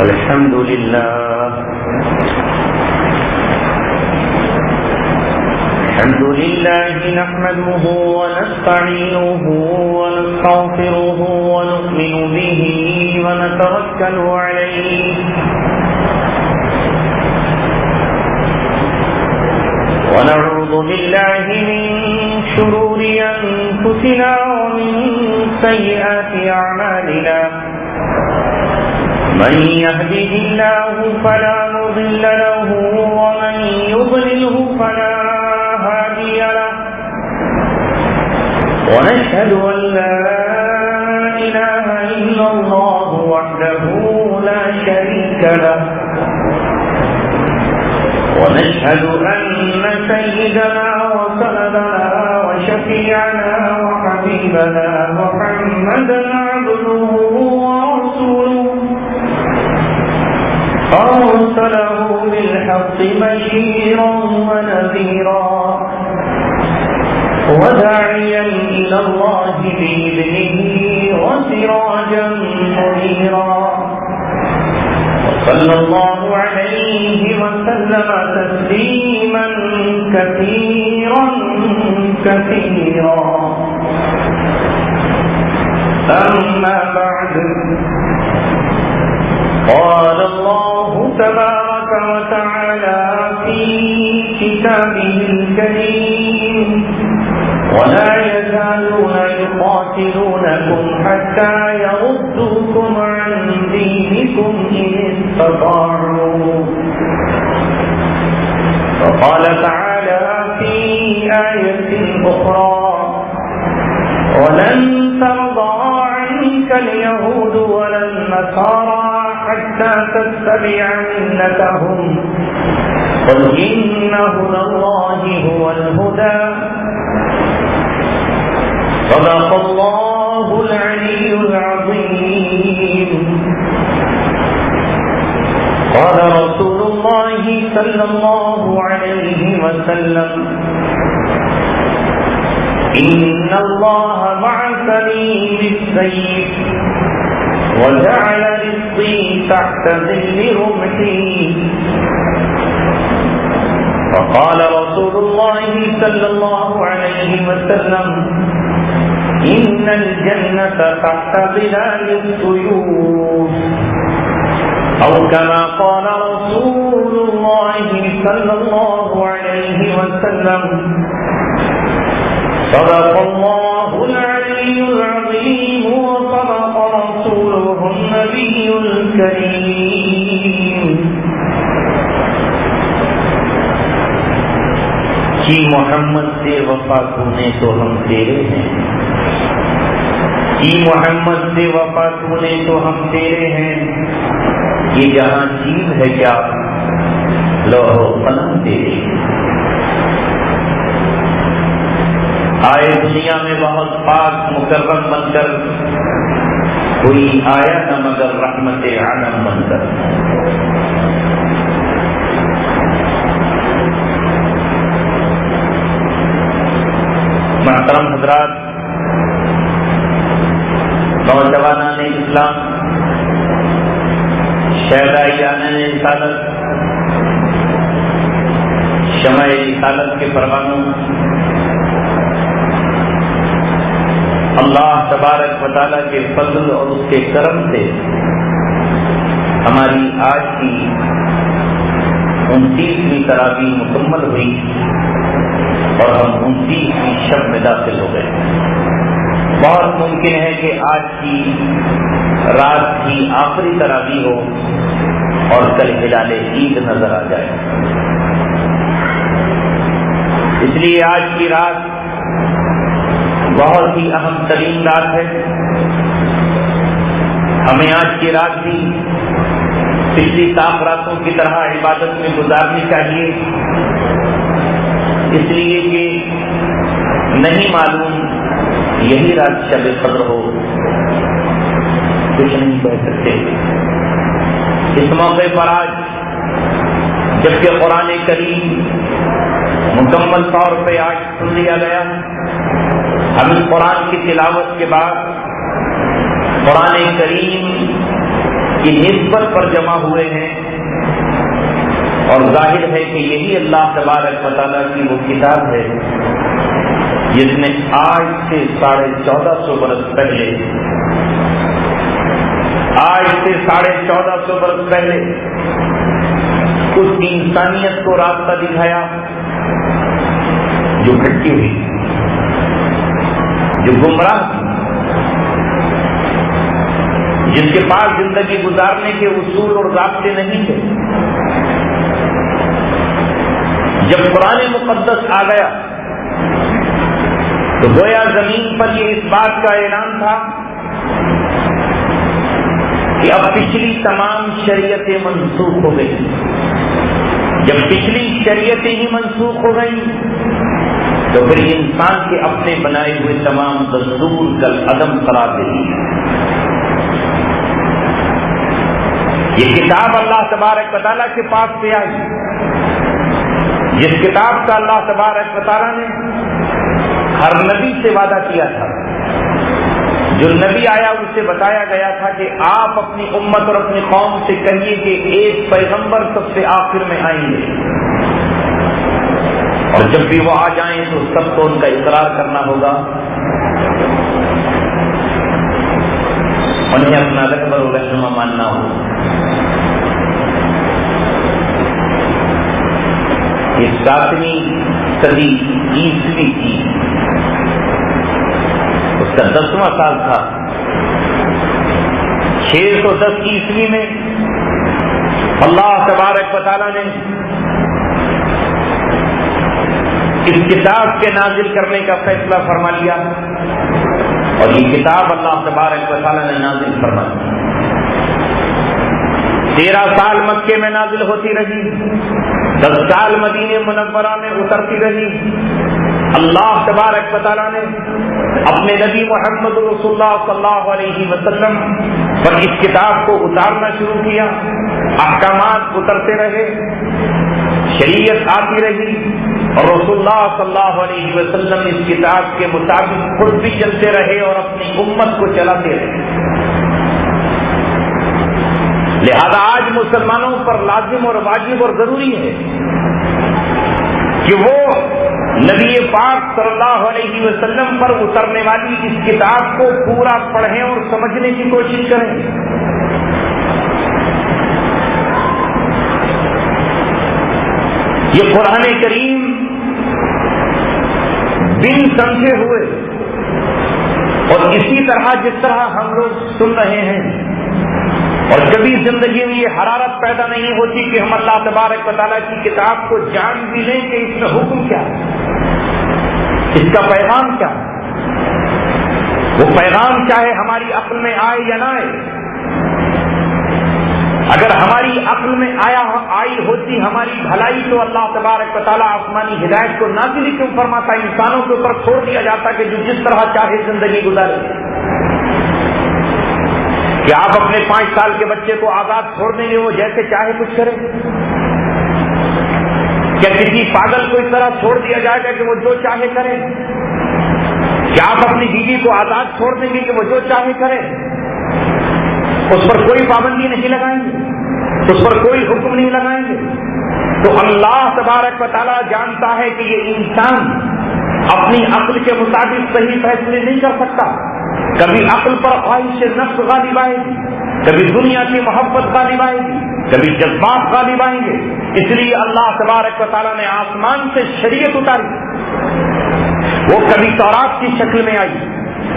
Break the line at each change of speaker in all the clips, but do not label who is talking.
الحمد لله نحمده ونستعينه ونستغفره ونؤمن به ونتوكل عليه ونعوذ بالله من شرور أنفسنا ومن سيئات أعمالنا من يهده الله فلا مضل له ومن يضلله فلا هادي له ونشهد أن لا إله إلا الله وحده لا شريك له ونشهد أن سيدنا وسندنا وشفيعنا وحبيبنا محمدا عبده ورسوله أرسله بالحق بشيرا ونذيرا وداعيا إلى الله بإذنه وسراجا منيرا صلى الله عليه وسلم تسليما كثيرا كثيرا أما بعد قال الله تبارك وتعالى في كتابه الكريم ولا يزالون يقاتلونكم حتى يردوكم عن دينكم إن استطاعوا وقال تعالى في آية أخرى ولن ترضى عنك اليهود ولا النصارى حتى تتبع ملتهم قل إن هدى الله هو الهدى صدق الله العلي العظيم قال رسول الله صلى الله عليه وسلم إن الله بعثني بالسيف وجعل رزقي تحت ظل رمحي وقال رسول الله صلى الله عليه وسلم إن الجنة تحت ظلال السيوف أو كما قال رسول الله صلى الله عليه وسلم صدق الله العلي العظيم وصدق رسوله النبي الكريم کہ محمد سے وفا تونے تو ہم تیرے ہیں کہ محمد سے وفا تونے تو ہم تیرے ہیں یہ جہاں چیز ہے کیا لوح و قلم تیرے آئے دنیا میں بہت پاک مکرم بن کر کوئی آیا نہ مگر رحمت عالم بن کر محترم حضرات نوجوانان اسلام شہدائیان رسالت شمع رسالت کے پروانوں اللہ تبارک و تعالیٰ کے فضل اور اس کے کرم سے ہماری آج کی 29ویں تراویح مکمل ہوئی اور ہم 29ویں شب میں داخل ہو گئے. بہت ممکن ہے کہ آج کی رات کی آخری تراویح ہو اور کل ہلال عید نظر آ جائے. اس لیے آج کی رات بہت ہی اہم ترین رات ہے. ہمیں آج کی رات بھی پچھلی 7 راتوں کی طرح عبادت میں گزارنی چاہیے، اس لیے کہ نہیں معلوم یہی رات شب قدر ہو. کچھ نہیں کہہ سکتے. اس موقع پر آج جبکہ قرآن کریم مکمل طور پہ آج سن لیا گیا، ہم قرآن کی تلاوت کے بعد قرآن کریم کی نسبت پر جمع ہوئے ہیں، اور ظاہر ہے کہ یہی اللہ تبارک و تعالیٰ کی وہ کتاب ہے جس نے آج سے 1450 برس پہلے اس انسانیت کو راستہ دکھایا جو بھٹکی ہوئی، جو گمراہ، جس کے پاس زندگی گزارنے کے اصول اور ضابطے نہیں تھے۔ جب قرآن مقدس آ گیا تو گویا زمین پر یہ اس بات کا اعلان تھا کہ اب پچھلی تمام شریعتیں منسوخ ہو گئی۔ جب پچھلی شریعتیں ہی منسوخ ہو گئی تو پھر انسان کے اپنے بنائے ہوئے تمام دستور کل عدم قرار دے دی۔ یہ کتاب اللہ تبارک و تعالیٰ کے پاس سے آئی، جس کتاب کا اللہ تبارک و تعالیٰ نے ہر نبی سے وعدہ کیا تھا۔ جو نبی آیا اسے بتایا گیا تھا کہ آپ اپنی امت اور اپنی قوم سے کہیے کہ ایک پیغمبر سب سے آخر میں آئیں گے، اور جب بھی وہ آ جائیں تو سب کو ان کا اقرار کرنا ہوگا، انہیں اپنا رہبر و رہنما ماننا ہوگا۔ یہ 7ویں صدی عیسوی کی اس کا 10واں سال تھا۔ 610 عیسوی میں اللہ تبارک و تعالیٰ نے اس کتاب کے نازل کرنے کا فیصلہ فرما لیا، اور یہ کتاب اللہ تبارک و تعالیٰ نے نازل فرما دی۔ 13 سال مکے میں نازل ہوتی رہی، 10 سال مدینہ منورہ میں اترتی رہی۔ اللہ تبارک و تعالیٰ نے اپنے نبی محمد رسول اللہ صلی اللہ علیہ وسلم پر اس کتاب کو اتارنا شروع کیا، احکامات اترتے رہے، شریعت آتی رہی، اور رسول اللہ صلی اللہ علیہ وسلم اس کتاب کے مطابق خود بھی چلتے رہے اور اپنی امت کو چلاتے رہے۔ لہذا آج مسلمانوں پر لازم اور واجب اور ضروری ہے کہ وہ نبی پاک صلی اللہ علیہ وسلم پر اترنے والی اس کتاب کو پورا پڑھیں اور سمجھنے کی کوشش کریں۔ یہ قرآن کریم بن سمجھے ہوئے اور اسی طرح جس طرح ہم لوگ سن رہے ہیں، اور کبھی زندگی میں یہ حرارت پیدا نہیں ہوتی کہ ہم اللہ تبارک و تعالیٰ کی کتاب کو جان بھی لیں کہ اس میں حکم کیا ہے، اس کا پیغام کیا ہے۔ وہ پیغام چاہے ہماری عقل میں آئے یا نہ آئے، اگر ہماری عقل میں آئی ہوتی ہماری بھلائی تو اللہ تبارک و تعالیٰ آسمانی ہدایت کو نازل کیوں فرماتا، انسانوں کے اوپر چھوڑ دیا جاتا کہ جو جس طرح چاہے زندگی گزارے۔ کہ آپ اپنے 5 سال کے بچے کو آزاد چھوڑ دیں گے وہ جیسے چاہے کچھ کرے؟ کیا کسی پاگل کو اس طرح چھوڑ دیا جائے گا کہ وہ جو چاہے کرے؟ کیا آپ اپنی بیوی کو آزاد چھوڑ دیں گے کہ وہ جو چاہے کرے؟ اس پر کوئی پابندی نہیں لگائیں گے، اس پر کوئی حکم نہیں لگائیں گے؟ تو اللہ تبارک و تعالیٰ جانتا ہے کہ یہ انسان اپنی عقل کے مطابق صحیح فیصلے نہیں کر سکتا۔ کبھی عقل پر خواہش نفس غالب آئے گی، کبھی دنیا کی محبت غالب آئے گی، کبھی جذبات غالب آئیں گے۔ اس لیے اللہ تبارک و تعالیٰ نے آسمان سے شریعت اتاری، وہ کبھی تورات کی شکل میں آئی،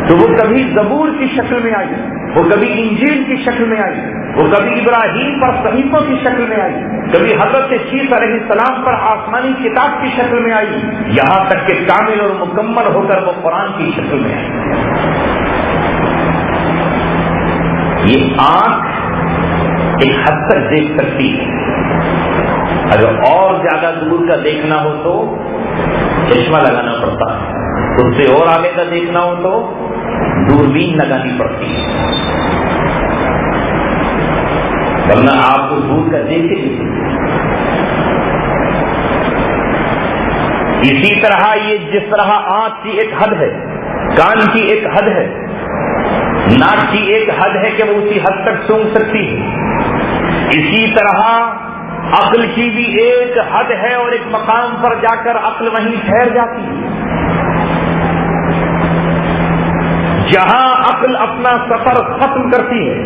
تو وہ کبھی زبور کی شکل میں آئی، وہ کبھی انجیل کی شکل میں آئی، وہ کبھی ابراہیم پر صحیفوں کی شکل میں آئی، کبھی حضرت عیسیٰ علیہ السلام پر آسمانی کتاب کی شکل میں آئی، یہاں تک کہ کامل اور مکمل ہو کر وہ قرآن کی شکل میں آئی۔ یہ آنکھ ایک حد تک دیکھ سکتی ہے، اگر اور زیادہ دور کا دیکھنا ہو تو چشمہ لگانا پڑتا ہے، اس سے اور آگے کا دیکھنا ہو تو دوربین لگانی پڑتی ہے، ورنہ آپ کو دور کا دیکھے۔ اسی طرح یہ جس طرح آنکھ کی ایک حد ہے، کان کی ایک حد ہے، ناک کی ایک حد ہے کہ وہ اسی حد تک سونگھ سکتی ہے، اسی طرح عقل کی بھی ایک حد ہے اور ایک مقام پر جا کر عقل وہیں ٹھہر جاتی ہے۔ جہاں عقل اپنا سفر ختم کرتی ہے،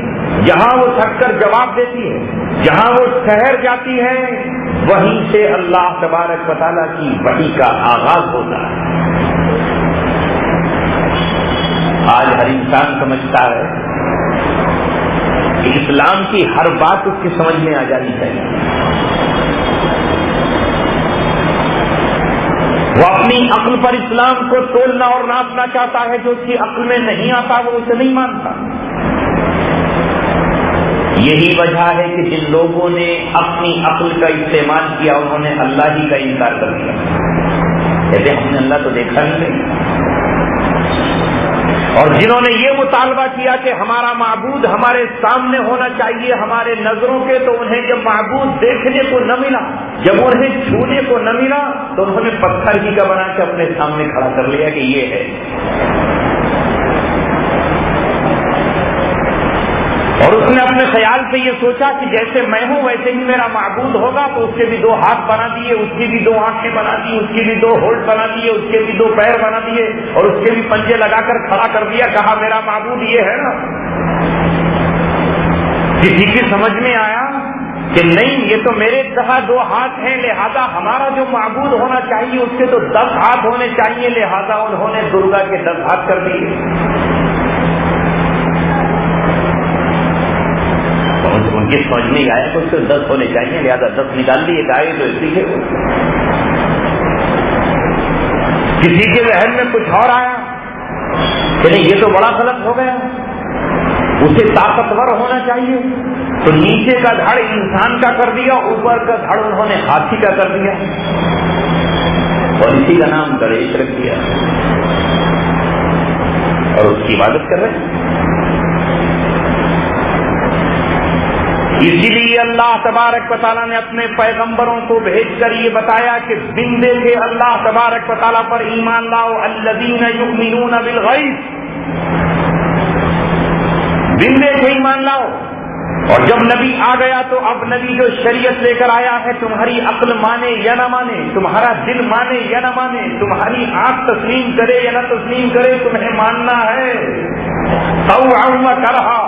جہاں وہ تھک کر جواب دیتی ہے، جہاں وہ ٹھہر جاتی ہے، وہیں سے اللہ تبارک و تعالیٰ کی وحی کا آغاز ہوتا ہے۔ آج ہر انسان سمجھتا ہے کہ اسلام کی ہر بات اس کی سمجھ میں آ جانی چاہیے، وہ اپنی عقل پر اسلام کو تولنا اور ناپنا چاہتا ہے، جو اس کی عقل میں نہیں آتا وہ اسے نہیں مانتا۔ یہی وجہ ہے کہ جن لوگوں نے اپنی عقل کا استعمال کیا انہوں نے اللہ ہی کا انکار کر دیا، کہتے ہم نے اللہ تو دیکھا ہی نہیں۔ اور جنہوں نے یہ مطالبہ کیا کہ ہمارا معبود ہمارے سامنے ہونا چاہیے ہمارے نظروں کے، تو انہیں جب معبود دیکھنے کو نہ ملا، جب انہیں چھونے کو نہ ملا، تو انہوں نے پتھر ہی کا بنا کے اپنے سامنے کھڑا کر لیا کہ یہ ہے۔ اور اس نے اپنے خیال سے یہ سوچا کہ جیسے میں ہوں ویسے ہی میرا معبود ہوگا، تو اس کے بھی 2 ہاتھ بنا دیے، اس کی بھی 2 آنکھیں بنا دی، اس کی بھی 2 ہونٹ بنا دیے، اس کے بھی 2 پیر بنا دیے، اور اس کے بھی پنجے لگا کر کھڑا کر دیا، کہا میرا معبود یہ ہے نا۔ کسی کی سمجھ میں آیا کہ نہیں، یہ تو میرے جہاں 2 ہاتھ ہیں، لہذا ہمارا جو معبود ہونا چاہیے اس کے تو 10 ہاتھ ہونے چاہیے، لہذا انہوں نے درگا کے 10 ہاتھ کر دیے۔ ان کی سمجھ نہیں آیا کہ اس کے 10 ہونے چاہیے، لہذا 10 نکال لیے، گائے تو اسی کے۔ کسی کے ذہن میں کچھ اور آیا کہ نہیں یہ تو بڑا غلط ہو گیا، اسے طاقتور ہونا چاہیے، تو نیچے کا دھڑ انسان کا کر دیا، اوپر کا دھڑ انہوں نے ہاتھی کا کر دیا، اور اسی کا نام گنیش رکھ دیا، اور اس کی عبادت کر رہے ہیں۔ اسی لیے اللہ تبارک و تعالیٰ نے اپنے پیغمبروں کو بھیج کر یہ بتایا کہ بن دیکھے اللہ تبارک و تعالیٰ پر ایمان لاؤ، الذین یؤمنون بالغیب، بن دیکھے ایمان لاؤ۔ اور جب نبی آ گیا تو اب نبی جو شریعت لے کر آیا ہے، تمہاری عقل مانے یا نہ مانے، تمہارا دل مانے یا نہ مانے، تمہاری آنکھ تسلیم کرے یا نہ تسلیم کرے، تمہیں ماننا ہے طوعا و کرہا۔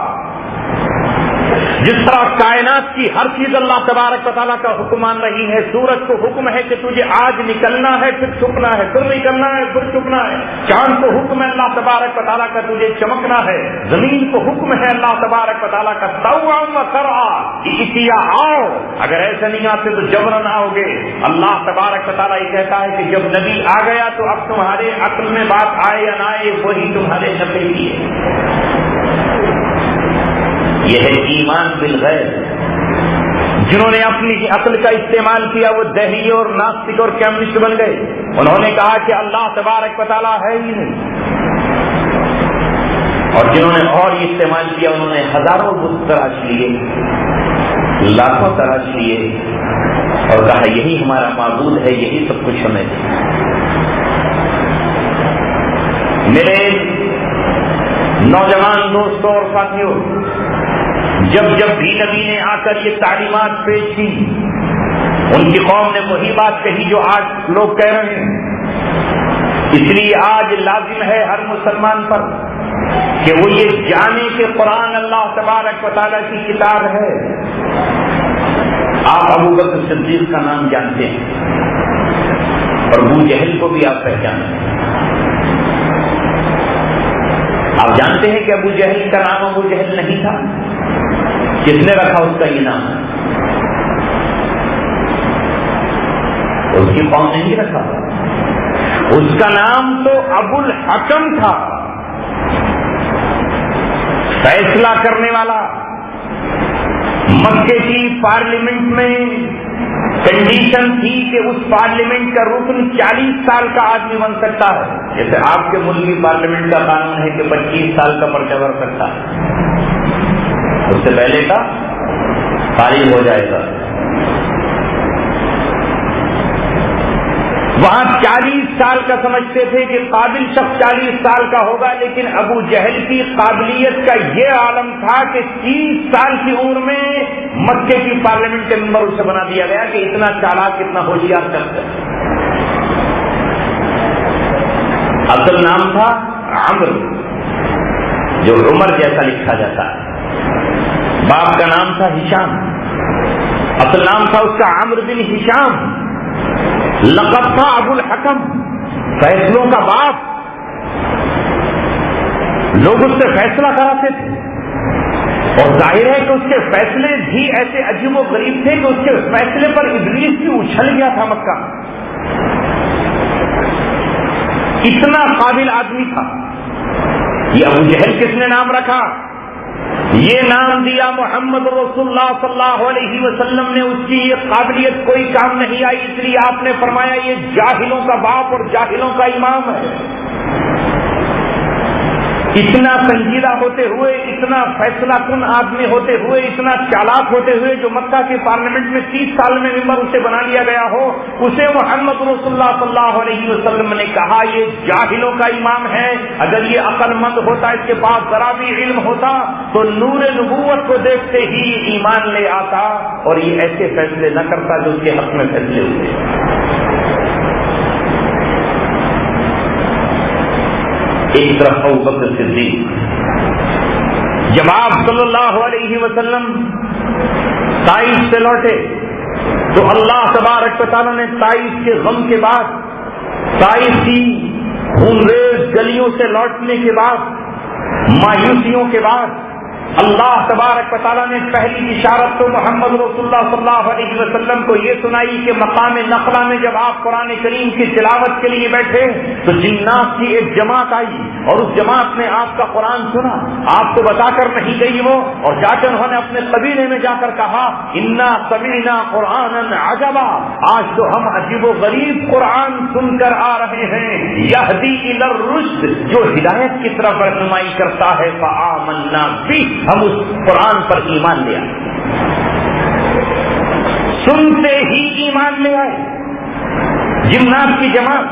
جس طرح کائنات کی ہر چیز اللہ تبارک و تعالیٰ کا حکم مان رہی ہے، سورج کو حکم ہے کہ تجھے آج نکلنا ہے، پھر چھپنا ہے، پھر نکلنا ہے، پھر چھپنا ہے۔ چاند کو حکم ہے اللہ تبارک و تعالیٰ کا تجھے چمکنا ہے، زمین کو حکم ہے اللہ تبارک و تعالیٰ کا طوعا و کرہا کہ آؤ، اگر ایسے نہیں آتے تو جبرن آؤ گے۔ اللہ تبارک و تعالیٰ یہ کہتا ہے کہ جب نبی آ گیا تو اب تمہارے عقل میں بات آئے یا نہ آئے، وہی تمہارے نفع کی ہے۔ یہ ہے ایمان بالغیب۔ جنہوں نے اپنی عقل کا استعمال کیا وہ دہری اور ناستک اور کمیونسٹ بن گئے، انہوں نے کہا کہ اللہ تبارک و تعالیٰ ہے ہی نہیں۔ اور جنہوں نے اور یہ استعمال کیا انہوں نے ہزاروں بت تراش لیے، لاکھوں تراش لیے، اور کہا یہی ہمارا معبود ہے، یہی سب کچھ ہمیں۔ میرے نوجوان دوستوں اور ساتھیوں، جب بھی نبی نے آ کر یہ تعلیمات پیش کی، ان کی قوم نے وہی بات کہی جو آج لوگ کہہ رہے ہیں۔ اس لیے آج لازم ہے ہر مسلمان پر کہ وہ یہ جانے کہ قرآن اللہ تبارک و تعالیٰ کی کتاب ہے۔ آپ ابو بکر صدیق کا نام جانتے ہیں، اور ابو جہل کو بھی آپ پہچانتے ہیں۔ آپ جانتے ہیں کہ ابو جہل کا نام ابو جہل نہیں تھا، کس نے رکھا اس کا یہ نام؟ اس کی قوم نے نہیں رکھا، اس کا نام تو ابو الحکم تھا، فیصلہ کرنے والا۔ مکے کی پارلیمنٹ میں کنڈیشن تھی کہ اس پارلیمنٹ کا رکن 40 سال کا آدمی بن سکتا ہے، جیسے آپ کے ملک کی پارلیمنٹ کا قانون ہے کہ 25 سال کا پرچہ بھر سکتا ہے، اس سے پہلے کا فارغ ہو جائے گا۔ وہاں 40 سال کا سمجھتے تھے کہ قابل شخص 40 سال کا ہوگا، لیکن ابو جہل کی قابلیت کا یہ عالم تھا کہ 30 سال کی عمر میں مکے کی پارلیمنٹ کے ممبر اسے بنا دیا گیا کہ اتنا چالاک، اتنا ہوشیار شخص ہے۔ اصل نام تھا عمرو، جو عمر جیسا لکھا جاتا ہے۔ باپ کا نام تھا ہشام، اصل نام تھا اس کا عمرو بن ہشام۔ لقب تھا ابو الحکم، فیصلوں کا باپ۔ لوگ اس سے فیصلہ کراتے تھے، اور ظاہر ہے کہ اس کے فیصلے بھی ایسے عجیب و غریب تھے کہ اس کے فیصلے پر ابلیس بھی اچھل گیا تھا مکہ۔ اتنا قابل آدمی تھا۔ یہ ابو جہل کس نے نام رکھا؟ یہ نام دیا محمد رسول اللہ صلی اللہ علیہ وسلم نے۔ اس کی یہ قابلیت کوئی کام نہیں آئی، اس لیے آپ نے فرمایا یہ جاہلوں کا باپ اور جاہلوں کا امام ہے۔ اتنا سنجیدہ ہوتے ہوئے، اتنا فیصلہ کن آدمی ہوتے ہوئے، اتنا چالاک ہوتے ہوئے، جو مکہ کے پارلیمنٹ میں 30 سال میں ممبر اسے بنا لیا گیا ہو، اسے محمد رسول اللہ صلی اللہ علیہ وسلم نے کہا یہ جاہلوں کا امام ہے۔ اگر یہ عقل مند ہوتا، اس کے پاس ذرا بھی علم ہوتا، تو نور نبوت کو دیکھتے ہی ایمان لے آتا اور یہ ایسے فیصلے نہ کرتا جو اس کے حق میں فیصلے ہوئے۔ ایک طرف ابو بکر صدیق، جب آپ صلی اللہ علیہ وسلم طائف سے لوٹے تو اللہ تبارک و تعالیٰ نے طائف کے غم کے بعد، طائف کی خونریز گلیوں سے لوٹنے کے بعد، مایوسیوں کے بعد، اللہ تبارک و تعالیٰ نے پہلی اشارت تو محمد رسول اللہ صلی اللہ علیہ وسلم کو یہ سنائی کہ مقام نخلا میں جب آپ قرآن کریم کی تلاوت کے لیے بیٹھے تو جنات کی ایک جماعت آئی اور اس جماعت نے آپ کا قرآن سنا۔ آپ کو بتا کر نہیں گئی وہ، اور جا کر انہوں نے اپنے قبیلے میں جا کر کہا انا سمعنا قرآنا عجبا، آج تو ہم عجیب و غریب قرآن سن کر آ رہے ہیں، یہدی الی الرشد، جو ہدایت کی طرف رہنمائی کرتا ہے، فآمنا بہ، ہم اس قرآن پر ایمان لے آئے۔ سنتے ہی ایمان لے آئے جنات کی جماعت۔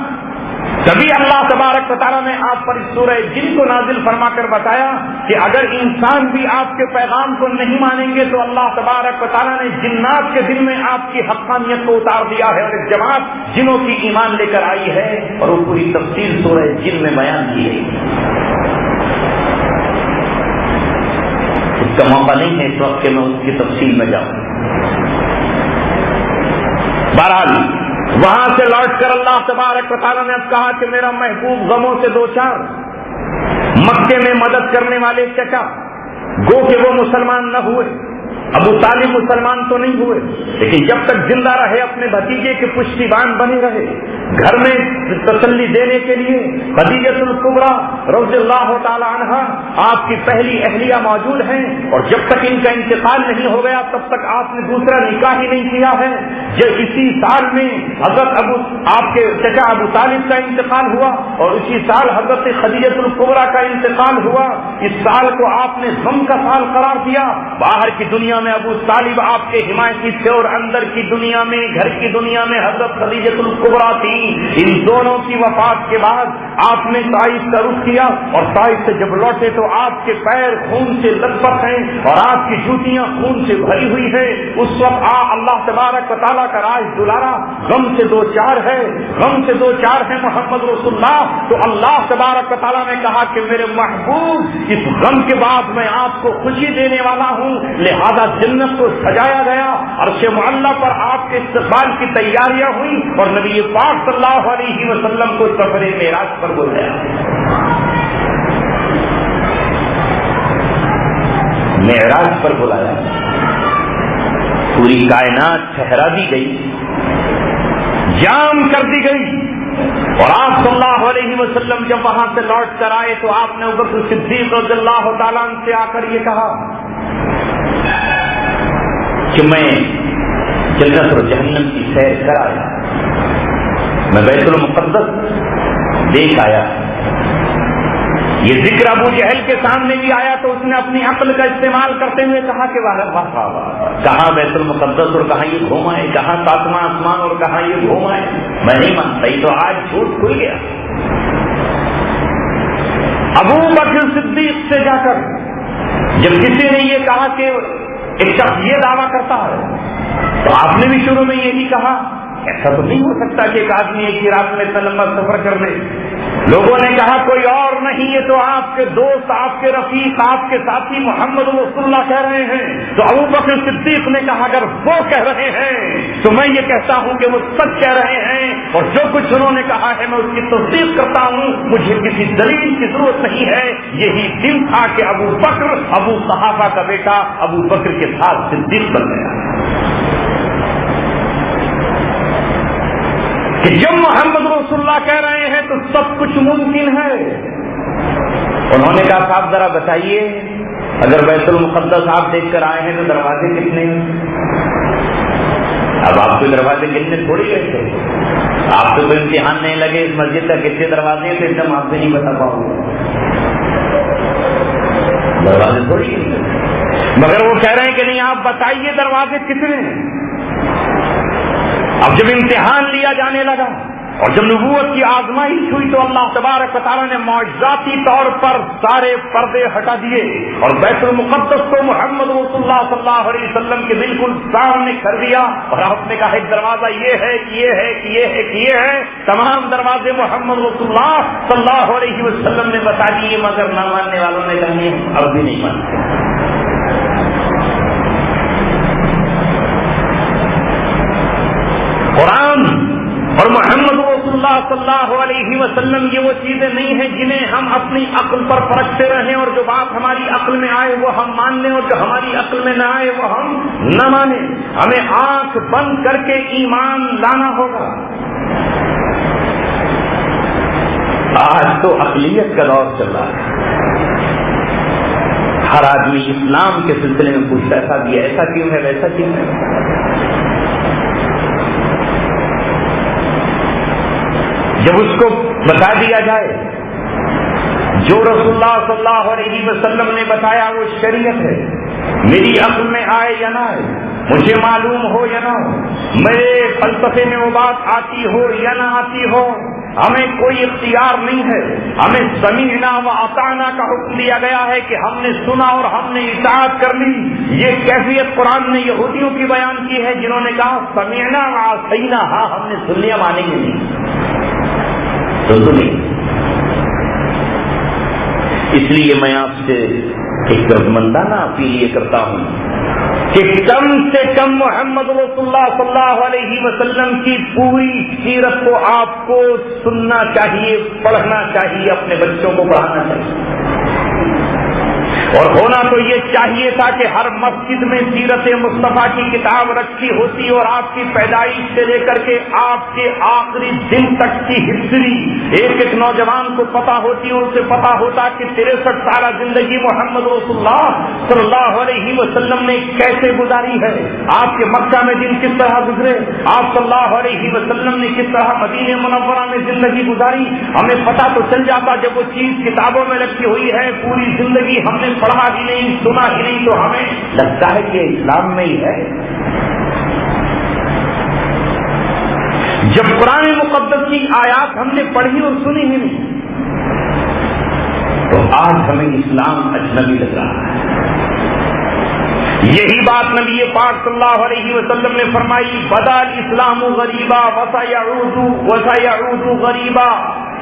کبھی اللہ تبارک و تعالیٰ نے آپ پر اس سورہ جن کو نازل فرما کر بتایا کہ اگر انسان بھی آپ کے پیغام کو نہیں مانیں گے تو اللہ تبارک و تعالیٰ نے جنات کے دل میں آپ کی حقانیت کو اتار دیا ہے، اور ایک جماعت جنوں کی ایمان لے کر آئی ہے، اور وہ پوری تفصیل سورہ جن میں بیان کی ہے۔ اس کا موقع نہیں ہے اس وقت کہ میں اس کی تفصیل میں جاؤں۔ بہرحال وہاں سے لوٹ کر اللہ تبارک و تعالیٰ نے اب کہا کہ میرا محبوب غموں سے دو چار، مکے میں مدد کرنے والے چچا، گو کہ وہ مسلمان نہ ہوئے، ابو طالب مسلمان تو نہیں ہوئے، لیکن جب تک زندہ رہے اپنے بھتیجے کے پشتیبان بنے رہے۔ گھر میں تسلی دینے کے لیے خدیجۃ الکبریٰ رضی اللہ تعالی عنہا آپ کی پہلی اہلیہ موجود ہیں، اور جب تک ان کا انتقال نہیں ہو گیا تب تک آپ نے دوسرا نکاح ہی نہیں کیا ہے۔ جب اسی سال میں حضرت آپ کے چچا ابو طالب کا انتقال ہوا، اور اسی سال حضرت خدیجۃ الکبریٰ کا انتقال ہوا۔ اس سال کو آپ نے غم کا سال قرار دیا۔ باہر کی دنیا میں ابو طالب آپ کے حمایتی تھے، اور اندر کی دنیا میں، گھر کی دنیا میں حضرت خدیجۃ الکبریٰ تھی۔ ان دونوں کی وفات کے بعد آپ نے طائف کا رخ کیا، اور طائف سے جب لوٹے تو آپ کے پیر خون سے لطپت ہیں اور آپ کی جوتیاں خون سے بھری ہوئی ہیں۔ اس وقت اللہ تبارک و تعالیٰ کا راج دلارا غم سے دو چار ہے، غم سے دو چار ہے محمد رسول اللہ۔ تو اللہ تبارک و تعالیٰ نے کہا کہ میرے محبوب اس غم کے بعد میں آپ کو خوشی دینے والا ہوں، لہذا جنت کو سجایا گیا، عرش معلیٰ پر آپ کے استقبال کی تیاریاں ہوئی، اور نبی پاک صلی اللہ علیہ وسلم کو سفر معراج پر بلایا۔ معراج پر بلایا، پوری کائنات ٹھہرا دی گئی، جام کر دی گئی، اور آپ صلی اللہ علیہ وسلم جب وہاں سے لوٹ کر آئے تو آپ نے ابوبکر صدیق رضی اللہ تعالیٰ عنہ سے آ کر یہ کہا کہ میں جنت اور جہنم کی سیر کر آیا، میں بیت المقدس دیکھ آیا، یہ ذکر ابو جہل کے سامنے بھی آیا تو اس نے اپنی عقل کا استعمال کرتے ہوئے کہا کہ واہ واہ واہ واہ، کہاں بیت المقدس اور کہاں یہ گھومائے، کہاں ساتواں آسمان اور کہاں یہ گھومائے، میں نہیں مانتا، یہ تو آج جھوٹ کھل گیا۔ ابو بکر صدیق سے جا کر جب کسی نے یہ کہا کہ ایک شخص یہ دعویٰ کرتا ہے تو آپ نے بھی شروع میں یہی کہا ایسا تو نہیں ہو سکتا کہ ایک آدمی ایک ہی رات میں اتنا لمبا سفر کر لے۔ لوگوں نے کہا کوئی اور نہیں، یہ تو آپ کے دوست، آپ کے رفیق، آپ کے ساتھی محمد رسول اللہ کہہ رہے ہیں۔ تو ابو بکر صدیق نے کہا اگر وہ کہہ رہے ہیں تو میں یہ کہتا ہوں کہ وہ سچ کہہ رہے ہیں، اور جو کچھ انہوں نے کہا ہے میں اس کی تصدیق کرتا ہوں، مجھے کسی دلیل کی ضرورت نہیں ہے۔ یہی دن تھا کہ ابو بکر، ابو صحابہ کا بیٹا ابو بکر کے ساتھ صدیق بن گیا کہ جب محمد رسول اللہ کہہ رہے ہیں تو سب کچھ ممکن ہے۔ انہوں نے کہا صاحب ذرا بتائیے، اگر بیت المقدس آپ دیکھ کر آئے ہیں تو دروازے کتنے ہیں؟ اب آپ کو دروازے کتنے تھوڑی گئے تھے، آپ کو کوئی امتحان نہیں لگے اس مسجد کا کتنے دروازے ہیں تو ایک دم آپ سے نہیں بتا پاؤں گا، دروازے تھوڑی گئے، مگر وہ کہہ رہے ہیں کہ نہیں آپ بتائیے دروازے کتنے ہیں۔ اب جب امتحان لیا جانے لگا اور جب نبوت کی آزمائش ہوئی تو اللہ تبارک و تعالیٰ نے معجزاتی طور پر سارے پردے ہٹا دیے اور بیت المقدس کو محمد رسول اللہ صلی اللہ علیہ وسلم کے بالکل سامنے کر دیا، اور آپ نے کہا ایک دروازہ یہ ہے کہ یہ ہے کہ یہ ہے کہ یہ ہے، تمام دروازے محمد رسول اللہ صلی اللہ علیہ وسلم نے بتا دیے، مگر نہ ماننے والوں نے کہا اب بھی نہیں مانتے۔ قرآن اور محمد رسول اللہ صلی اللہ علیہ وسلم یہ وہ چیزیں نہیں ہیں جنہیں ہم اپنی عقل پر پرکھتے رہیں اور جو بات ہماری عقل میں آئے وہ ہم مان لیں اور جو ہماری عقل میں نہ آئے وہ ہم نہ مانیں۔ ہمیں آنکھ بند کر کے ایمان لانا ہوگا۔ آج تو عقلیت کا دور چل رہا ہے، ہر آدمی اسلام کے سلسلے میں پوچھتا ہے صاحب یہ ایسا کیوں ہے ویسا کیوں ہے۔ جب اس کو بتا دیا جائے جو رسول اللہ صلی اللہ علیہ وسلم نے بتایا وہ شریعت ہے، میری عقل میں آئے یا نہ آئے، مجھے معلوم ہو یا نہ ہو، میرے فلسفے میں وہ بات آتی ہو یا نہ آتی ہو، ہمیں کوئی اختیار نہیں ہے۔ ہمیں سمیعنا و اطعنا کا حکم دیا گیا ہے کہ ہم نے سنا اور ہم نے اطاعت کر لی۔ یہ کیفیت قرآن نے یہودیوں کی بیان کی ہے جنہوں نے کہا سمیعنا و عصینا، ہاں ہم نے سن لیا مانیں گے نہیں تو نہیں۔ اس لیے میں آپ سے ایک مندانہ اپیل یہ کرتا ہوں کہ کم سے کم محمد رسول اللہ صلی اللہ علیہ وسلم کی پوری سیرت کو آپ کو سننا چاہیے، پڑھنا چاہیے، اپنے بچوں کو پڑھانا چاہیے، اور ہونا تو یہ چاہیے تھا کہ ہر مسجد میں سیرت مصطفیٰ کی کتاب رکھی ہوتی اور آپ کی پیدائش سے لے کر کے آپ کے آخری دن تک کی ہسٹری ایک ایک نوجوان کو پتا ہوتی اور اسے پتا ہوتا کہ 63 سالہ زندگی محمد رسول اللہ صلی اللہ علیہ وسلم نے کیسے گزاری ہے، آپ کے مکہ میں دن کس طرح گزرے، آپ صلی اللہ علیہ وسلم نے کس طرح مدینہ منورہ میں زندگی گزاری، ہمیں پتا تو چل جاتا۔ جب وہ چیز کتابوں میں رکھی ہوئی ہے، پوری زندگی ہم نے پڑھا ہی نہیں، سنا ہی نہیں، تو ہمیں لگتا ہے کہ اسلام میں ہی ہے۔ جب قرآن مقدس کی آیات ہم نے پڑھی اور سنی ہی نہیں تو آج ہمیں اسلام اجنبی لگ رہا ہے۔ یہی بات نبی پاک صلی اللہ علیہ وسلم نے فرمائی، بدا الاسلام غریبا وسيعود غریبا۔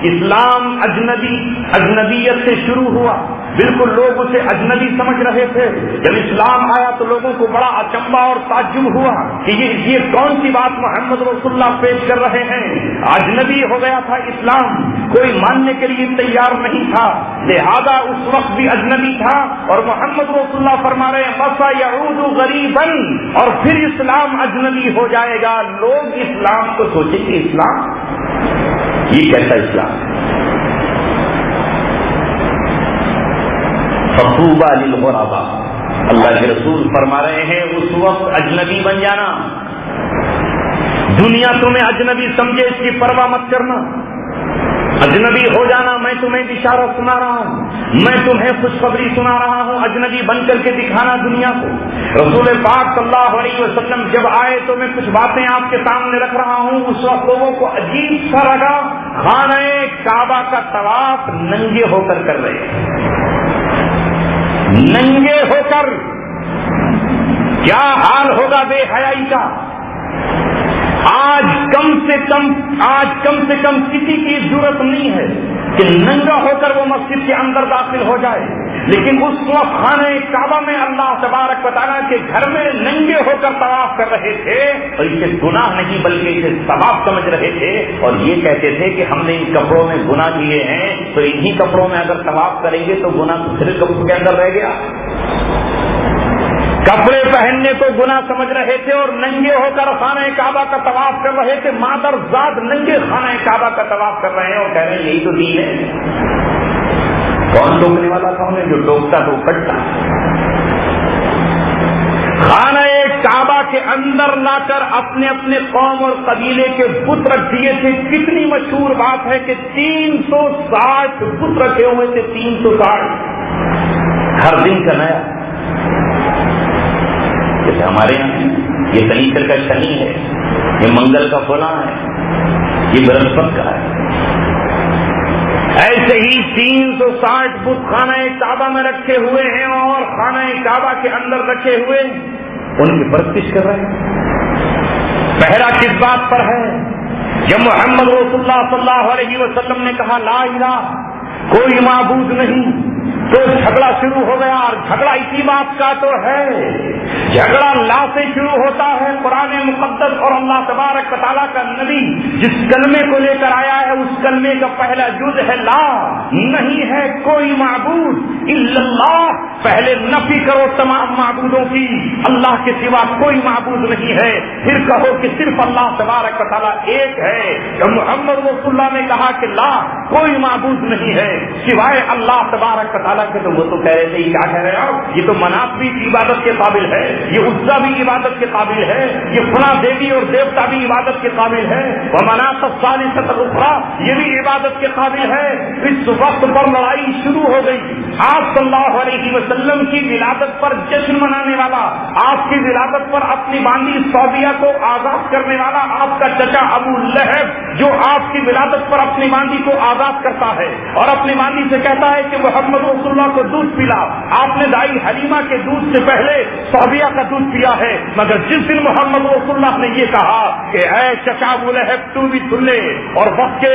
اسلام اجنبیت سے شروع ہوا، بالکل لوگ اسے اجنبی سمجھ رہے تھے۔ جب اسلام آیا تو لوگوں کو بڑا اچنبھا اور تعجب ہوا کہ یہ کون سی بات محمد رسول اللہ پیش کر رہے ہیں۔ اجنبی ہو گیا تھا اسلام، کوئی ماننے کے لیے تیار نہیں تھا، لہذا اس وقت بھی اجنبی تھا، اور محمد رسول اللہ فرما رہے ہیں وسيعود غریبا، اور پھر اسلام اجنبی ہو جائے گا۔ لوگ اسلام کو سوچیں گے اسلام یہ کیسا اسلام ہے۔ فطوبى للغرباء، اللہ کے رسول فرما رہے ہیں اس وقت اجنبی بن جانا، دنیا تمہیں اجنبی سمجھے اس کی پرواہ مت کرنا، اجنبی ہو جانا۔ میں تمہیں اشارہ سنا رہا ہوں، میں تمہیں خوشخبری سنا رہا ہوں اجنبی بن کر کے دکھانا دنیا کو. رسول پاک صلی اللہ علیہ وسلم جب آئے تو میں کچھ باتیں آپ کے سامنے رکھ رہا ہوں. اس وقت لوگوں کو عجیب سا لگا. خانہ کعبہ کا طواف ننگے ہو کر کر رہے ہیں, ننگے ہو کر. کیا حال ہوگا بے حیائی کا. آج کم سے کم کسی کی ضرورت نہیں ہے کہ ننگا ہو کر وہ مسجد کے اندر داخل ہو جائے, لیکن اس وقت خانہ کعبہ میں اللہ تبارک و تعالیٰ کے گھر میں ننگے ہو کر طواف کر رہے تھے اور اسے گناہ نہیں بلکہ اسے ثواب سمجھ رہے تھے, اور یہ کہتے تھے کہ ہم نے ان کپڑوں میں گناہ کیے ہیں تو انہی کپڑوں میں اگر طواف کریں گے تو گناہ دوسرے کپڑوں کے اندر رہ گیا. کپڑے پہننے کو گناہ سمجھ رہے تھے اور ننگے ہو کر خانہ کعبہ کا طواف کر رہے تھے. مادر ذات ننگے خانہ کعبہ کا طواف کر رہے ہیں اور کہہ رہے ہیں یہی تو دین ہے. کون ٹوکنے والا کون ہے؟ جو ٹوکتا تو کٹتا. خانہ کعبہ کے اندر لا کر اپنے اپنے قوم اور قبیلے کے بت رکھ دیے تھے. کتنی مشہور بات ہے کہ 360 بت رکھے ہوئے تھے. 360 ہر دن کا نیا. جیسے ہمارے یہاں یہ سنیچر کا شنی ہے, یہ منگل کا فلاں ہے, یہ برہسپت کا ہے. ایسے ہی 360 بت خانہ کعبہ میں رکھے ہوئے ہیں اور خانہ کعبہ کے اندر رکھے ہوئے ان کی پرستش کر رہے ہیں. پہلا کس بات پر ہے؟ جب محمد رسول اللہ صلی اللہ علیہ وسلم نے کہا لا الہ کوئی معبود نہیں تو جھگڑا شروع ہو گیا. اور جھگڑا اسی بات کا تو ہے, جھگڑا لا سے شروع ہوتا ہے. قرآن مقدس اور اللہ تبارک و تعالیٰ کا نبی جس کلمے کو لے کر آیا ہے اس کلمے کا پہلا جز ہے لا. نہیں ہے کوئی معبود الا اللہ. پہلے نفی کرو تمام معبودوں کی, اللہ کے سوا کوئی معبود نہیں ہے. پھر کہو کہ صرف اللہ تبارک و تعالیٰ ایک ہے. جب محمد رسول اللہ نے کہا کہ لا کوئی معبود نہیں ہے سوائے اللہ تبارک و تعالیٰ کے, تو وہ تو کہہ رہے تھے یہ کیا کہہ رہے ہیں آپ, یہ تو منات بھی عبادت کے قابل ہے, یہ عزا بھی عبادت کے قابل ہے, یہ فلاں دیوی اور دیوتا بھی عبادت کے قابل ہے, وہ منات الثالثۃ الاخری یہ بھی عبادت کے قابل ہے. اس وقت پر لڑائی شروع ہو گئی. آپ صلی اللہ علیہ وسلم کی ولادت پر جشن منانے والا, آپ کی ولادت پر اپنی باندی صوبیہ کو آزاد کرنے والا آپ کا چچا ابو لہب, جو آپ کی ولادت پر اپنی باندی کو آزاد کرتا ہے اور اپنی باندی سے کہتا ہے کہ محمد رسول اللہ کو دودھ پلا. آپ نے دائی حلیمہ کے دودھ سے پہلے صوبیہ کا دودھ پیا ہے, مگر جس دن محمد رسول اللہ نے یہ کہا کہ اے چچا ابو لہب تو بھی سن لے, اور وقت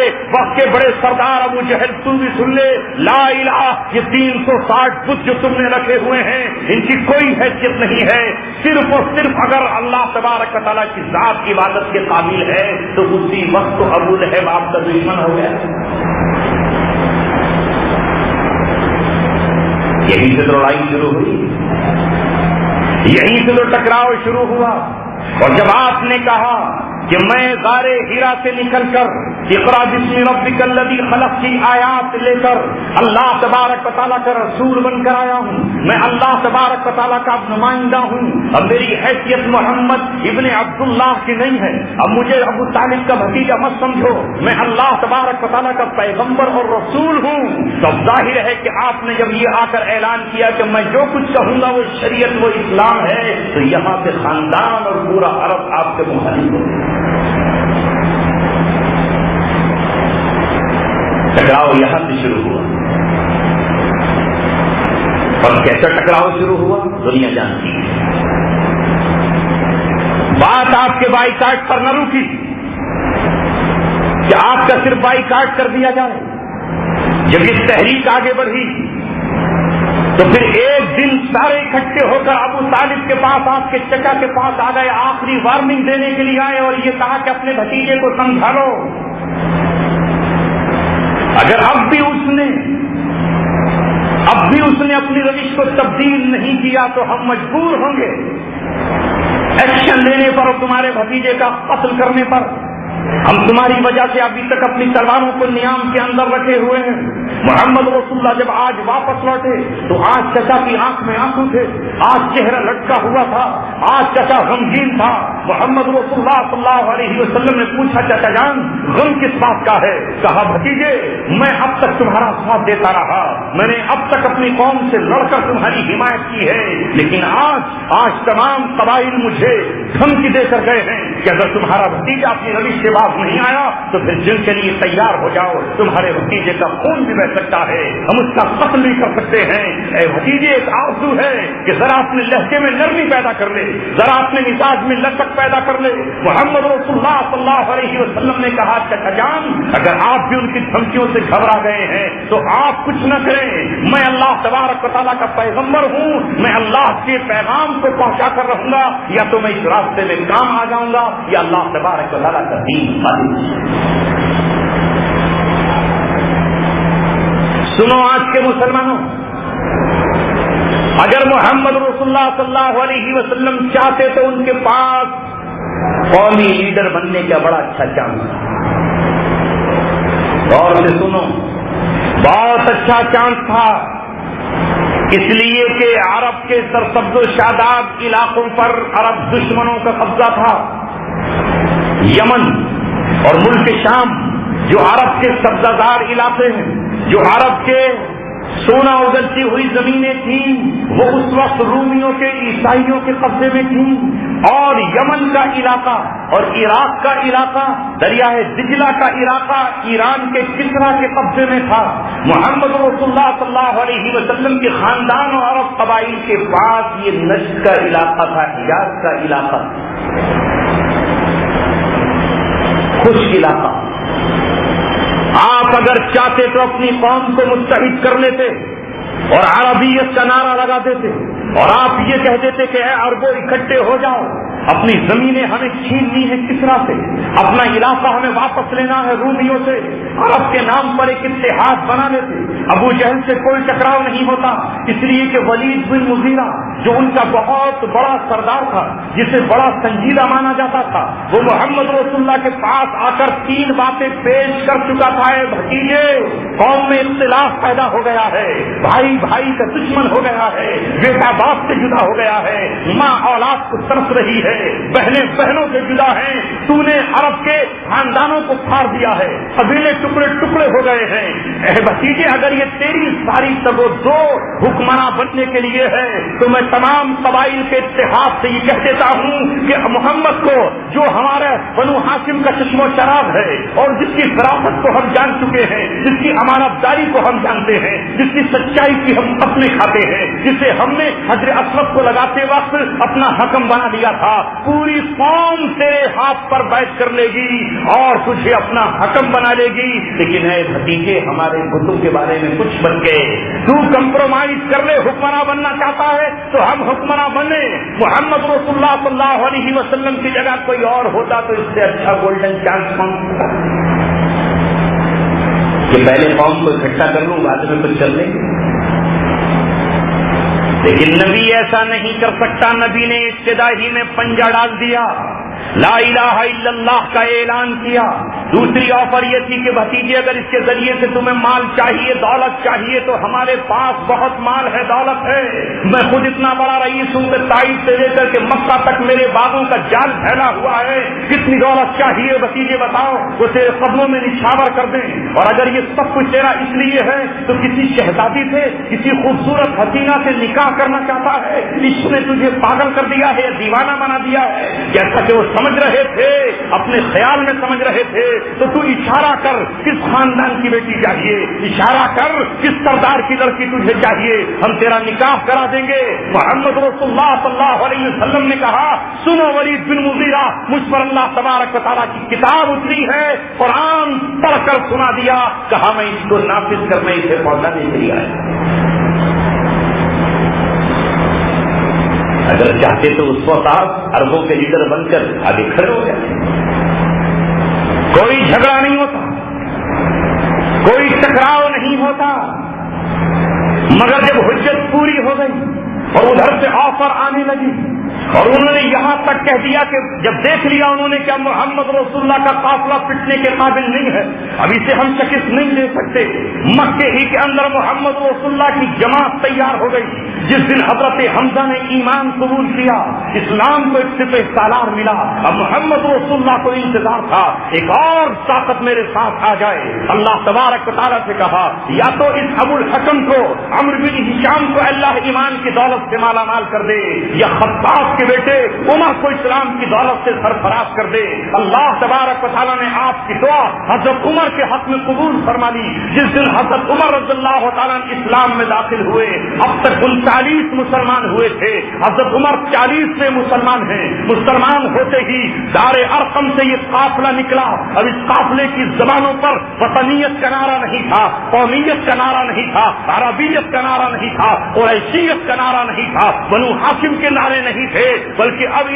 کے بڑے سردار ابو جہل تو بھی سن لے, لا الہ یہ 360 بت جو تم نے رکھے ہوئے ہیں ان کی کوئی حیثیت نہیں ہے. صرف اور صرف اگر اللہ تبارک و تعالیٰ کی ذات کی عبادت کے قابل ہے تو اسی وقت تو ابو لہب آپ کا دشمن ہو گیا. یہیں سے تو لڑائی شروع ہوئی, یہیں سے تو ٹکراؤ شروع ہوا. اور جب آپ نے کہا کہ میں غار ہیرا سے نکل کر اقرا بسم ربک الذی خلق کی آیات لے کر اللہ تبارک و تعالیٰ کا رسول بن کر آیا ہوں, میں اللہ تبارک و تعالیٰ کا نمائندہ ہوں. اب میری حیثیت محمد ابن عبداللہ کی نہیں ہے, اب مجھے ابو طالب کا بھتیجا مت سمجھو, میں اللہ تبارک و تعالیٰ کا پیغمبر اور رسول ہوں. تو ظاہر ہے کہ آپ نے جب یہ آ کر اعلان کیا کہ میں جو کچھ کہوں گا وہ شریعت وہ اسلام ہے, تو یہاں سے خاندان اور پورا عرب آپ کے مخالف ہو. ٹکراؤ یہاں سے شروع ہوا. اور کیسا ٹکراؤ شروع ہوا دنیا جانتی ہے. بات آپ کے بائیکاٹ پر نہ رکی کہ آپ کا صرف بائیکاٹ کر دیا جائے. جب یہ تحریک آگے بڑھی تو پھر ایک دن سارے اکٹھے ہو کر ابو طالب کے پاس آپ کے چچا کے پاس آ گئے, آخری وارننگ دینے کے لیے آئے اور یہ کہا کہ اپنے بھتیجے کو سمجھا لو, اگر اب بھی اس نے اپنی روش کو تبدیل نہیں کیا تو ہم مجبور ہوں گے ایکشن لینے پر اور تمہارے بھتیجے کا قتل کرنے پر. ہم تمہاری وجہ سے ابھی تک اپنی تلواروں کو نیام کے اندر رکھے ہوئے ہیں, محمد رسول اللہ جب آج واپس لوٹے تو آج چچا کی آنکھ میں آنسو تھے، آج چہرہ لٹکا ہوا تھا، آج چچا غمگین تھا۔ محمد رسول اللہ صلی اللہ علیہ وسلم نے پوچھا چچا جان غم کس بات کا ہے؟ کہا بھتیجے میں اب تک تمہارا ساتھ دیتا رہا، میں نے اب تک اپنی قوم سے لڑ کر تمہاری حمایت کی ہے، لیکن آج تمام قبائل مجھے دھمکی دے کر گئے ہیں کہ اگر تمہارا بھتیجا اپنی روش سے باز نہیں آیا تو پھر جنگ کے لیے تیار ہو جاؤ، تمہارے بھتیجے کا خون بھی بہ سکتا ہے، ہم اس کا قتل بھی کر سکتے ہیں۔ اے بھتیجے ایک آرزو ہے کہ ذرا اپنے لہجے میں نرمی پیدا کر لے، ذرا اپنے مزاج میں لچک پیدا کر لے۔ محمد رسول اللہ صلی اللہ علیہ وسلم نے کہا چچا جان اگر آپ بھی ان کی دھمکیوں سے گھبرا گئے ہیں تو آپ کچھ نہ کریں، میں اللہ تبارک و تعالیٰ کا پیغمبر ہوں، میں اللہ کے پیغام کو پہنچا کر رہوں گا، یا تو میں اس راستے میں کام آ جاؤں گا یا اللہ تبارک و تعالیٰ کا دین خالص۔ سنو آج کے مسلمانوں، اگر محمد رسول اللہ صلی اللہ علیہ وسلم چاہتے تو ان کے پاس قومی لیڈر بننے کا بڑا اچھا چانس تھا۔ غور سے سنو، بہت اچھا چانس تھا، اس لیے کہ عرب کے سرسبز و شاداب علاقوں پر عرب دشمنوں کا قبضہ تھا۔ یمن اور ملک شام جو عرب کے سبزہ زار علاقے ہیں، جو عرب کے سونا اگلتی ہوئی زمینیں تھیں، وہ اس وقت رومیوں کے عیسائیوں کے قبضے میں تھیں، اور یمن کا علاقہ اور عراق کا علاقہ، دریائے دجلہ کا علاقہ ایران کے کسرا کے قبضے میں تھا۔ محمد رسول اللہ صلی اللہ علیہ وسلم کے خاندان اور عرب قبائل کے پاس یہ نجد کا علاقہ تھا، حجاز کا علاقہ، خشک علاقہ۔ آپ اگر چاہتے تو اپنی قوم کو متحد کر لیتے اور عربیت کا نعرہ لگا دیتے، اور آپ یہ کہہ دیتے کہ اے عربوں اکٹھے ہو جاؤ، اپنی زمینیں ہمیں چھیننی ہے کسرا سے، اپنا علاقہ ہمیں واپس لینا ہے رومیوں سے، عرب کے نام پر ایک اتحاد بنا لیتے۔ ابو جہل سے کوئی ٹکراؤ نہیں ہوتا، اس لیے کہ ولید بن مغیرہ جو ان کا بہت بڑا سردار تھا، جسے بڑا سنجیدہ مانا جاتا تھا، وہ محمد رسول اللہ کے پاس آ کر 3 باتیں پیش کر چکا تھا۔ اے بھتیجے، قوم میں اختلاف پیدا ہو گیا ہے، بھائی بھائی کا دشمن ہو گیا ہے، بیٹا باپ سے جدا ہو گیا ہے، ماں اولاد کو ترس رہی ہے، بہنیں بہنوں سے جدا ہیں، تو نے عرب کے خاندانوں کو پھاڑ دیا ہے، قبیلے ٹکڑے ٹکڑے ہو گئے ہیں۔ اے بھتیجے، اگر یہ تیری ساری تگ و دو حکمراں بننے کے لیے ہے تو میں تمام قبائل کے اتحاد سے یہ کہہ دیتا ہوں کہ محمد کو، جو ہمارے بنو ہاشم کا چشم و چراغ ہے اور جس کی فراست کو ہم جان چکے ہیں، جس کی امانت داری کو ہم جانتے ہیں، جس کی سچائی کی ہم اپنے کھاتے ہیں، جسے ہم نے حضرت اسود کو لگاتے وقت اپنا حکم بنا لیا تھا، پوری قوم تیرے ہاتھ پر بیٹھ کر لے گی اور تجھے اپنا حکم بنا لے گی۔ لیکن اے بھتیجے، ہمارے بتوں کے بارے میں کچھ بن گئے، تو کمپرومائز کر لے، حکمراں بننا چاہتا ہے تو ہم حکمراں بنے۔ محمد رسول اللہ صلی اللہ علیہ وسلم کی جگہ کوئی اور ہوتا تو اس سے اچھا گولڈن چانس کون ہوتا کہ پہلے قوم کو اکٹھا کر لوں، بعد میں کچھ چل لیں گے۔ لیکن نبی ایسا نہیں کر سکتا۔ نبی نے ابتدا ہی میں پنجہ ڈال دیا، لا الہ الا اللہ کا اعلان کیا۔ دوسری آفر یہ تھی کہ بھتیجے، اگر اس کے ذریعے سے تمہیں مال چاہیے، دولت چاہیے تو ہمارے پاس بہت مال ہے، دولت ہے، میں خود اتنا بڑا رئیس ہوں کہ تائید سے لے کر کے مکہ تک میرے باغوں کا جال پھیلا ہوا ہے، کتنی دولت چاہیے بھتیجے بتاؤ، وہ تیرے قدموں میں نچھاور کر دیں۔ اور اگر یہ سب کچھ تیرا اس لیے ہے تو کسی شہزادی سے، کسی خوبصورت حسینہ سے نکاح کرنا چاہتا ہے، اس نے تجھے پاگل کر دیا ہے، دیوانہ بنا دیا ہے۔ جیسا کہ وہ سمجھ رہے تھے، اپنے خیال میں سمجھ رہے تھے، تو اشارہ کر کس خاندان کی بیٹی چاہیے، اشارہ کر کس سردار کی لڑکی تجھے چاہیے، ہم تیرا نکاح کرا دیں گے۔ محمد رسول اللہ صلی اللہ علیہ وسلم نے کہا، سنو ولید بن مغیرہ، مجھ پر اللہ تبارک و تعالیٰ کی کتاب اتری ہے، قرآن پڑھ کر سنا دیا، کہا میں اس کو نافذ کرنے سے پودا نہیں دیا ہے۔ اگر چاہتے تو اس وقت آپ عربوں کے لیڈر بن کر آگے کھڑے ہو جاتے، کوئی جھگڑا نہیں ہوتا، کوئی ٹکراؤ نہیں ہوتا۔ مگر جب حجت پوری ہو گئی اور ادھر سے آفر آنے لگی اور انہوں نے یہاں تک کہہ دیا کہ جب دیکھ لیا انہوں نے کہ محمد رسول اللہ کا قافلہ پٹنے کے قابل نہیں ہے، اب اسے ہم شکست نہیں دے سکتے، مکے ہی کے اندر محمد رسول اللہ کی جماعت تیار ہو گئی۔ جس دن حضرت حمزہ نے ایمان قبول کیا، اسلام کو ایک سپہ سالار ملا، اب محمد رسول اللہ کو انتظار تھا ایک اور طاقت میرے ساتھ آ جائے۔ اللہ تبارک و تعالیٰ سے کہا یا تو اس ابو الحکم کو، عمرو بن ہشام کو اللہ ایمان کی دولت سے مالا مال کر دے، یا خطاب کے بیٹے عمر کو اسلام کی دولت سے سرفراز کر دے۔ اللہ تبارک و تعالیٰ نے آپ کی دعا حضرت عمر کے حق میں قبول فرما لی۔ جس دن حضرت عمر رضی اللہ تعالیٰ اسلام میں داخل ہوئے، اب تک 39 مسلمان ہوئے تھے، حضرت عمر 40 سے مسلمان ہیں۔ مسلمان ہوتے ہی دار ارقم سے یہ قافلہ نکلا۔ اب اس قافلے کی زبانوں پر وطنیت کا نعرہ نہیں تھا، قومیت کا نعرہ نہیں تھا، عربیت کا نعرہ نہیں تھا، قریشیت کا نعرہ نہیں تھا، بنو ہاشم کے نعرے نہیں تھے، بلکہ اب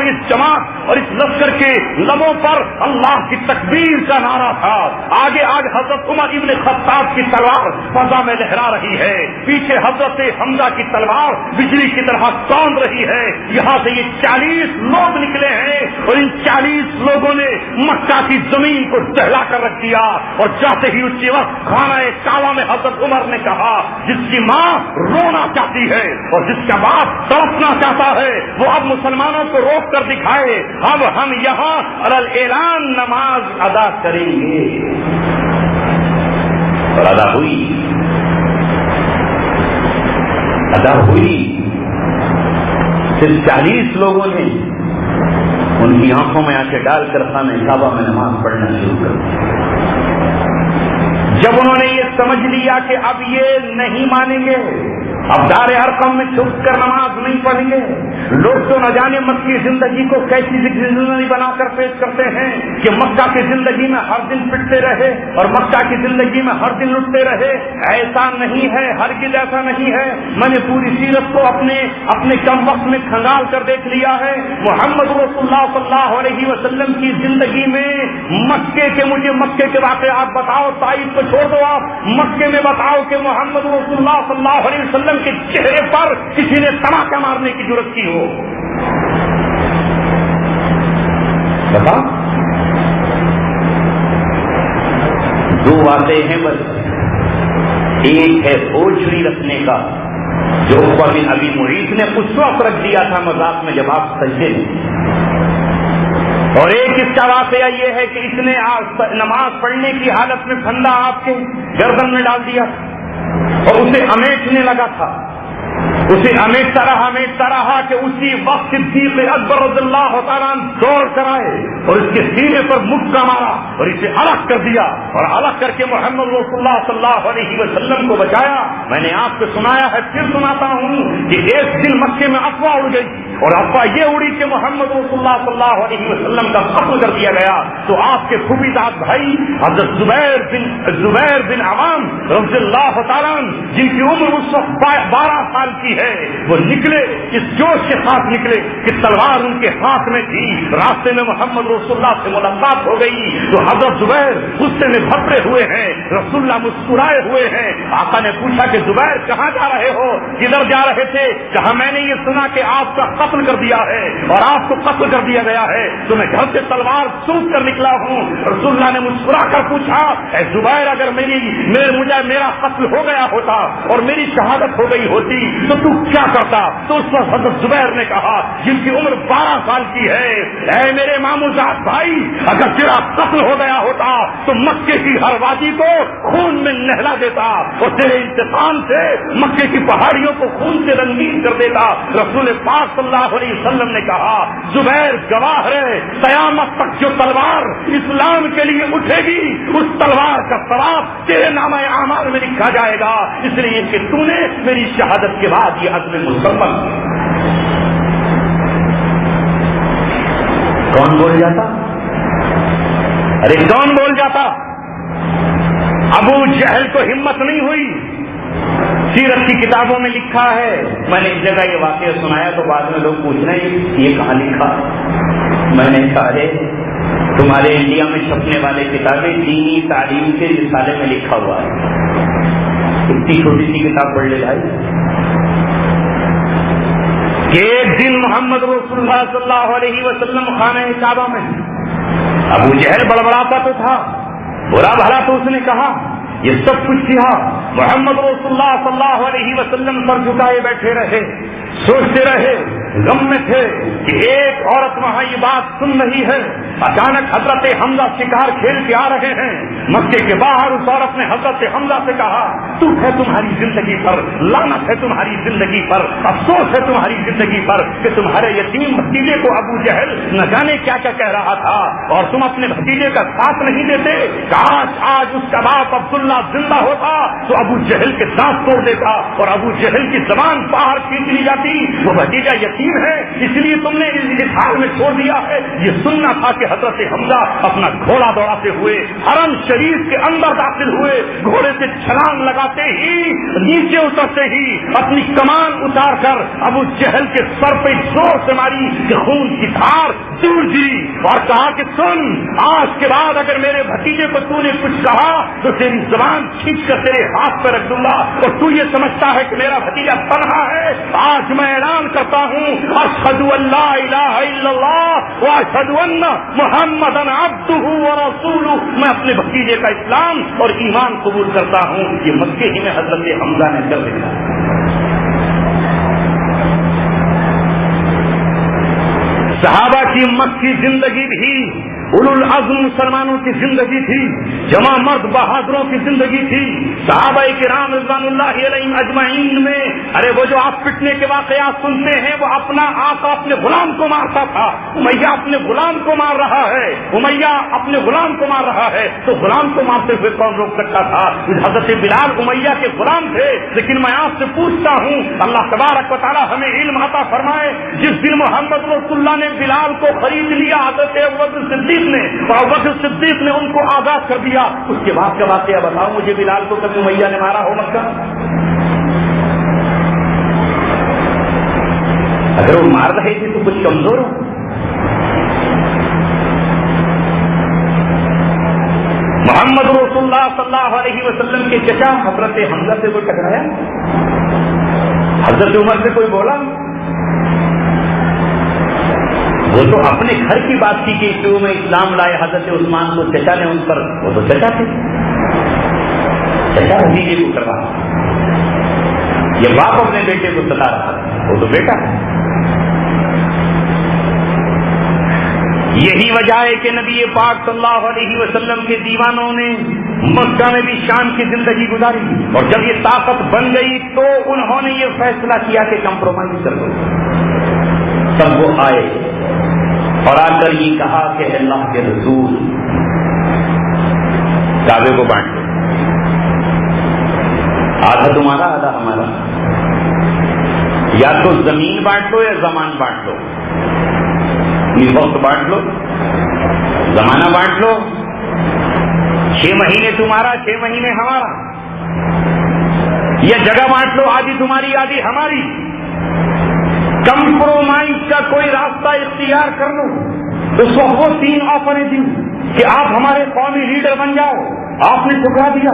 اس جماعت اور اس لشکر کے لبوں پر اللہ کی تکبیر کا نعرہ تھا۔ آگے حضرت عمر ابن خطاب کی تلوار فضا میں لہرا رہی ہے، پیچھے حضرت حمزہ کی تلوار بجلی کی طرح توند رہی ہے۔ یہاں سے یہ 40 لوگ نکلے ہیں اور ان 40 لوگوں نے مکہ کی زمین کو دہلا کر رکھ دیا، اور جاتے ہی اسی وقت خانہ کعبہ میں حضرت عمر نے کہا جس کی ماں رونا چاہتی ہے اور جس کا باپ تڑپنا چاہتا ہے وہ اب مسلمانوں کو روک کر دکھائے، اب ہم یہاں اعلان نماز ادا کریں گے۔ اور ادا ہوئی صرف 40 لوگوں نے ان کی آنکھوں میں آنکھیں ڈال کر خانہ کعبہ میں نماز پڑھنا شروع کر دی۔ جب انہوں نے یہ سمجھ لیا کہ اب یہ نہیں مانیں گے، اب دار ارقم میں چھپ کر نماز نہیں پڑھیں گے، لوگ تو نہ جانے مکی زندگی کو کیسی زندگی بنا کر پیش کرتے ہیں کہ مکہ کی زندگی میں ہر دن پٹتے رہے اور مکہ کی زندگی میں ہر دن لٹتے رہے۔ ایسا نہیں ہے، ہرگز ایسا نہیں ہے۔ میں نے پوری سیرت کو اپنے کم وقت میں کھنگال کر دیکھ لیا ہے۔ محمد رسول اللہ صلی اللہ علیہ وسلم کی زندگی میں مجھے مکے کے واقعات بتاؤ، طائف کو چھوڑ دو، آپ مکے میں بتاؤ کہ محمد رسول اللہ صلی اللہ علیہ وسلم کے چہرے پر کسی نے تماچا مارنے کی جرات کی ہو، بتا۔ دو باتیں ہیں بس، ایک ہے اوجھڑی رکھنے کا جو عقبہ بن ابی معیط نے اس وقت رکھ دیا تھا مذاق میں جب آپ سجدے میں، اور ایک اس کا واقعہ یہ ہے کہ اس نے نماز پڑھنے کی حالت میں پھندا آپ کے گردن میں ڈال دیا اور اسے امیٹنے لگا تھا، اسے امیٹتا رہا کہ اسی وقت صدیق اکبر رضی اللہ تعالیٰ دوڑ کر آئے اور اس کے سینے پر مکہ مارا اور اسے الگ کر دیا اور الگ کر کے محمد رسول اللہ صلی اللہ علیہ وسلم کو بچایا۔ میں نے آپ کو سنایا ہے، پھر سناتا ہوں کہ ایک دن مکے میں افواہ اڑ گئی اور افواہ یہ اڑی کہ محمد رسول اللہ صلی اللہ علیہ وسلم کا قتل کر دیا گیا، تو آپ کے پھوپھی داد بھائی حضرت زبیر بن عوام رضی اللہ تعالیٰ جن کی عمر اس وقت 12 سال کی ہے، وہ نکلے اس جوش کے ساتھ نکلے کہ تلوار ان کے ہاتھ میں تھی۔ راستے میں محمد رسول اللہ سے ملاقات ہو گئی تو حضرت زبیر غصے میں بھپڑے ہوئے ہیں، رسول اللہ مسکرائے ہوئے ہیں۔ آقا نے پوچھا کہ زبیر کہاں جا رہے ہو، کدھر جا رہے تھے؟ کہا میں نے یہ سنا کہ آپ کا قتل کر دیا ہے اور آپ کو قتل کر دیا گیا ہے تو میں گھر سے تلوار سونپ کر نکلا ہوں۔ رسول اللہ نے مسکرا کر پوچھا اے زبیر اگر میرا قتل ہو گیا ہوتا اور میری شہادت ہو گئی ہوتی تو تو کیا کرتا؟ تو اس وقت حضرت زبیر نے کہا جن کی عمر 12 سال کی ہے، اے میرے ماموزاد بھائی اگر تیرا قتل ہو گیا ہوتا تو مکے کی ہر وادی کو خون میں نہلا دیتا اور تیرے انتقام سے مکے کی پہاڑیوں کو خون سے رنگین کر دیتا۔ رسول پاک صلی اللہ علیہ وسلم نے کہا زبیر گواہ ہے، قیامت تک جو تلوار اسلام کے لیے اٹھے گی اس تلوار کا ثواب تیرے نامہ اعمال میں لکھا جائے گا، اس لیے کہ تو نے میری شہادت کے بعد یہ عزم مسلم۔ کون بول جاتا؟ ارے کون بول جاتا؟ ابو جہل کو ہمت نہیں ہوئی۔ سیرت کی کتابوں میں لکھا ہے، میں نے ایک جگہ یہ واقعہ سنایا تو بعد میں لوگ پوچھ رہے ہیں یہ کہاں لکھا؟ میں نے کہا ارے تمہارے انڈیا میں چھپنے والے کتابیں دینی تعلیم کے رسالے میں لکھا ہوا ہے، اتنی چھوٹی سی کتاب پڑھ لے بھائی۔ کہ ایک دن محمد رسول اللہ صلی اللہ علیہ وسلم خانہ کعبہ میں، ابو جہل بڑبڑاتا تو تھا، برا بھلا تو اس نے کہا، یہ سب کچھ کیا، محمد رسول اللہ صلی اللہ علیہ وسلم سر جھکائے بیٹھے رہے، سوچتے رہے، غم میں تھے کہ ایک عورت وہاں یہ بات سن رہی ہے۔ اچانک حضرت حمزہ شکار کھیل کے آ رہے ہیں، مکے کے باہر اس عورت نے حضرت حمزہ سے کہا، تو ہے تمہاری زندگی پر، لعنت ہے تمہاری زندگی پر، افسوس ہے تمہاری زندگی پر کہ تمہارے یتیم بھتیجے کو ابو جہل نہ جانے کیا کیا کہہ رہا تھا اور تم اپنے بھتیجے کا ساتھ نہیں دیتے۔ کاش آج اس کا باپ عبداللہ زندہ ہوتا تو ابو جہل کے دانت توڑ دیتا اور ابو جہل کی زبان باہر کھینچ لی جاتی، وہ بھتیجا یتیم ہے اس لیے تم نے اس حال میں چھوڑ دیا ہے۔ یہ سننا تھا کہ حضرت حمزہ اپنا گھوڑا دوڑاتے ہوئے حرم شریف کے اندر داخل ہوئے، گھوڑے سے چھلانگ لگاتے ہی، نیچے اترتے ہی اپنی کمان اتار کر ابو جہل کے سر پہ زور سے ماری کہ خون کی دھار دور گری، اور کہا کہ سن، آج کے بعد اگر میرے بھتیجے کو تو نے کچھ کہا تو تیری زبان کھینچ کر تیرے ہاتھ پہ رکھ دوں گا، اور تو یہ سمجھتا ہے کہ میرا بھتیجا تنہا ہے، آج میں اعلان کرتا ہوں، اشہد ان لا الہ الا اللہ واشہد ان محمدن عبدہ ورسولہ، میں اپنے بھتیجے کا اسلام اور ایمان قبول کرتا ہوں۔ یہ مکے ہی میں حضرت حمزہ نے کر دیا۔ صحابہ کی مکی زندگی بھی اولو العزم مسلمانوں کی زندگی تھی، جمع مرد بہادروں کی زندگی تھی۔ صحابہ کرام رضوان اللہ علیہم اجمعین میں ارے وہ جو آپ پٹنے کے واقعات سنتے ہیں، وہ اپنا آقا اپنے غلام کو مارتا تھا، امیہ اپنے غلام کو مار رہا ہے، امیہ اپنے غلام کو مار رہا ہے، تو غلام کو مارتے ہوئے کون روک سکتا تھا؟ حضرت بلال امیہ کے غلام تھے۔ لیکن میں آپ سے پوچھتا ہوں، اللہ تبارک و تعالی ہمیں علم عطا فرمائے، جس دن محمد رسول اللہ نے بلال کو خرید لیا حضرت ابوبکر صدیق نے، اور ابوبکر صدیق نے ان کو آزاد کر دیا، اس کے بعد کا واقعہ بتاؤ مجھے، بلال کو کبھی امیہ نے مارا ہو مکہ؟ اگر وہ مار رہے تھے تو کچھ کمزور ہو۔ محمد رسول اللہ صلی اللہ علیہ وسلم کے چچا حضرت حمزہ سے کوئی ٹکرایا؟ حضرت عمر سے کوئی بولا؟ وہ تو اپنے گھر کی بات کی کہ شروع میں اسلام لائے حضرت عثمان کو چچا نے ان پر، وہ تو چچا تھے، چچا بھتیجے کو کر رہا، یہ باپ اپنے بیٹے کو ستا رہا، وہ تو بیٹا ہے۔ یہی وجہ ہے کہ نبی پاک صلی اللہ علیہ وسلم کے دیوانوں نے مکہ میں بھی شام کی زندگی گزاری، اور جب یہ طاقت بن گئی تو انہوں نے یہ فیصلہ کیا کہ کمپرومائز کر دو۔ تب وہ آئے اور آ کر یہ کہا کہ اللہ کے رسول، کعبے کو بانٹ دو، آدھا تمہارا آدھا ہمارا، یا تو زمین بانٹ لو یا زمان بانٹ لو، وقت بانٹ لو، زمانہ بانٹ لو، 6 مہینے تمہارا 6 مہینے ہمارا، یا جگہ بانٹ لو، آدھی تمہاری آدھی ہماری، کمپرومائز کا کوئی راستہ اختیار کر لو۔ اس وقت وہ 3 آفریں دی کہ آپ ہمارے قومی لیڈر بن جاؤ، آپ نے ٹھکرا دیا،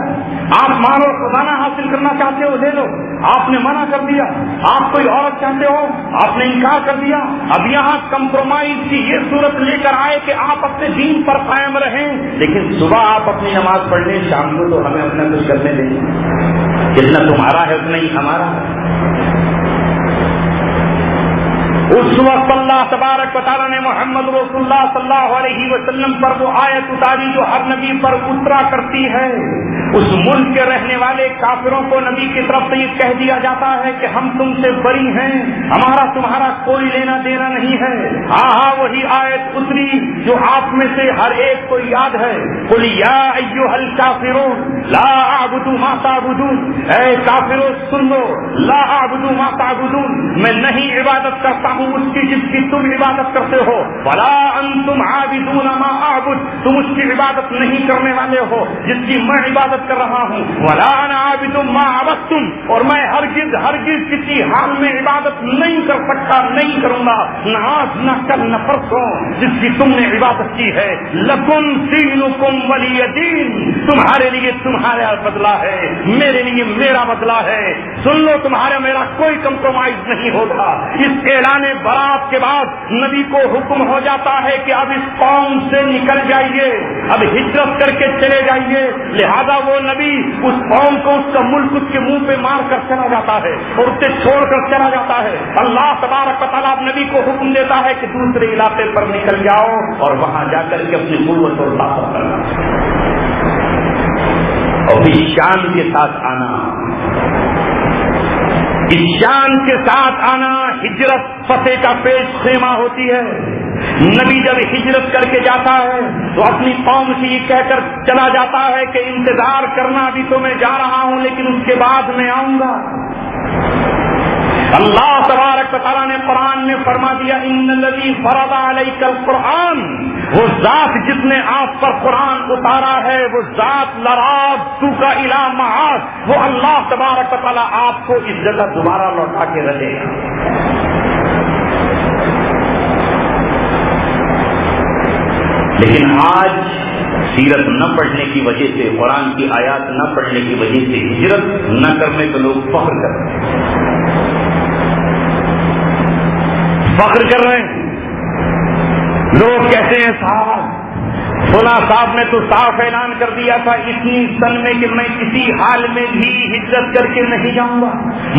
آپ مال اور خزانہ حاصل کرنا چاہتے ہو لے لو، آپ نے منع کر دیا، آپ کوئی عورت چاہتے ہو آپ نے انکار کر دیا۔ اب یہاں کمپرومائز کی یہ صورت لے کر آئے کہ آپ اپنے دین پر قائم رہیں، لیکن صبح آپ اپنی نماز پڑھ لیں، شام کو تو ہمیں اپنا کچھ کرنے دیں، جتنا تمہارا ہے اتنا ہی ہمارا ہے۔ اس وقت اللہ تبارک و تعالیٰ نے محمد رسول اللہ صلی اللہ علیہ وسلم پر وہ آیت اتاری جو ہر نبی پر اترا کرتی ہے۔ اس ملک کے رہنے والے کافروں کو نبی کی طرف سے یہ کہہ دیا جاتا ہے کہ ہم تم سے بری ہیں، ہمارا تمہارا کوئی لینا دینا نہیں ہے۔ ہاں وہی آیت اتری جو آپ میں سے ہر ایک کو یاد ہے، قل یا ایھا الکافرون لا اعبد ما تعبدون، اے کافروں سن لو، لا اعبد ما تعبدون، میں نہیں عبادت کرتا ہوں اس کی جس کی تم عبادت کرتے ہو، ولا انتم عابدون ما اعبد، تم اس کی عبادت نہیں کرنے والے ہو جس کی میں عبادت کر رہا ہوں، ولا انا عابد ما عبدتم، اور میں ہرگز کسی حال میں عبادت نہیں کر سکتا، نہیں کروں گا، نہ آج نہ کل نہ پرسوں، جس کی
تم نے عبادت کی ہے. لکم دینکم ولی دین, تمہارے لیے تمہارا بدلہ ہے, میرے لیے میرا بدلہ ہے. سن لو, تمہارا میرا کوئی کمپرومائز نہیں ہوگا. اس اعلان برات کے بعد نبی کو حکم ہو جاتا ہے کہ اب اس قوم سے نکل جائیے, اب ہجرت کر کے چلے جائیے. لہذا وہ نبی اس قوم کو, اس کا ملک اس کے منہ پہ مار کر چلا جاتا ہے اور اسے چھوڑ کر چلا جاتا ہے. اللہ تبارک و تعالیٰ نبی کو حکم دیتا ہے کہ دوسرے علاقے پر نکل جاؤ اور وہاں جا کر کے اپنی قوت اور طاقت کرنا اور پھر شان کے ساتھ آنا. اس شان کے ساتھ آنا ہجرت فتح کا پیش خیمہ ہوتی ہے. نبی جب ہجرت کر کے جاتا ہے تو اپنی قوم سے یہ کہہ کر چلا جاتا ہے کہ انتظار کرنا, ابھی تو میں جا رہا ہوں لیکن اس کے بعد میں آؤں گا. اللہ تبارک و تعالیٰ نے قرآن میں فرما دیا, ان الذی فرض علیک القرآن, وہ ذات جس نے آپ پر قرآن اتارا ہے, وہ ذات لرادتک الی معاد, وہ اللہ تبارک و تعالیٰ آپ کو اس جگہ دوبارہ لوٹا کے رکھے گا. لیکن آج سیرت نہ پڑھنے کی وجہ سے, قرآن کی آیات نہ پڑھنے کی وجہ سے, ہجرت نہ کرنے کو لوگ فخر کرتے ہیں, فخر کر رہے ہیں. لوگ کہتے ہیں صاحب فلاں صاحب نے تو صاف اعلان کر دیا تھا اتنی سن میں کہ میں کسی حال میں بھی ہجرت کر کے نہیں جاؤں گا,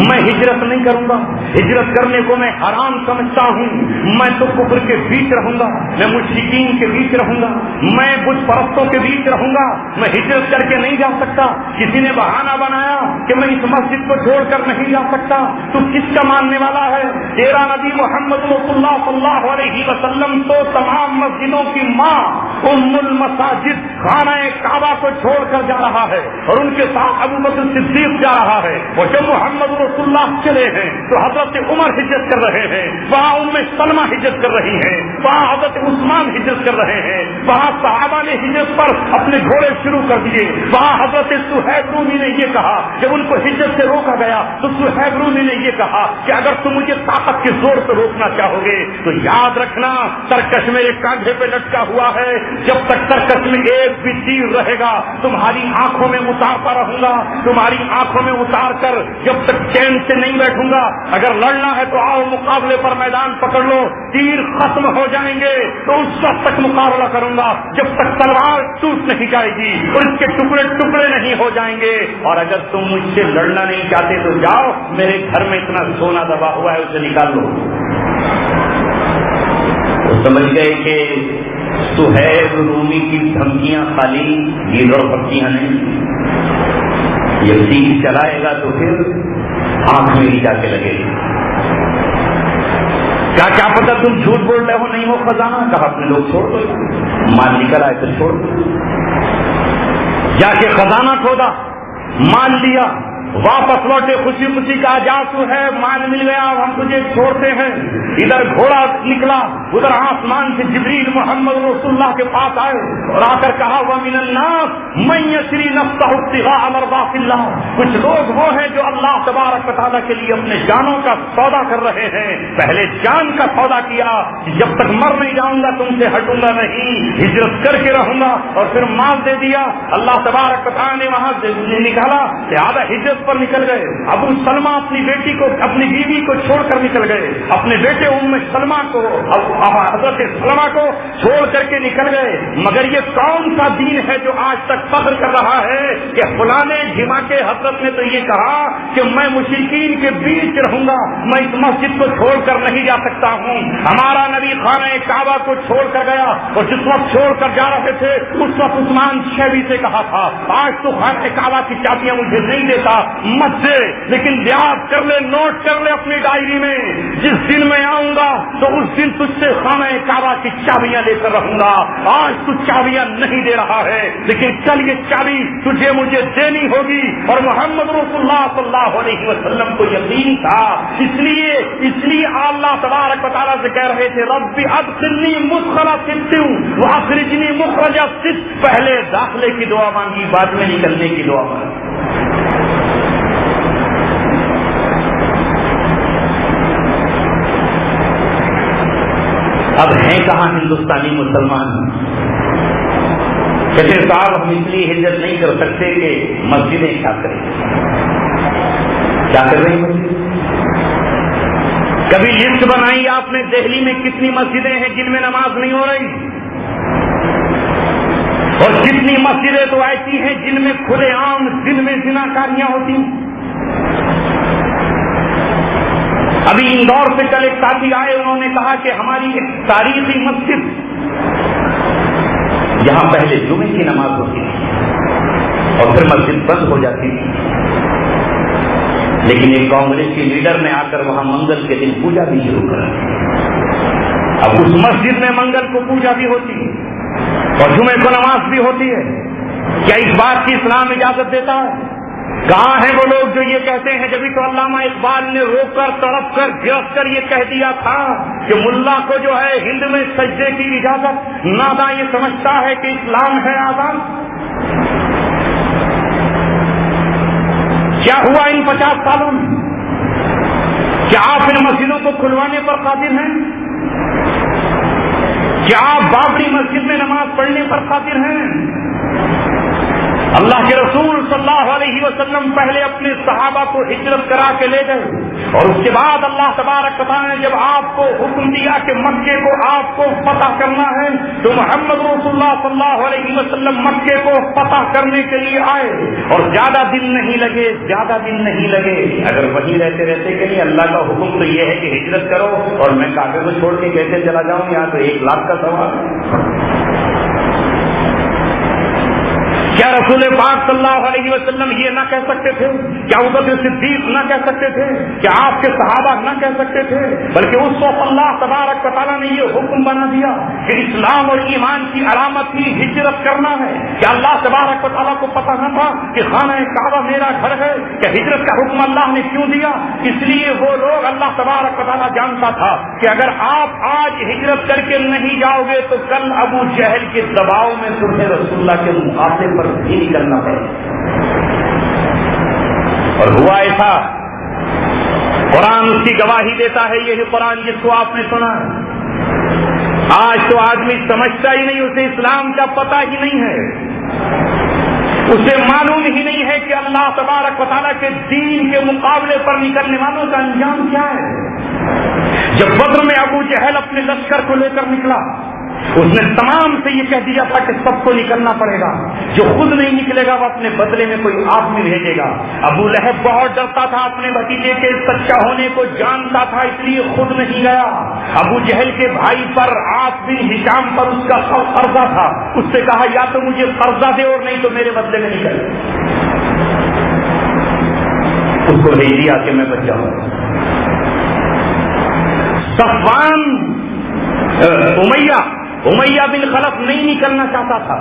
میں ہجرت نہیں کروں گا, ہجرت کرنے کو میں حرام سمجھتا ہوں, میں تو کفر کے بیچ رہوں گا, میں مشرکین کے بیچ رہوں گا, میں بت پرستوں کے بیچ رہوں گا, میں ہجرت کر کے نہیں جا سکتا. کسی نے بہانہ بنایا کہ میں اس مسجد کو چھوڑ کر نہیں جا سکتا. تو کس کا ماننے والا ہے؟ تیرا نبی محمد رسول اللہ صلی اللہ علیہ وسلم تو تمام مسجدوں کی ماں ام المساجد خانہ کعبہ کو چھوڑ کر جا رہا ہے اور ان کے ساتھ ابو بکر صدیق جا رہا ہے. اور جب محمد رسول اللہ چلے ہیں تو حضرت عمر ہجرت کر رہے ہیں, وہاں ام سلمہ ہجرت کر رہی ہیں, وہاں حضرت عثمان ہجرت کر رہے ہیں, وہاں صحابہ نے ہجرت پر اپنے گھوڑے شروع کر دیے. وہاں حضرت صہیب رومی نے یہ کہا, جب ان کو ہجرت سے روکا گیا تو صہیب رومی نے یہ کہا کہ اگر تم مجھے طاقت کے زور سے روکنا چاہو گے تو یاد رکھنا ترکش میرے کاندھے پہ لٹکا ہوا ہے, جب تک ترکش میں ایک بھی تیر رہے گا تمہاری آنکھوں میں اتارتا رہوں گا, تمہاری آنکھوں میں اتار کر جب تک چین سے نہیں بیٹھوں گا. اگر لڑنا ہے تو آؤ مقابلے پر میدان پکڑ لو, تیر ختم ہو جائیں گے تو اس وقت تک مقابلہ کروں گا جب تک تلوار ٹوٹ نہیں جائے گی اور اس کے ٹکڑے ٹکڑے نہیں ہو جائیں گے. اور اگر تم مجھ سے لڑنا نہیں چاہتے تو جاؤ, میرے گھر میں اتنا سونا دبا ہوا ہے اسے نکال لو. وہ سمجھ گئے کہ صہیب رومی کی دھمکیاں خالی گیدڑ پکیاں نہیں, یہ تیر چلائے گا تو پھر آنکھ میں ہی جا کے لگے گا. کیا پتا تم جھوٹ بول رہے ہو, نہیں ہو خزانہ, کہا اپنے لوگ چھوڑ دو, مال نکل آئے تو چھوڑ دو. جا کے خزانہ کھودا, مال لیا, واپس لوٹے خوشی خوشی کا جاسو ہے, مال مل گیا, اب ہم تجھے چھوڑتے ہیں. ادھر گھوڑا نکلا, ادھر آسمان سے جبریل محمد رسول اللہ کے پاس آئے اور آ کر کہا وَمِنَ النَّاسِ مَن يَشْرِي نَفْسَهُ ابْتِغَاءَ مَرْضَاتِ اللَّهِ, کچھ لوگ وہ ہیں جو اللہ تبارک و تعالیٰ کے لیے اپنے جانوں کا سودا کر رہے ہیں. پہلے جان کا سودا کیا, جب تک مر نہیں جاؤں گا تم سے ہٹوں گا نہیں, ہجرت کر کے رہوں گا, اور پھر مال دے دیا. اللہ تبارک و تعالیٰ نے وہاں سے نکالا, لہٰذا ہجرت پر نکل گئے. ابو سلمہ اپنی بیٹی کو, اپنی بیوی کو چھوڑ کر نکل گئے, اپنے بیٹے ام سلمہ کو, حضرت سلمہ کو چھوڑ کر کے نکل گئے. مگر یہ کون سا دین ہے جو آج تک فخر کر رہا ہے کہ فلانے جھما کے حضرت نے تو یہ کہا کہ میں مشرکین کے بیچ رہوں گا, میں اس مسجد کو چھوڑ کر نہیں جا سکتا ہوں. ہمارا نبی خانہ کعبہ کو چھوڑ کر گیا, اور جس وقت چھوڑ کر جا رہے تھے اس وقت عثمان شیبی سے کہا تھا آج تو خانہ کعبہ کی چابیاں مجھے نہیں دیتا مت دے, لیکن یاد کر لے, نوٹ کر لے اپنی ڈائری میں, جس دن میں آؤں گا تو اس دن تجھ سے خانہ کعبہ کی چابیاں لے کر رہوں گا. آج تو چابیاں نہیں دے رہا ہے, لیکن کل یہ چابی تجھے مجھے دینی ہوگی. اور محمد رسول اللہ صلی اللہ علیہ وسلم کو یقین تھا, اس لیے اللہ تبارک و تعالیٰ سے کہہ رہے تھے رب ادخلنی مدخل صدق واخرجنی مخرج صدق. پہلے داخلے کی دعا مانگی, بعد میں نکلنے کی دعا مانگی. اب ہیں کہاں ہندوستانی مسلمان؟ کہتے صاحب ہم اس لیے ہجرت نہیں کر سکتے کہ مسجدیں کیا کریں. کیا کر رہی مسجد؟ کبھی لسٹ بنائی آپ نے دہلی میں کتنی مسجدیں ہیں جن میں نماز نہیں ہو رہی؟ اور کتنی مسجدیں تو ایسی ہیں جن میں کھلے عام دن میں زناکاریاں ہوتی ہیں. ابھی اندور سے کل ایک ساتھی آئے, انہوں نے کہا کہ ہماری ایک تاریخی مسجد جہاں پہلے جمعے کی نماز ہوتی تھی اور پھر مسجد بند ہو جاتی تھی, لیکن ایک کانگریسی لیڈر نے آ کر وہاں منگل کے دن پوجا بھی شروع کر. اب اس مسجد میں منگل کو پوجا بھی ہوتی ہے اور جمعے کو نماز بھی ہوتی ہے. کیا اس بات کی اسلام اجازت دیتا ہے؟ کہاں ہیں وہ لوگ جو یہ کہتے ہیں؟ جبھی تو علامہ اقبال نے رو کر تڑپ کر گرفت کر یہ کہہ دیا تھا کہ ملا کو جو ہے ہند میں سجدے کی اجازت, ناداں یہ سمجھتا ہے کہ اسلام ہے آزاد. کیا ہوا ان 50 سالوں میں؟ کیا آپ ان مسجدوں کو کھلوانے پر قادر ہیں؟ کیا آپ بابری مسجد میں نماز پڑھنے پر قادر ہیں؟ اللہ کے رسول صلی اللہ علیہ وسلم پہلے اپنے صحابہ کو ہجرت کرا کے لے گئے اور اس کے بعد اللہ تبارک و تعالی نے جب آپ کو حکم دیا کہ مکے کو آپ کو فتح کرنا ہے تو محمد رسول اللہ صلی اللہ علیہ وسلم مکے کو فتح کرنے کے لیے آئے اور زیادہ دن نہیں لگے. اگر وہیں رہتے کہ نہیں, اللہ کا حکم تو یہ ہے کہ ہجرت کرو اور میں کعبے کو چھوڑ کے کیسے چلا جاؤں؟ یہاں تو 1 لاکھ کا سوال ہے. کیا رسول پاک صلی اللہ علیہ وسلم یہ نہ کہہ سکتے تھے؟ کیا ابوبکر صدیق نہ کہہ سکتے تھے؟ کیا آپ کے صحابہ نہ کہہ سکتے تھے؟ بلکہ اس وقت اللہ تبارک و تعالیٰ نے یہ حکم بنا دیا کہ اسلام اور ایمان کی علامت ہی ہجرت کرنا ہے. کیا اللہ تبارک و تعالیٰ کو پتہ نہ تھا کہ خانہ کعبہ میرا گھر ہے؟ کہ ہجرت کا حکم اللہ نے کیوں دیا؟ اس لیے وہ لوگ, اللہ تبارک و تعالیٰ جانتا تھا کہ اگر آپ آج ہجرت کر کے نہیں جاؤ گے تو کل ابو جہل کے دباؤ میں تمہیں رسول اللہ کے مقابلے پر بھی نکلنا پڑے. اور ہوا ایسا, قرآن اس کی گواہی دیتا ہے. یہی قرآن جس کو آپ نے سنا, آج تو آدمی سمجھتا ہی نہیں, اسے اسلام کا پتہ ہی نہیں ہے, اسے معلوم ہی نہیں ہے کہ اللہ تبارک و تعالیٰ کے دین کے مقابلے پر نکلنے والوں کا انجام کیا ہے. جب بدر میں ابو جہل اپنے لشکر کو لے کر نکلا, اس نے تمام سے یہ کہہ دیا تھا کہ سب کو نکلنا پڑے گا, جو خود نہیں نکلے گا وہ اپنے بدلے میں کوئی آدمی بھیجے گا. ابو لہب بہت ڈرتا تھا اپنے بھتیجے کے سچا ہونے کو جانتا تھا, اس لیے خود نہیں گیا. ابو جہل کے بھائی پر عاص بن ہشام پر اس کا قرضہ تھا, اس سے کہا یا تو مجھے قرضہ دے اور نہیں تو میرے بدلے میں نکل. اس کو بھیج دیا کہ میں بچ جاؤں. صفوان امیہ بن خلف نہیں نکلنا چاہتا تھا,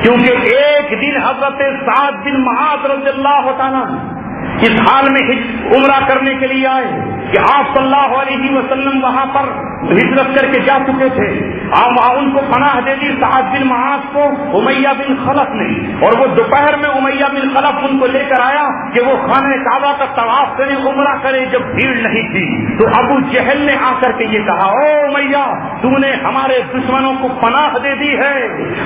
کیونکہ ایک دن حضرت سعد بن معاذ رضی اللہ تعالیٰ اس حال میں عمرہ کرنے کے لیے آئے کہ آپ صلی اللہ علیہ وسلم وہاں پر ہجرت کر کے جا چکے تھے. ان کو پناہ دے دی سعد بن معاذ کو امیہ بن خلف نے, اور وہ دوپہر میں امیہ بن خلف ان کو لے کر آیا کہ وہ خانہ کعبہ کا طواف کرے, عمرہ کرے. جب بھیڑ نہیں تھی تو ابو جہل نے آ کر کے یہ کہا, او امیہ, تو نے ہمارے دشمنوں کو پناہ دے دی ہے,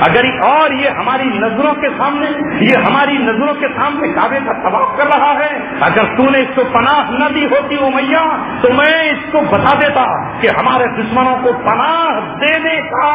اگر اور یہ ہماری نظروں کے سامنے کعبے کا طواف کر رہا ہے, اگر تو نے اس کو پناہ نہ دی ہوتی امیہ تو میں اس کو بتا دیتا کہ ہمارے دشمنوں کو پناہ دینے کا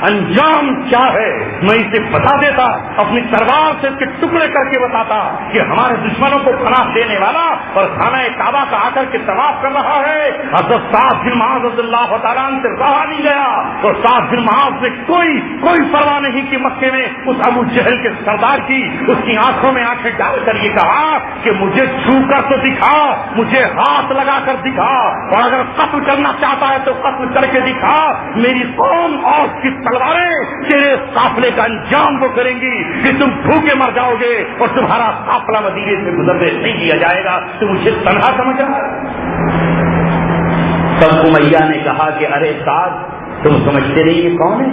انجام کیا ہے. میں اسے بتا دیتا, اپنی تلوار سے اس کے ٹکڑے کر کے بتاتا کہ ہمارے دشمنوں کو پناہ دینے والا اور خانہ کعبہ کا آ کر کے طواف کر رہا ہے. حضرت سعد بن معاذ رضی اللہ تعالیٰ عنہ سے رہا نہیں گیا, اور سعد بن معاذ نے کوئی پرواہ نہیں کی مکے میں اس ابو جہل کے سردار کی. اس کی آنکھوں میں آنکھیں ڈال کر یہ کہا کہ مجھے چھو کر تو دکھا, مجھے ہاتھ لگا کر دکھا, اور اگر قتل کرنا چاہتا ہے تو قتل کر کے دکھا. میری قوم اور اس کی تلواریں تیرے قافلے کا انجام وہ کریں گی کہ تم بھوکے مر جاؤ گے اور تمہارا قافلہ مدینے سے گزرنے نہیں دیا جائے گا. تو مجھے تنہا سمجھ رہا ہے. تب امیہ نے کہا کہ ارے سعد, تم سمجھتے نہیں یہ کون ہے؟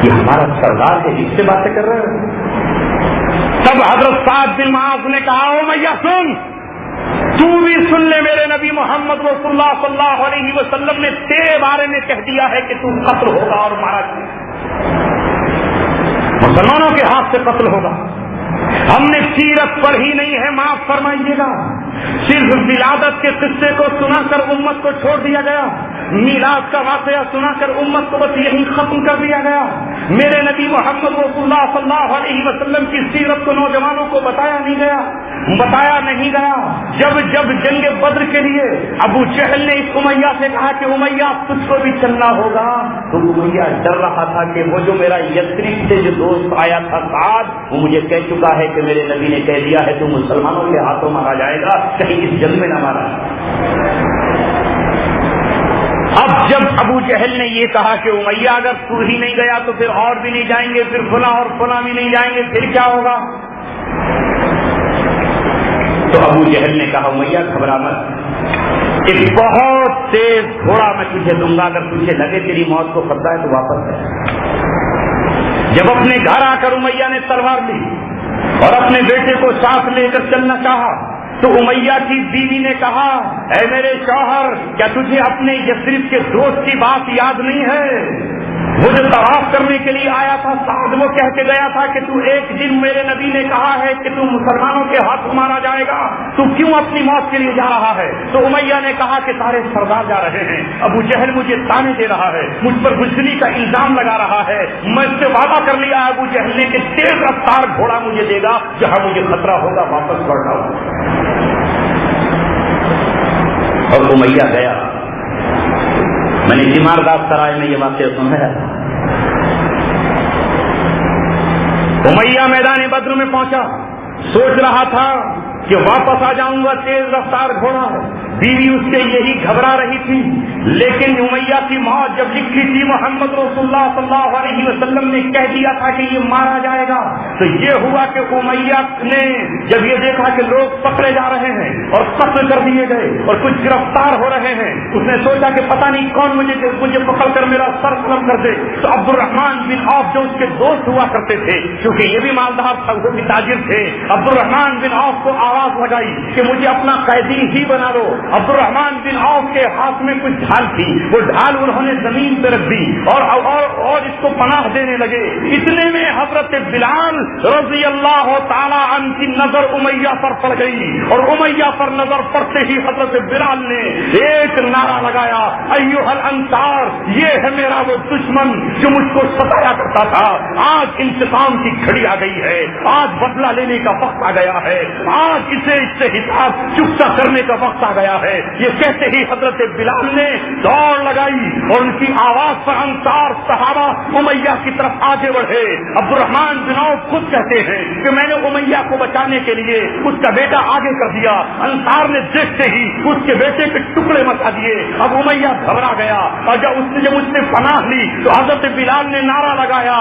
یہ ہمارا سردار ہے, جس سے باتیں کر رہے ہو. تب حضرت سعد بن معاذ نے کہا, امیہ سن, تو بھی سن لے، میرے نبی محمد رسول اللہ صلی اللہ علیہ وسلم نے تیرے بارے میں کہہ دیا ہے کہ تو قتل ہوگا اور مارا جائے گا، مسلمانوں کے ہاتھ سے قتل ہوگا۔ ہم نے سیرت پڑھی نہیں ہے، معاف فرمائیے گا، صرف ولادت کے قصے کو سنا کر امت کو چھوڑ دیا گیا، میلاد کا واقعہ سنا کر امت کو بس یہی ختم کر دیا گیا۔ میرے نبی محمد رسول اللہ صلی اللہ علیہ وسلم کی سیرت کو نوجوانوں کو بتایا نہیں گیا۔ جب جنگ بدر کے لیے ابو جہل نے اس امیہ سے کہا کہ امیہ تجھ کو بھی چلنا ہوگا، تو امیہ ڈر رہا تھا کہ وہ جو میرا یثرب سے جو دوست آیا تھا سعد، وہ مجھے کہہ چکا ہے کہ میرے نبی نے کہہ دیا ہے تو مسلمانوں کے ہاتھوں مارا جائے گا، کہیں اس جنگ میں نہ مارا۔ اب جب ابو جہل نے یہ کہا کہ امیہ اگر تو ہی نہیں گیا تو پھر اور بھی نہیں جائیں گے، پھر فلاں اور فلاں بھی نہیں جائیں گے، پھر کیا ہوگا؟ تو ابو جہل نے کہا امیہ گھبرا مت، ایک بہت تیز گھوڑا میں تجھے دوں گا، اگر تجھے لگے تیری موت کو خطرہ ہے تو واپس ہے۔ جب اپنے گھر آ کر امیہ نے تلوار لی اور اپنے بیٹے کو ساتھ لے کر چلنا چاہا تو امیہ کی بیوی نے کہا، اے میرے شوہر، کیا تجھے اپنے یثرب کے دوست کی بات یاد نہیں ہے؟ وہ جو طواف کرنے کے لیے آیا تھا سعد، وہ کہہ کے گیا تھا کہ تو ایک دن میرے نبی نے کہا ہے کہ تو مسلمانوں کے ہاتھ مارا جائے گا، تو کیوں اپنی موت کے لیے جا رہا ہے؟ تو امیہ نے کہا کہ سارے سردار جا رہے ہیں، ابو جہل مجھے تانے دے رہا ہے، مجھ پر بزدلی کا الزام لگا رہا ہے، میں اس سے وعدہ کر لیا ہے ابو جہل نے کہ تیز رفتار گھوڑا مجھے دے گا، جہاں مجھے خطرہ ہوگا واپس لوٹ آؤں۔ اور امیہ گیا۔ میں نے تیمارداس سرائے میں یہ واقعہ سنایا تھا۔ امیہ میدان بدر میں پہنچا، سوچ رہا تھا کہ واپس آ جاؤں گا، تیز رفتار گھوڑا ہے، بیوی اس سے یہی گھبرا رہی تھی، لیکن امیہ کی موت جب لکھی تھی محمد رسول اللہ صلی اللہ علیہ وسلم نے کہہ دیا تھا کہ یہ مارا جائے گا، تو یہ ہوا کہ امیہ نے جب یہ دیکھا کہ لوگ پکڑے جا رہے ہیں اور قتل کر دیے گئے اور کچھ گرفتار ہو رہے ہیں، اس نے سوچا کہ پتہ نہیں کون مجھے پکڑ کر میرا سر قلم کر دے۔ تو عبد الرحمن بن عوف جو اس کے دوست ہوا کرتے تھے، کیونکہ یہ بھی مالدار تھا، وہ بھی تاجر تھے، عبد الرحمن بن عوف کو آواز لگائی کہ مجھے اپنا قیدی ہی بنا دو۔ عبد الرحمن بن عوف کے ہاتھ میں کچھ ڈھال تھی، وہ ڈھال انہوں نے زمین پہ رکھ دی اور اس کو پناہ دینے لگے۔ اتنے میں حضرت بلال رضی اللہ تعالی عنہ کی نظر امیہ پر پڑ گئی، اور امیہ پر نظر پڑتے ہی حضرت بلال نے ایک نعرہ لگایا، ایھا الانصار، یہ ہے میرا وہ دشمن جو مجھ کو ستایا کرتا تھا، آج انتقام کی گھڑی آ گئی ہے، آج بدلہ لینے کا وقت آ گیا ہے، آج اسے اس سے حساب چکتا کرنے کا وقت آ گیا ہے۔ یہ کہتے ہی حضرت بلال نے دوڑ لگائی اور ان کی آواز پر انصار صحابہ امیہ کی طرف آگے بڑھے۔ عبد الرحمن بن عوف خود کہتے ہیں کہ میں نے امیہ کو بچانے کے لیے اس کا بیٹا آگے کر دیا، انصار نے دیکھتے ہی اس کے بیٹے کے ٹکڑے مچا دیے۔ اب امیہ گھبرا گیا، اور جب اس نے پناہ لی تو حضرت بلال نے نعرہ لگایا،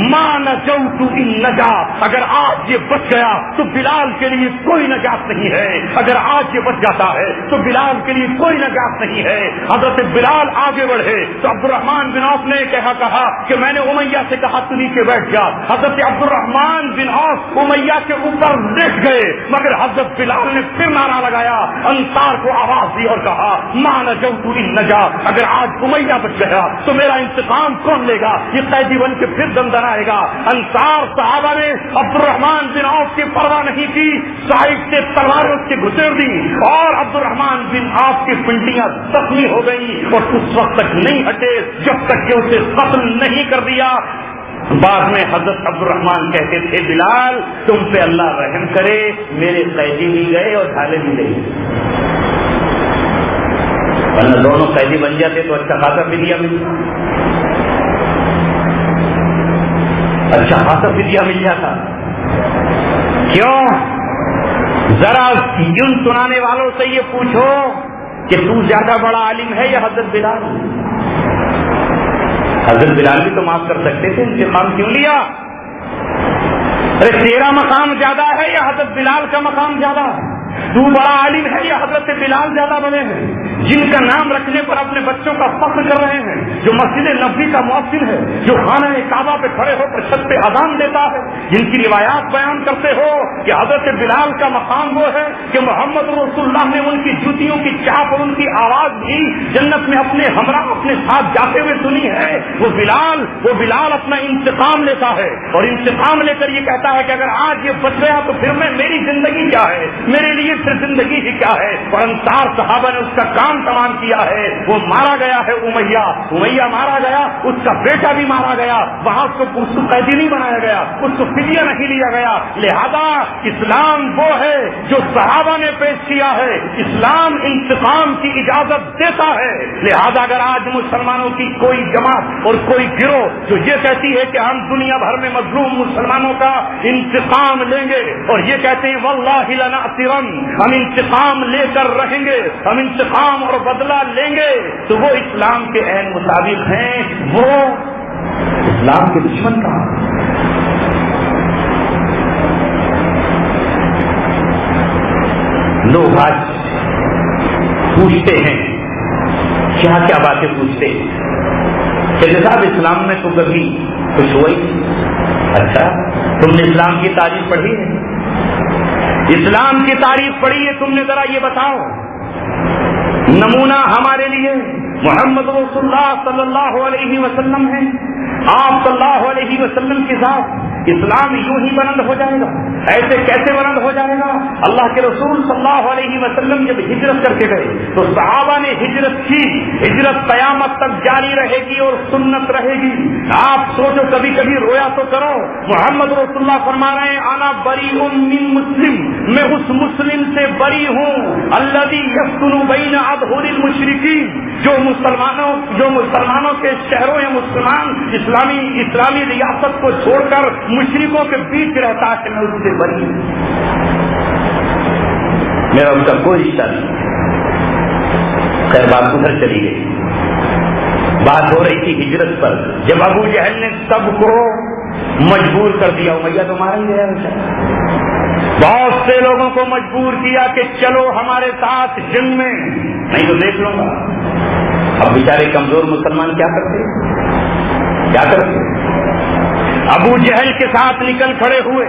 ما نجوت ان نجا، اگر آج یہ بچ گیا تو بلال کے لیے کوئی نجات نہیں ہے، اگر آج یہ بچ جاتا ہے تو بلال کے لیے کوئی نجات نہیں ہے۔ حضرت بلال آگے بڑھے تو عبد الرحمن بن عوف نے کہا کہ میں نے امیہ سے کہا تو نیچے بیٹھ جا۔ حضرت عبد الرحمن بن عوف امیہ کے اوپر لیٹ گئے، مگر حضرت بلال نے پھر نعرہ لگایا، انصار کو آواز دی اور کہا، ما نجوت ان نجا، اگر آج امیہ بچ گیا تو میرا انتقام کون لے گا؟ یہ قیدی بن کے پھر دندنائے گا۔ انصار صحابہ نے عبد الرحمن بن عوف کی پرواہ نہیں کی، سائڈ سے تلواریں اس کے گھسیڑ دی اور عبد الرحمن بن عوف کی پنڈیاں زخمی ہو گئی، اور اس وقت تک نہیں ہٹے جب تک کہ اسے قتل نہیں کر دیا۔ بعد میں حضرت عبد الرحمن کہتے تھے، بلال تم پہ اللہ رحم کرے، میرے قیدی بھی گئے اور ڈھالے بھی گئی، ورنہ دونوں قیدی بن جاتے تو اچھا خاصا فدیہ مل جاتا۔ کیوں؟ ذرا یوں سنانے والوں سے یہ پوچھو کہ تو زیادہ بڑا عالم ہے یا حضرت بلال؟ حضرت بلال بھی تو معاف کر سکتے تھے، انتقام کیوں لیا؟ ارے تیرا مقام زیادہ ہے یا حضرت بلال کا مقام زیادہ؟ تو بڑا عالم ہے یا حضرت بلال زیادہ بڑے ہیں جن کا نام رکھنے پر اپنے بچوں کا فخر کر رہے ہیں، جو مسجد نبوی کا مؤذن ہے، جو خانہ کعبہ پہ کھڑے ہو کر چھت پہ اذان دیتا ہے، جن کی روایات بیان کرتے ہو کہ حضرت بلال کا مقام وہ ہے کہ محمد رسول اللہ نے ان کی جوتیوں کی چاپ اور ان کی آواز بھی جنت میں اپنے ہمراہ اپنے ساتھ جاتے ہوئے سنی ہے، وہ بلال اپنا انتقام لیتا ہے اور انتقام لے کر یہ کہتا ہے کہ اگر آج یہ بچ گیا تو پھر میری زندگی کیا ہے، میرے لیے پھر زندگی ہی کیا ہے۔ اور انصار صحابہ نے اس کا کام تمام کیا ہے، وہ مارا گیا ہے، امیہ مارا گیا، اس کا بیٹا بھی مارا گیا، وہاں اس کو قیدی نہیں بنایا گیا، اس کو فدیہ نہیں لیا گیا۔ لہذا اسلام وہ ہے جو صحابہ نے پیش کیا ہے، اسلام انتقام کی اجازت دیتا ہے۔ لہذا اگر آج مسلمانوں کی کوئی جماعت اور کوئی گروہ جو یہ کہتی ہے کہ ہم دنیا بھر میں مظلوم مسلمانوں کا انتقام لیں گے اور یہ کہتے ہیں واللہ لنأثرن، ہم انتقام لے کر رہیں گے، ہم انتقام اور بدلہ لیں گے، تو وہ اسلام کے عین مطابق ہیں، وہ اسلام کے دشمن کا۔ لوگ آج پوچھتے ہیں کیا کیا باتیں پوچھتے ہیں کہ صاحب اسلام میں تو کبھی کچھ ہوا ہی نہیں۔ اچھا تم نے اسلام کی تاریخ پڑھی ہے؟ اسلام کی تاریخ پڑھی ہے تم نے؟ ذرا یہ بتاؤ۔ نمونہ ہمارے لیے محمد رسول اللہ صلی اللہ علیہ وسلم ہے، آپ صلی اللہ علیہ وسلم کے ساتھ اسلام یوں ہی بلند ہو جائے گا؟ ایسے کیسے بلند ہو جائے گا؟ اللہ کے رسول صلی اللہ علیہ وسلم جب ہجرت کر کے گئے تو صحابہ نے ہجرت کی، ہجرت قیامت تک جاری رہے گی اور سنت رہے گی۔ آپ سوچو، کبھی کبھی رویا تو کرو۔ محمد رسول اللہ فرما رہے ہیں انا بریء من مسلم، میں اس مسلم سے بری ہوں الذی یسکن بین اظہر المشرکین، جو مسلمانوں کے شہروں یا اسلامی ریاست کو چھوڑ کر مشرکوں کے بیچ رہتا ہے، میں اس سے بری ہوں، میرا ان کا کوئی رشتہ نہیں۔ خیر بات ادھر چلی گئی، بات ہو رہی تھی ہجرت پر۔ جب ابو جہل نے سب کو مجبور کر دیا، امیہ تو مارا ہی گیا، بہت سے لوگوں کو مجبور کیا کہ چلو ہمارے ساتھ جنگ میں، نہیں تو دیکھ لوں گا۔ اب بیچارے کمزور مسلمان کیا کرتے؟ ابو جہل کے ساتھ نکل کھڑے ہوئے،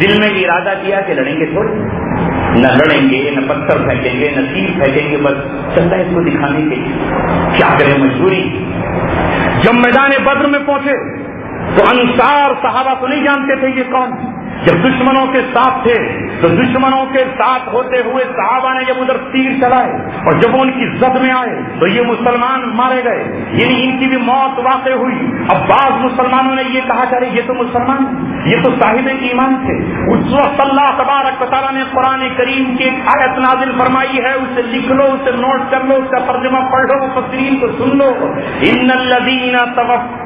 دل میں ارادہ کیا کہ لڑیں گے تھوڑے، نہ لڑیں گے، نہ پتھر پھینکیں گے، نہ تیر پھینکیں گے، بس چلتا ہے اس کو دکھانے کے لیے، کیا کریں مجبوری۔ جب میدان بدر میں پہنچے تو انصار صحابہ تو نہیں جانتے تھے یہ کون، جب دشمنوں کے ساتھ تھے تو دشمنوں کے ساتھ ہوتے ہوئے صحابہ نے جب ادھر تیر چلائے اور جب ان کی زد میں آئے تو یہ مسلمان مارے گئے، یعنی ان کی بھی موت واقع ہوئی۔ اب بعض مسلمانوں نے یہ کہا کہ یہ تو مسلمان، یہ تو صاحب ایمان تھے۔ اس وقت اللہ تبارک و تعالیٰ نے قرآن کریم کی ایک آیت نازل فرمائی ہے، اسے لکھ لو، اسے نوٹ کر لو، اس کا ترجمہ پڑھ لو، مفسرین کو سن لو۔ ان الذین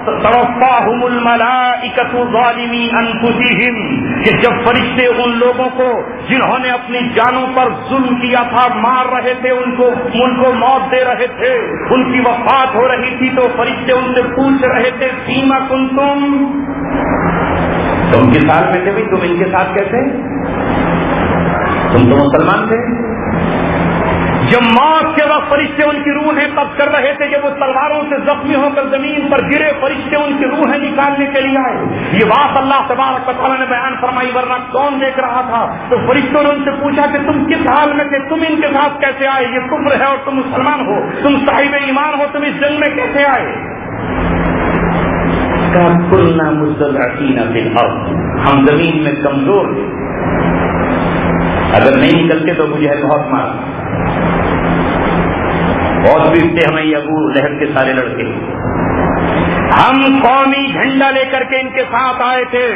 توفاہم الملائکۃ ظالمی انفسہم، کہ جب فرشتے ان لوگوں کو جنہوں نے اپنی جانوں پر ظلم کیا تھا مار رہے تھے، ان کو موت دے رہے تھے، ان کی وفات ہو رہی تھی، تو فرشتے ان سے پوچھ رہے تھے فیما کنتم، تم کس حال میں تھے؟ تم ان کے ساتھ کیسے؟ تم تو مسلمان تھے۔ جب موت کے وقت فرشتے ان کی روحیں قبض کر رہے تھے، جب وہ تلواروں سے زخمی ہو کر زمین پر گرے، فرشتے ان کی روحیں نکالنے کے لیے آئے۔ یہ بات اللہ تبارک و تعالیٰ نے بیان فرمائی، ورنہ کون دیکھ رہا تھا؟ تو فرشتوں نے ان سے پوچھا کہ تم کس حال میں تھے، تم ان کے ساتھ کیسے آئے؟ یہ کفر ہے اور تم مسلمان ہو، تم صاحب ایمان ہو، تم اس جنگ میں کیسے آئے؟ کُنَّا مُسْتَضْعَفِينَ فِي الْأَرْضِ، ہم زمین میں کمزور ہیں، اگر نہیں نکلتے تو مجھے بہت مار، بہت پیٹتے ہمیں ابو لہب کے سارے لڑکے۔ ہم قومی جھنڈا لے کر کے ان کے ساتھ آئے تھے۔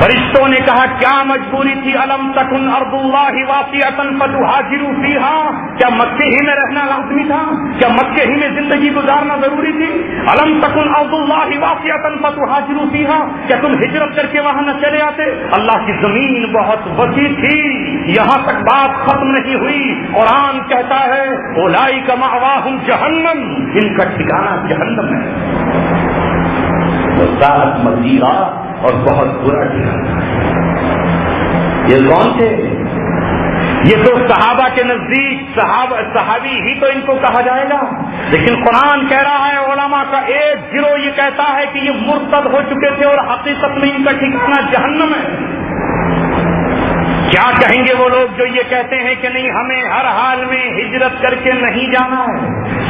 فرشتوں نے کہا کیا مجبوری تھی؟ الم تکن ارض اللہ واسعۃ فتہاجروا فیہا، کیا مکے ہی میں رہنا لازمی تھا؟ کیا مکے ہی میں زندگی گزارنا ضروری تھی؟ الم تکن ارض اللہ واسعۃ فتہاجروا فیہا، کیا تم ہجرت کر کے وہاں نہ چلے آتے؟ اللہ کی زمین بہت وسیع تھی، یہاں تک بات ختم نہیں ہوئی۔ قرآن کہتا ہے اولئک مأواہم جہنم، ان کا ٹھکانہ جہنم ہے، وساءت مصیرا، اور بہت برا ٹھکانہ۔ یہ کون تھے؟ یہ تو صحابہ کے نزدیک صحابی ہی تو ان کو کہا جائے گا، لیکن قرآن کہہ رہا ہے علماء کا ایک گروہ یہ کہتا ہے کہ یہ مرتد ہو چکے تھے اور حقیقت میں ان کا ٹھکانہ جہنم ہے۔ کیا کہیں گے وہ لوگ جو یہ کہتے ہیں کہ نہیں ہمیں ہر حال میں ہجرت کر کے نہیں جانا ہے،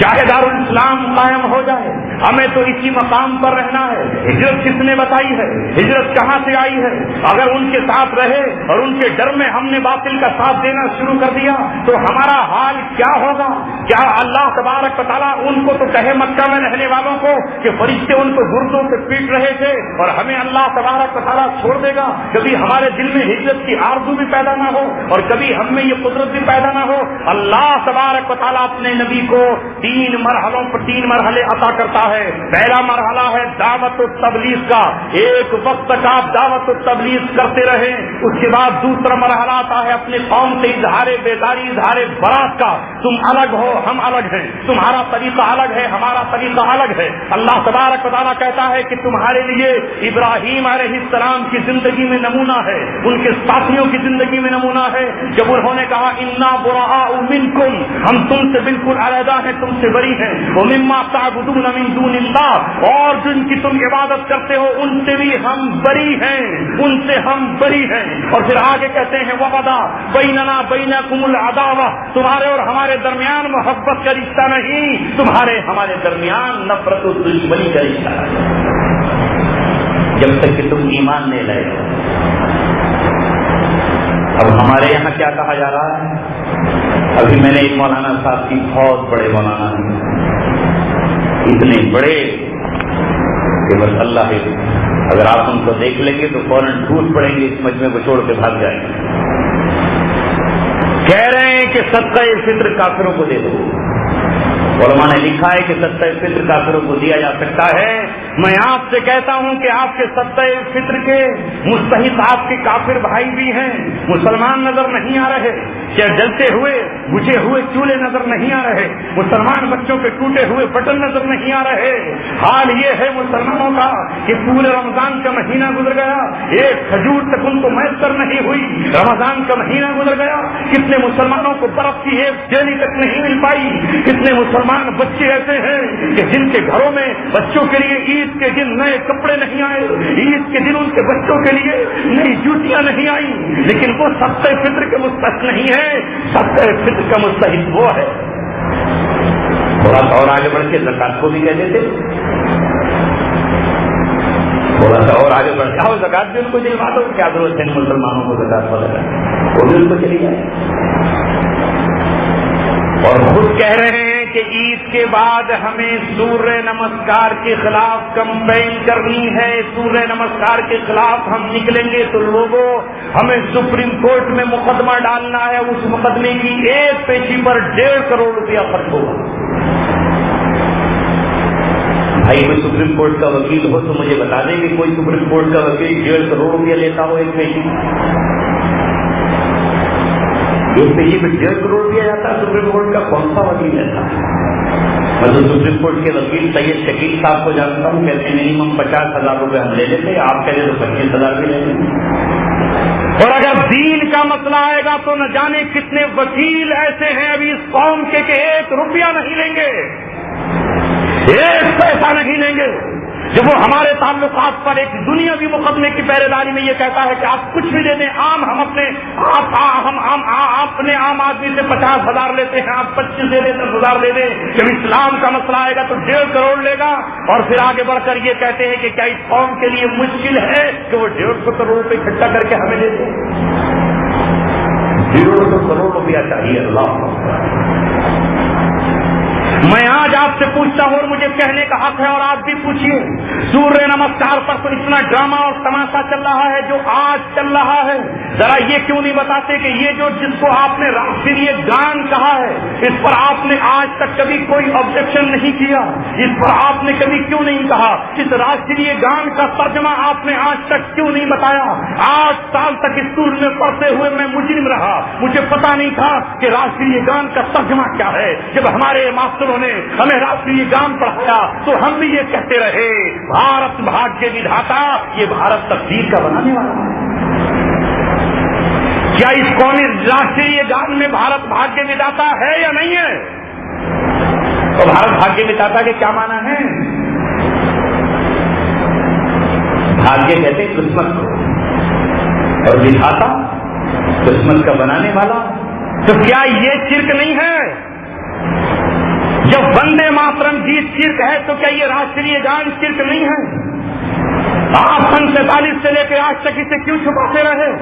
چاہے دارالاسلام قائم ہو جائے ہمیں تو اسی مقام پر رہنا ہے۔ ہجرت کس نے بتائی ہے؟ ہجرت کہاں سے آئی ہے؟ اگر ان کے ساتھ رہے اور ان کے ڈر میں ہم نے باطل کا ساتھ دینا شروع کر دیا تو ہمارا حال کیا ہوگا؟ کیا اللہ تبارک و تعالیٰ ان کو تو کہے مکہ میں رہنے والوں کو کہ فرشتے ان کو گردوں سے پیٹ رہے تھے اور ہمیں اللہ تبارک و تعالیٰ چھوڑ دے گا؟ کبھی ہمارے دل میں ہجرت کی آرزو بھی پیدا نہ ہو اور کبھی ہم میں یہ قدرت بھی پیدا نہ ہو۔ اللہ تبارک و تعالیٰ اپنے نبی کو تین مرحلے عطا کرتا ہے۔ پہلا مرحلہ ہے دعوت و تبلیغ کا، ایک وقت تک آپ دعوت و تبلیغ کرتے رہیں، اس کے بعد دوسرا مرحلہ آتا ہے اپنے قوم سے اظہار بیداری، اظہار برات کا، تم الگ ہو ہم الگ ہیں، تمہارا طریقہ الگ ہے ہمارا طریقہ الگ ہے۔ اللہ تبارک و تعالیٰ کہتا ہے کہ تمہارے لیے ابراہیم علیہ السلام کی زندگی میں نمونہ ہے، ان کے ساتھیوں کی زندگی میں نمونہ ہے، جب انہوں نے کہا انا براء منکم، ہم تم سے بالکل علیحدہ ہیں، تم سے بری ہیں، ومما تعبدون من دون اللہ، اور جن کی تم عبادت کرتے ہو ان سے بھی ہم بری ہیں، ان سے ہم بری ہیں۔ اور پھر آگے کہتے ہیں وبدا بیننا بینکم العداوہ، تمہارے اور ہمارے درمیان محبت کا رشتہ نہیں، تمہارے ہمارے درمیان نفرت و دشمنی کا رشتہ ہے، جب تک کہ تم ایمان نہیں لائے۔ اب ہمارے یہاں کیا کہا جا رہا ہے؟ ابھی میں نے ایک مولانا صاحب کی، بہت بڑے مولانا ہیں، اتنے بڑے کہ بس اللہ ہے، اگر آپ ان کو دیکھ لیں گے تو فوراً ٹوٹ پڑیں گے، اس مجمع کو چھوڑ کے بھاگ جائیں گے۔ کہہ رہے ہیں کہ صدقہ فطر کافروں کو دے دو۔ علماء نے لکھا ہے کہ صدقہ فطر کافروں کو دیا جا سکتا ہے۔ میں آپ سے کہتا ہوں کہ آپ کے صدقہ فطر کے مستحق آپ کے کافر بھائی بھی ہیں، مسلمان نظر نہیں آ رہے، کیا جلتے ہوئے بجھے ہوئے چولہے نظر نہیں آ رہے، مسلمان بچوں کے ٹوٹے ہوئے بٹن نظر نہیں آ رہے۔ حال یہ ہے مسلمانوں کا کہ پورے رمضان کا مہینہ گزر گیا، ایک کھجور تک ان کو میسر نہیں ہوئی، رمضان کا مہینہ گزر گیا، کتنے مسلمانوں کو برف کی ایک جیلی تک نہیں مل پائی، کتنے مسلمان بچے ایسے ہیں کہ جن کے گھروں میں بچوں کے لیے عید کے دن نئے کپڑے نہیں آئے، عید کے دن ان کے بچوں کے لیے نئی جوتیاں نہیں آئیں، لیکن وہ صدقہ فطر کے مستحق نہیں ہے، صدقہ فطر کا مستحق وہ ہے۔ تھوڑا سا اور آگے بڑھ کے زکات کو بھی کہہ دیتے، تھوڑا سا اور آگے بڑھ جاؤ، زکات بھی ان کو دلوا دو، کیا ضرورت ہے مسلمانوں کو زکات وغیرہ، وہ بھی ان کو چلی جائے۔ اور خود کہہ رہے ہیں کہ عید کے بعد ہمیں سوریہ نمسکار کے خلاف کمپین کرنی ہے، سوریہ نمسکار کے خلاف ہم نکلیں گے تو لوگوں ہمیں سپریم کورٹ میں مقدمہ ڈالنا ہے، اس مقدمے کی ایک پیشی پر 1.5 کروڑ روپیہ خرچ ہوگا۔ بھائی کوئی سپریم کورٹ کا وکیل ہو تو مجھے بتا دیں کہ کوئی سپریم کورٹ کا وکیل 1.5 کروڑ روپیہ لیتا ہو ایک پیشی، ایک پیشی پہ 1.5 کروڑ روپیہ جاتا ہے، سپریم کورٹ کا کون سا وکیل لیتا ہے؟ میں تو سپریم کورٹ کے وکیل سید شکیل صاحب کو جانتا ہوں، کہتے ہیں منیمم 50,000 روپے ہم لے لیتے، آپ کہتے تو 25,000 بھی لے لیتے۔ اور اگر دین کا مسئلہ آئے گا تو نہ جانے کتنے وکیل ایسے ہیں ابھی اس قوم کے کہ 1 روپیہ نہیں لیں گے، 1 پیسہ نہیں لیں گے، جب وہ ہمارے تعلقات پر ایک دنیاوی مقدمے کی پہرے داری میں یہ کہتا ہے کہ آپ کچھ بھی دے دیں، ہم اپنے عام آدمی سے 50,000 لیتے ہیں، آپ 25 دے دیں، 10,000 دے دیں، جب اسلام کا مسئلہ آئے گا تو 1.5 کروڑ لے گا، اور پھر آگے بڑھ کر یہ کہتے ہیں کہ کیا اس قوم کے لیے مشکل ہے کہ وہ 150 کروڑ روپے اکٹھا کر کے ہمیں دے دیں؟ 150 کروڑ روپیہ چاہیے اللہ۔ میں آج آپ سے پوچھتا ہوں اور مجھے کہنے کا حق ہے اور آپ بھی پوچھیے، سوریہ نمسکار پر تو اتنا ڈرامہ اور تماشا چل رہا ہے جو آج چل رہا ہے، ذرا یہ کیوں نہیں بتاتے کہ یہ جو جس کو آپ نے راشٹریہ گان کہا ہے، اس پر آپ نے آج تک کبھی کوئی آبجیکشن نہیں کیا، اس پر آپ نے کبھی کیوں نہیں کہا، اس راشٹریہ گان کا ترجمہ آپ نے آج تک کیوں نہیں بتایا؟ 8 سال تک اسکول میں پڑھتے ہوئے میں مجرم رہا، مجھے پتا نہیں تھا کہ راشٹریہ گان کا ترجمہ کیا ہے، جب ہمارے ماسٹروں نے ہمیں راشٹریہ گان پڑھایا تو ہم بھی یہ کہتے رہے بھارت بھاگیہ ودھاتا، یہ بھارت تقدیر کا بنانے والا ہے۔ کیا اس قومی راشٹریہ گان میں بھارت بھاگیہ وداتا ہے یا نہیں ہے؟ تو بھارت بھاگیہ وداتا کے کیا معنی ہے؟ بھاگیہ کہتے ہیں قسمت کو، اور وداتا قسمت کا بنانے والا۔ تو کیا یہ شرک نہیں ہے؟ جب وندے ماترم گیت شرک ہے تو کیا یہ راشٹریہ گان شرک نہیں ہے؟ آپ 47 سے لے کے آج تک اسے کیوں چھپاتے رہے؟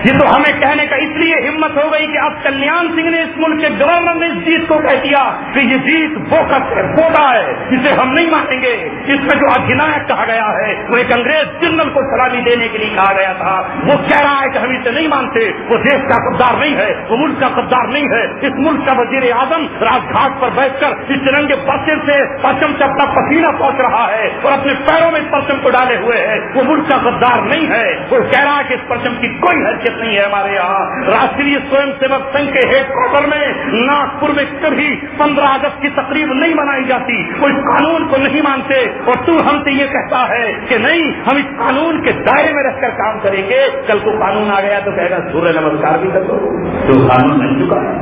یہ تو ہمیں کہنے کا اس لیے ہمت ہو گئی کہ اب کلیان سنگھ نے اس ملک کے گورنر نے اس جیت کو کہہ دیا کہ یہ جیت بوکس ہے، پودا ہے، اسے ہم نہیں مانیں گے۔ اس میں جو ادھینائک کہا گیا ہے وہ ایک انگریز جنرل کو سلامی دینے کے لیے کہا گیا تھا، وہ کہہ رہا ہے کہ ہم اسے نہیں مانتے، وہ دیش کا غدار نہیں ہے، وہ ملک کا غدار نہیں ہے۔ اس ملک کا وزیر اعظم راج گھاٹ پر بیٹھ کر اس ترنگے پرچم سے پرچم سے اپنا پسینہ پہنچ رہا ہے اور اپنے پیروں میں اس پرچم کو ڈالے ہوئے ہے، وہ ملک کا غدار نہیں ہے۔ وہ کہہ رہا ہے کہ اس پرچم کی کوئی حیثیت نہیں ہے ہمارے یہاں۔ راشٹریہ سوئم سیوک سنگھ کے ہیڈ کوارٹر میں ناگپور میں کبھی 15 اگست کی تقریب نہیں منائی جاتی، وہ اس قانون کو نہیں مانتے، اور تو ہم سے یہ کہتا ہے کہ نہیں ہم اس قانون کے دائرے میں رہ کر کام کریں گے۔ کل کو قانون آ گیا تو کہے گا سورہ نمسکار بھی کر دو، تو قانون بن چکا ہے۔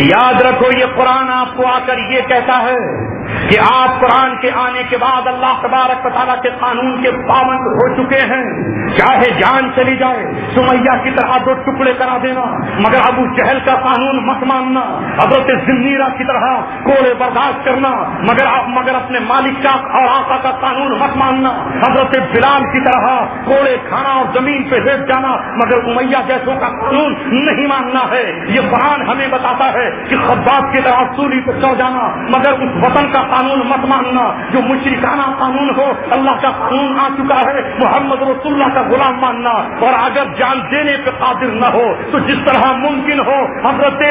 یاد رکھو یہ قرآن آپ کو آ کر یہ کہتا ہے کہ آپ قرآن کے آنے کے بعد اللہ تبارک و تعالیٰ کے قانون کے پابند ہو چکے ہیں، چاہے جان چلی جائے، سمیہ کی طرح 2 ٹکڑے کرا دینا، مگر ابو جہل کا قانون مت ماننا، حضرت ذنیرہ کی طرح کوڑے برداشت کرنا، مگر اپنے مالک کا اور آقا کا قانون مت ماننا، حضرت بلال کی طرح کوڑے کھانا اور زمین پہ لیٹ جانا، مگر امیہ جیسوں کا قانون نہیں ماننا ہے۔ یہ قرآن ہمیں بتاتا ہے کہ خباب کی طرح سولی پہ چڑھ جانا، مگر اس وطن کا قانون مت ماننا جو مشرکانہ قانون ہو۔ اللہ کا قانون آ چکا ہے، محمد رسول اللہ کا غلام ماننا، اور اگر جان دینے پہ قادر نہ ہو تو جس طرح ممکن ہو حضرت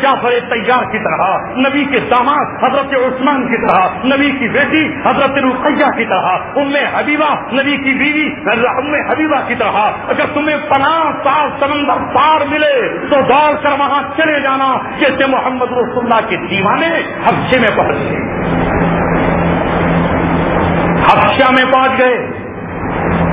جعفر طیار کی طرح، نبی کے داماد حضرت عثمان کی طرح، نبی کی بیٹی حضرت رقیہ کی طرح، ام حبیبہ نبی کی بیوی ام حبیبہ کی طرح، اگر تمہیں 50 سال سمندر پار ملے تو دوڑ کر وہاں چلے جانا، جیسے محمد رسول اللہ کے دیوانے حبشے میں پہنچ گئے، حبشہ میں پہنچ گئے،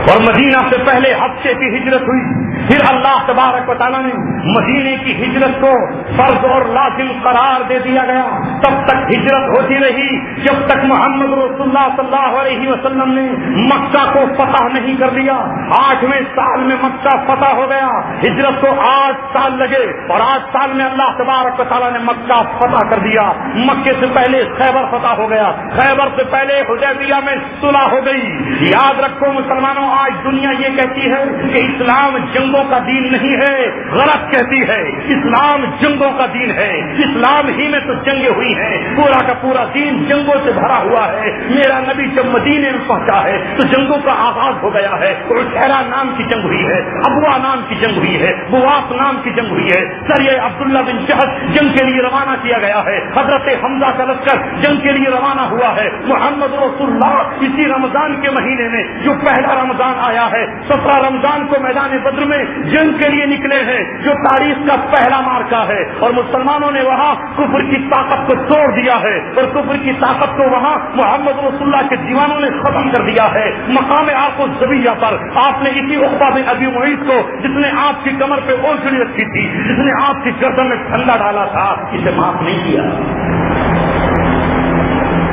اور مدینہ سے پہلے حبشے کی ہجرت ہوئی، پھر اللہ تبارک و تعالیٰ نے مدینے کی ہجرت کو فرض اور لازم قرار دے دیا گیا۔ تب تک ہجرت ہوتی رہی جب تک محمد رسول اللہ صلی اللہ علیہ وسلم نے مکہ کو فتح نہیں کر لیا۔ 8ویں سال میں مکہ فتح ہو گیا، ہجرت کو 8 سال لگے، اور 8 سال میں اللہ تبارک و تعالیٰ نے مکہ فتح کر دیا۔ مکے سے پہلے خیبر فتح ہو گیا، خیبر سے پہلے حدیبیہ میں صلح ہو گئی۔ یاد رکھو مسلمانوں، آج دنیا یہ کہتی ہے کہ اسلام جنگوں کا دین نہیں ہے، غلط کہتی ہے۔ اسلام جنگوں کا دین ہے، اسلام ہی میں تو جنگیں ہوئی ہیں، پورا کا پورا دین جنگوں سے بھرا ہوا ہے۔ میرا نبی جب مدینے میں پہنچا ہے تو جنگوں کا آغاز ہو گیا ہے، عشیرہ نام کی جنگ ہوئی ہے، ابوا نام کی جنگ ہوئی ہے، بواس نام کی جنگ ہوئی ہے، سریہ عبداللہ بن جہش جنگ کے لیے روانہ کیا گیا ہے، حضرت حمزہ کا لشکر جنگ کے لیے روانہ ہوا ہے۔ محمد رسول اللہ اسی رمضان کے مہینے میں جو پہلا رمضان آیا ہے، 17 رمضان کو میدان بدر میں جنگ کے لیے نکلے ہیں، جو تاریخ کا پہلا معرکہ ہے، اور مسلمانوں نے وہاں کفر کی طاقت کو توڑ دیا ہے، اور کفر کی طاقت کو وہاں محمد رسول اللہ کے دیوانوں نے ختم کر دیا ہے۔ مقام آق الزبیہ پر آپ نے اسی عقبہ بن ابی معیط کو، جس نے آپ کی کمر پہ اوچھڑی رکھی تھی، جس نے آپ کی گردن میں ٹھنڈا ڈالا تھا، اسے معاف نہیں کیا،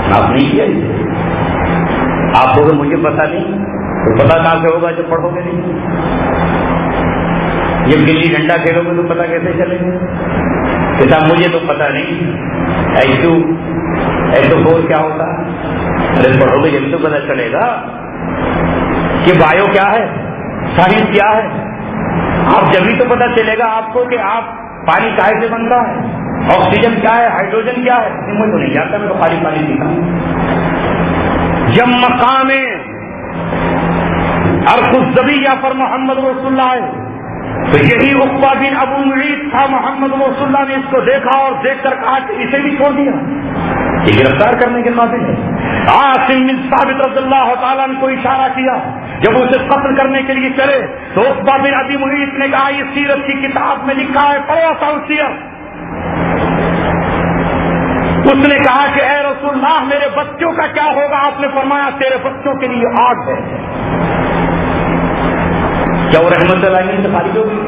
معاف نہیں کیا اسے۔ آپ کو مجھے پتا نہیں تو پتا کہاں سے ہوگا جب پڑھو گے نہیں؟ جب گلی ڈنڈا کھیلو گے تو پتا کیسے چلے گا؟ کتاب مجھے تو پتا نہیں، ایسو فور کیا ہوتا ہے؟ ارے پڑھو گے جب تو پتا چلے گا کہ بایو کیا ہے، سائنس کیا ہے۔ آپ جبھی تو پتا چلے گا آپ کو کہ آپ پانی کائے سے بنتا ہے، آکسیجن کیا ہے، ہائیڈروجن کیا ہے۔ مجھے تو نہیں جانتا، میں تو خالی پانی پیتا ہوں۔ جب مقام عرق الزبیہ پر محمد رسول اللہ آئے تو یہی عقبہ بن ابو معیط تھا، محمد رسول اللہ نے اس کو دیکھا اور دیکھ کر کہا کہ اسے بھی چھوڑ دیا، یہ گرفتار کرنے کے قابل ہے۔ عاصم بن ثابت رضی اللہ تعالیٰ عنہ کو اشارہ کیا، جب اسے قتل کرنے کے لیے چلے تو عقبہ بن ابی معیط نے کہا یہ سیرت کی کتاب میں لکھا ہے، پڑھو سیرت۔ اس نے کہا کہ اے رسول اللہ میرے بچوں کا کیا ہوگا؟ آپ نے فرمایا تیرے بچوں کے لیے آگ ہے۔ کیا وہ رحمت اللہ سے خارج ہو گئی؟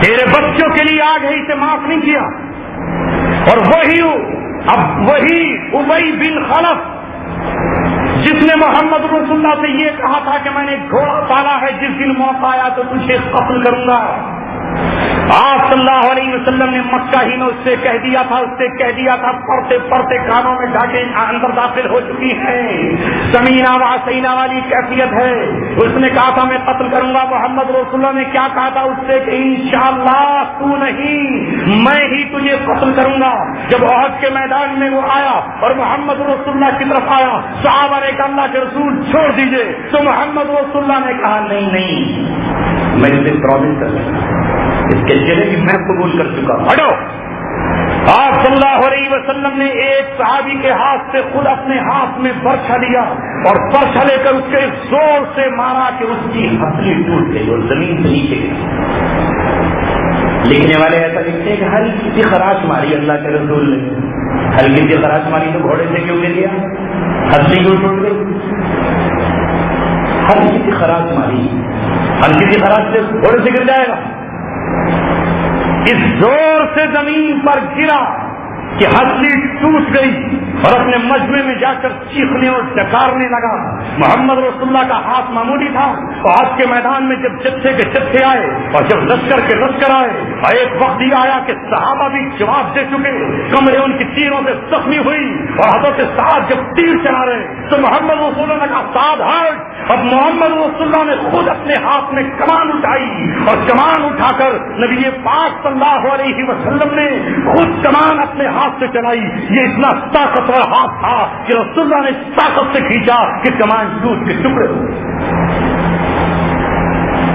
تیرے بچوں کے لیے آج ہے اسے معاف نہیں کیا. اور وہی ابی بن خلف جس نے محمد رسول اللہ سے یہ کہا تھا کہ میں نے گھوڑا پالا ہے، جس دن موقع آیا تو تجھے قتل کروں گا. آپ صلی اللہ علیہ وسلم نے مکہ ہی میں اس سے کہہ دیا تھا پڑھتے پڑھتے کانوں میں ڈاکے اندر داخل ہو چکی ہیں، سمینا و حسینہ والی کیفیت ہے. اس نے کہا تھا میں قتل کروں گا. محمد رسول اللہ نے کیا کہا تھا اس سے کہ انشاءاللہ تو نہیں، میں ہی تجھے قتل کروں گا. جب احد کے میدان میں وہ آیا اور محمد رسول اللہ کی طرف آیا، صحابہ نے کہا اللہ کے رسول چھوڑ دیجئے، تو محمد رسول اللہ نے کہا نہیں میں اسے پرومس کر رہا ہوں، اس کے چہرے کی میں قبول کر چکا ہوں، ہٹو. آپ صلی اللہ علیہ وسلم نے ایک صحابی کے ہاتھ سے خود اپنے ہاتھ میں برچھا لیا اور برچھا لے کر اس کے زور سے مارا کہ اس کی ہتھیلی ٹوٹ گئی اور زمین سے نیچے گئی. لکھنے والے ایسا لکھتے ہیں کہ ہلکی سی خراش ماری اللہ کے رسول نے. ہلکی سی خراش ماری تو گھوڑے سے کیوں گر گیا؟ ہتھیلی کیوں ٹوٹ گئی؟ ہلکی سی خراش ماری، ہلکی سی خراش سے گھوڑے سے گر جائے گا؟ اس زور سے زمین پر گرا کہ ہتھیلی ٹوٹ گئی اور اپنے مجمع میں جا کر چیخنے اور ڈکارنے لگا. محمد رسول اللہ کا ہاتھ معمولی تھا. آج کے میدان میں جب جتھے کے جتھے آئے اور جب لشکر کے لشکر آئے اور ایک وقت یہ آیا کہ صحابہ بھی جواب دے چکے، کمرے ان کی تیروں سے زخمی ہوئی اور حضرت سعد جب تیر چلا رہے تو محمد رسول اللہ نے کہا سعد ہٹ. اب محمد رسول اللہ نے خود اپنے ہاتھ میں کمان اٹھائی اور کمان اٹھا کر نبی پاک صلی اللہ علیہ وسلم نے خود کمان اپنے ہاتھ سے چلائی. یہ اتنا طاقتور ہاتھ تھا کہ رسول اللہ نے طاقت سے کھینچا کہ کمان ٹوٹ کے ٹکڑے ہو.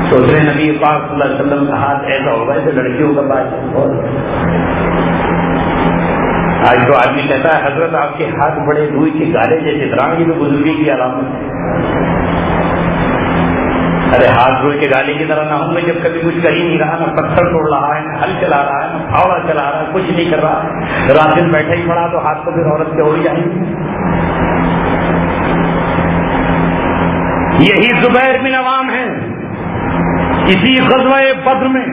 سوچ رہے نبی پاک صلی اللہ علیہ وسلم کا ہاتھ ایسا ہوگا جیسے لڑکیوں کا بات. آج تو آدمی کہتا ہے حضرت آپ کے ہاتھ بڑے روئی کے گالے جیسے درانگی تو بزرگی کی علامت. ارے ہاتھ روئی کے گالے کی طرح نہ ہوں میں جب کبھی کچھ کر ہی نہیں رہا، نہ پتھر توڑ رہا ہے، نہ ہل چلا رہا ہے، نہ پھاوڑا چلا رہا ہے، کچھ نہیں کر رہا، رات دن بیٹھا ہی پڑا تو ہاتھ کو پھر عورت سے ہو ہی جائیں گے. یہی زبیر بن عوام ہے. اسی غزوہ بدر میں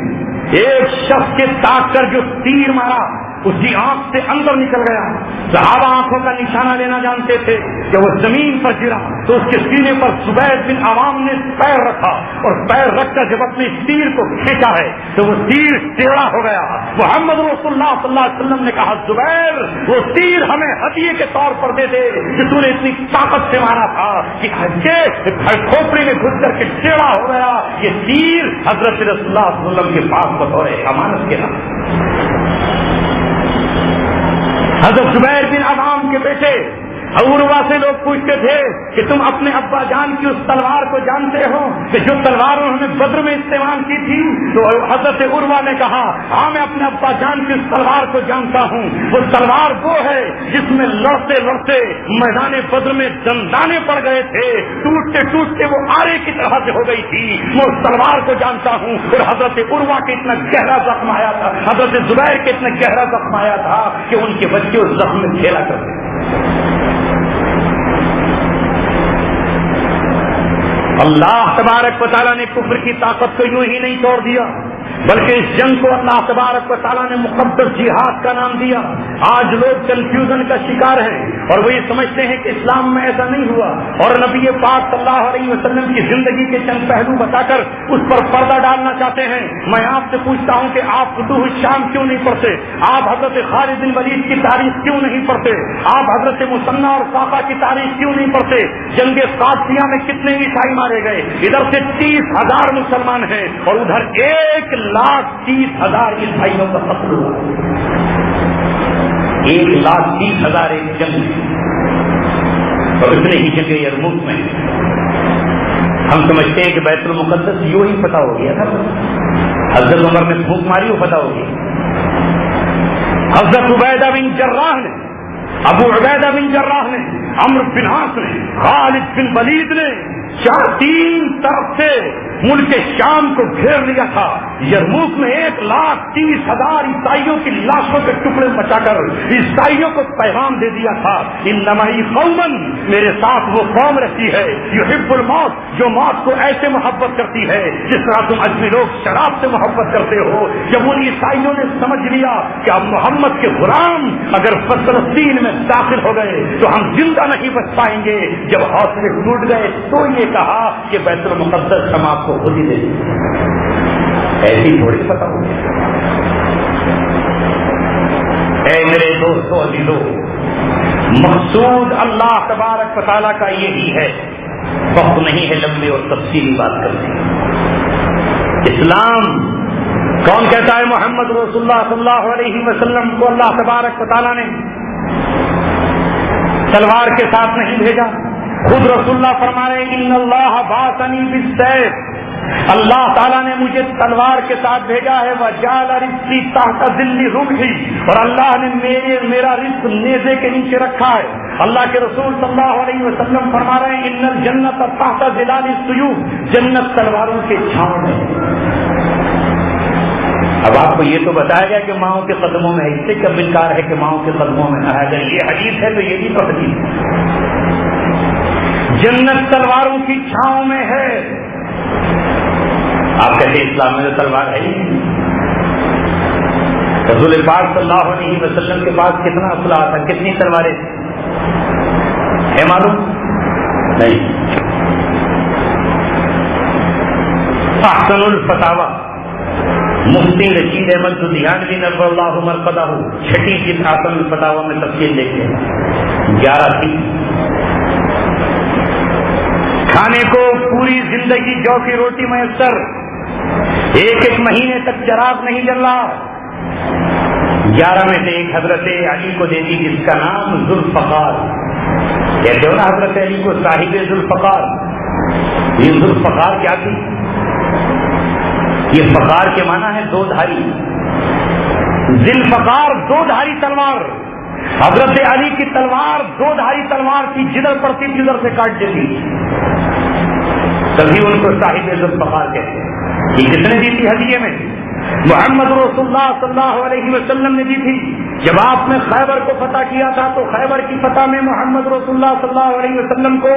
ایک شخص کے تاک کر جو تیر مارا اس کی آنکھ سے اندر نکل گیا. صحابہ آنکھوں کا نشانہ لینا جانتے تھے کہ وہ زمین پر گرا تو اس کے سینے پر زبیر بن عوام نے پیر رکھا اور پیر رکھ کر جب اپنے تیر کو کھینچا ہے تو وہ تیر ٹیڑھا ہو گیا. محمد رسول اللہ صلی اللہ علیہ وسلم نے کہا زبیر وہ تیر ہمیں ہدیے کے طور پر دے دے کہ تو نے اتنی طاقت سے مارا تھا کہ کھوپڑی میں گھس کر کے ٹیڑھا ہو گیا. یہ تیر حضرت رسول اللہ صلی اللہ علیہ وسلم کے پاس بطور امانت کے نام. حضرت زبیر بن عوام کے بیٹے عروہ سے لوگ پوچھتے تھے کہ تم اپنے ابا جان کی اس تلوار کو جانتے ہو کہ جو تلوار انہوں نے بدر میں استعمال کی تھی؟ تو حضرت عروہ نے کہا ہاں میں اپنے ابا جان کی اس تلوار کو جانتا ہوں. وہ تلوار وہ ہے جس میں لڑتے لڑتے میدان بدر میں دندانے پڑ گئے تھے، ٹوٹتے ٹوٹتے وہ آرے کی طرح سے ہو گئی تھی. میں اس تلوار کو جانتا ہوں. اور حضرت عروہ کے اتنا گہرا زخم آیا تھا، حضرت زبیر کے اتنا گہرا زخم آیا تھا کہ ان کے بچے اس زخم میں کھیلا کرتے. اللہ تبارک و تعالیٰ نے کفر کی طاقت کو یوں ہی نہیں توڑ دیا بلکہ اس جنگ کو اللہ تبارک و تعالیٰ نے مقدس جہاد کا نام دیا. آج لوگ کنفیوژن کا شکار ہیں اور وہ یہ سمجھتے ہیں کہ اسلام میں ایسا نہیں ہوا اور نبی پاک صلی اللہ علیہ وسلم کی زندگی کے چند پہلو بتا کر اس پر پردہ ڈالنا چاہتے ہیں. میں آپ سے پوچھتا ہوں کہ آپ فتوح الشام کیوں نہیں پڑھتے؟ آپ حضرت خالد بن ولید کی تاریخ کیوں نہیں پڑھتے؟ آپ حضرت مثنہ اور صافہ کی تاریخ کیوں نہیں پڑھتے؟ جنگ قادسیہ میں کتنے عیسائی مارے گئے؟ ادھر سے 30,000 مسلمان ہیں اور ادھر 1,30,000 عیسائیوں کا قتل ہوا. 1,30,000 ایک جنگ اور اتنے ہی جگہ یرموک میں. ہم سمجھتے ہیں کہ بیت المقدس یوں ہی فتح ہو گیا تھا. حضرت عمر نے پھونک ماری وہ فتح ہو گئی. حضرت عبیدہ بن جراح نے ابو عبیدہ بن جراح نے عمرو بن عاص نے، خالد بن ولید نے 3 طرف سے ملک شام کو گھیر لیا تھا. یرموک میں 1,30,000 عیسائیوں کی لاشوں کے ٹکڑے مچا کر عیسائیوں کو پیغام دے دیا تھا، انما قومن، میرے ساتھ وہ قوم رہتی ہے، یحب الموت، جو موت کو ایسے محبت کرتی ہے جس طرح تم اجمی لوگ شراب سے محبت کرتے ہو. جب ان عیسائیوں نے سمجھ لیا کہ اب محمد کے غلام اگر فلسطین میں داخل ہو گئے تو ہم زندہ نہیں بچ پائیں گے، جب حوصلے ٹوٹ گئے تو یہ کہا کہ بیت المقدس ہم آپ کو خود ہی دے دیں. ایسی تھوڑی پتا ہو. اے میرے دوستو عزیزو، مقصود اللہ تبارک و تعالیٰ کا یہی ہے. وقت نہیں ہے لمبی اور تفصیلی بات کرنے. اسلام کون کہتا ہے؟ محمد رسول اللہ صلی اللہ علیہ وسلم کو اللہ تبارک و تعالیٰ نے تلوار کے ساتھ نہیں بھیجا. خود رسول اللہ فرما رہے ہیں ان اللہ بعثنی بالسیف، اللہ تعالیٰ نے مجھے تلوار کے ساتھ بھیجا ہے. وجعل رزقی تحت ظل رمحی، اور اللہ نے میرا رزق نیزے کے نیچے رکھا ہے. اللہ کے رسول صلی اللہ علیہ وسلم فرما رہے ہیں ان الجنت تحت ظلال السیوف، جنت تلواروں کے چھاؤں میں. اب آپ کو یہ تو بتایا گیا کہ ماؤں کے قدموں میں ہے، اس سے کب انکار ہے کہ ماؤں کے قدموں میں نہ ہے؟ اگر یہ حدیث ہے تو یہ بھی تو حدیث ہے. جنت تلواروں کی چھاؤں میں ہے. آپ کہتے ہیں اسلام میں تو تلوار ہے ہی. رسول پاک صلی اللہ علیہ وسلم کے پاس کتنا اسلحہ تھا، کتنی تلواریں ہے معلوم نہیں. احسن الفتاوی مفتی رشید احمد سدھیانوی نور اللہ مرقدہ 6 جلد احسن الفتاوی میں تفصیل دیکھتے ہیں. 11 تھی. کھانے کو پوری زندگی جو کی روٹی میسر، 1 مہینے تک چراغ نہیں جل رہا. 11 میں سے ایک حضرت علی کو دے دی جس کا نام ذوالفقار. کہتے ہو نا حضرت علی کو صاحب ذوالفقار. یہ ذوالفقار کیا تھی؟ یہ فقار کے معنی ہے 2 دھاری. ذوالفقار 2 دھاری تلوار. حضرت علی کی تلوار 2 دھاری تلوار تھی، جدھر پڑتی تھی ادھر سے کاٹ دیتی. تبھی ان کو صاحب ذوالفقار کہتے ہیں. یہ کس نے دی تھی ہدیے میں؟ محمد رسول اللہ صلی اللہ علیہ وسلم نے دی تھی. جب آپ نے خیبر کو فتح کیا تھا تو خیبر کی فتح میں محمد رسول اللہ صلی اللہ علیہ وسلم کو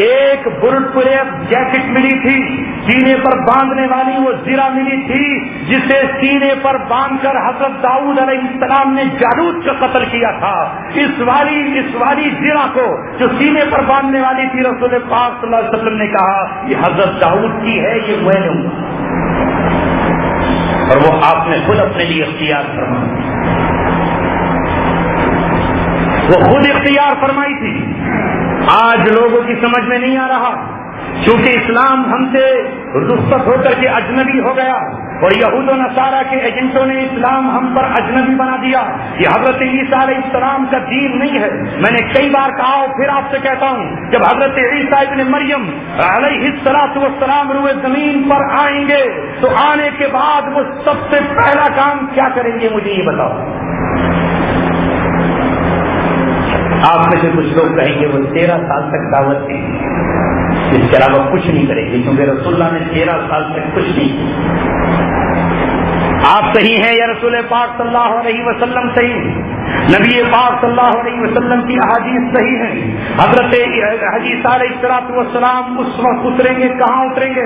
ایک بلٹ پروف جیکٹ ملی تھی، سینے پر باندھنے والی وہ زرہ ملی تھی جسے سینے پر باندھ کر حضرت داؤد علیہ السلام نے جالوت کا قتل کیا تھا. اس والی زرہ کو جو سینے پر باندھنے والی تھی، رسول پاک صلی اللہ علیہ وسلم نے کہا یہ حضرت داؤد کی ہے، یہ میں لوں گا. اور وہ آپ نے خود اپنے لیے اختیار فرمائی. وہ خود اختیار فرمائی تھی. آج لوگوں کی سمجھ میں نہیں آ رہا، کیونکہ اسلام ہم سے رخصت ہو کر کے اجنبی ہو گیا اور یہود و نصارہ کے ایجنٹوں نے اسلام ہم پر اجنبی بنا دیا. یہ حضرت عیسیٰ علیہ السلام کا دین نہیں ہے. میں نے کئی بار کہا اور پھر آپ سے کہتا ہوں، جب حضرت عیسیٰ ابن مریم علیہ السلام روئے زمین پر آئیں گے تو آنے کے بعد وہ سب سے پہلا کام کیا کریں گے مجھے یہ بتاؤ. آپ میں سے کچھ لوگ کہیں گے وہ 13 سال تک دعوت دیں گے، اس کے علاوہ کچھ نہیں کریں گے، کیونکہ رسول اللہ نے 13 سال تک کچھ نہیں کیا. آپ صحیح ہیں یا رسول پاک صلی اللہ علیہ وسلم صحیح، نبی پاک صلی اللہ علیہ وسلم کی احادیث صحیح ہیں. حضرت عیسیٰ علیہ السلام اس وقت اتریں گے، کہاں اتریں گے؟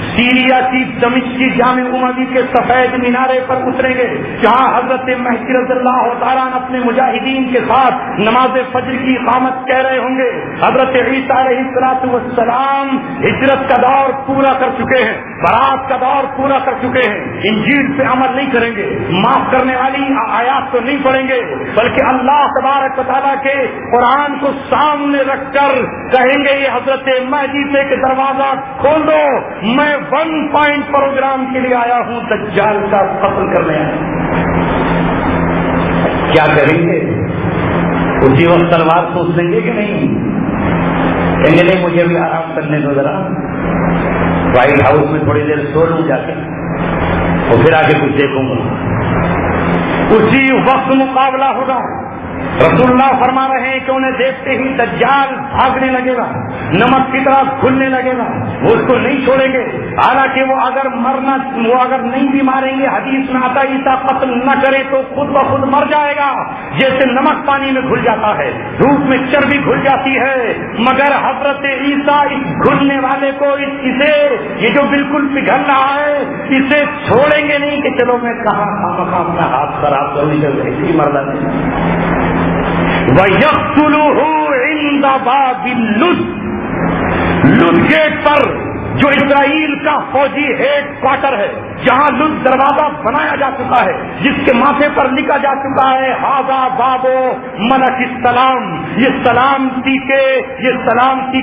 سیریا کی دمشق کی جامع اموی کے سفید مینارے پر اتریں گے، جہاں حضرت مہدی رضی اللہ تعالیٰ اپنے مجاہدین کے ساتھ نماز فجر کی اقامت کہہ رہے ہوں گے. حضرت عیسیٰ علیہ السلام ہجرت کا دور پورا کر چکے ہیں، برات کا دور پورا کر چکے ہیں. انجیل پہ عمل نہیں کریں گے، معاف کرنے والی آیات تو نہیں پڑھیں گے، بلکہ اللہ تبارک و تعالیٰ کے قرآن کو سامنے رکھ کر کہیں گے یہ حضرت مہدی سے کہ دروازہ کھول دو، میں 1 پوائنٹ پروگرام کے لیے آیا ہوں، دجال کا قتل کرنے آیا. کیا کریں گے؟ اسی وقت تلوار سوچ لیں گے کہ نہیں؟ کہیں گے نہیں مجھے بھی آرام کرنے دو ذرا، وائٹ ہاؤس میں تھوڑی دیر سو لوں جا کے اور پھر آگے کچھ دیکھوں گا. اسی وقت مقابلہ ہوگا. رسول اللہ فرما رہے ہیں کہ انہیں دیکھتے ہی دجال بھاگنے لگے گا، نمک کی طرح کھلنے لگے گا، وہ اس کو نہیں چھوڑیں گے، حالانکہ وہ اگر نہیں بھی ماریں گے، حدیث میں آتا عیسیٰ قتل نہ کرے تو خود بخود مر جائے گا، جیسے نمک پانی میں گھل جاتا ہے، دھوپ میں چربی گھل جاتی ہے، مگر حضرت عیسیٰ اس گھلنے والے کو اسے یہ جو بالکل پگھل رہا ہے اسے چھوڑیں گے نہیں کہ چلو میں کہاں اپنا ہاتھ خراب کروں اسی مردہ نہیں۔ وَيَقْتُلُهُ عِنْدَ بَابِ لُد گیٹ پر جو اسرائیل کا فوجی ہیڈ کوارٹر ہے، جہاں لد دروازہ بنایا جا چکا ہے، جس کے ماتھے پر لکھا جا چکا ہے ہاذا بابو ملک السلام، یہ سلامتی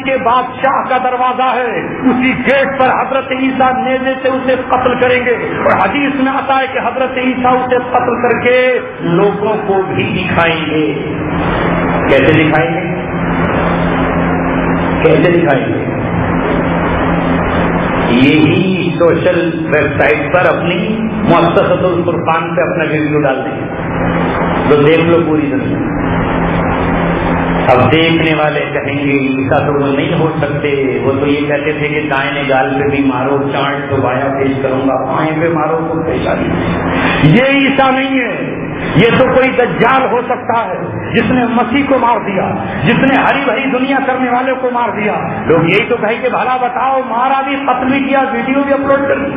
کے بادشاہ کا دروازہ ہے، اسی گیٹ پر حضرت عیسیٰ نیزے سے اسے قتل کریں گے، اور حدیث میں آتا ہے کہ حضرت عیسیٰ اسے قتل کر کے لوگوں کو بھی دکھائیں گے۔ کیسے دکھائیں گے؟ کیسے دکھائیں گے؟ یہی سوشل ویب سائٹ پر اپنی مؤسسۃ الفرقان پہ اپنا ویڈیو ڈال دیں تو دیکھ لو پوری دنیا۔ اب دیکھنے والے کہیں گے عیسیٰ تو وہ نہیں ہو سکتے، وہ تو یہ کہتے تھے کہ دائیں گال پہ بھی مارو چانٹ تو بایاں پیش کروں گا، بائیں پہ مارو تو پیشانی۔ یہ عیسیٰ نہیں ہے، یہ تو کوئی دجال ہو سکتا ہے جس نے مسیح کو مار دیا، جس نے ہری بھری دنیا کرنے والے کو مار دیا۔ لوگ یہی تو کہیں کہ بھلا بتاؤ، مارا بھی، قتل بھی کیا، ویڈیو بھی اپلوڈ کر دی،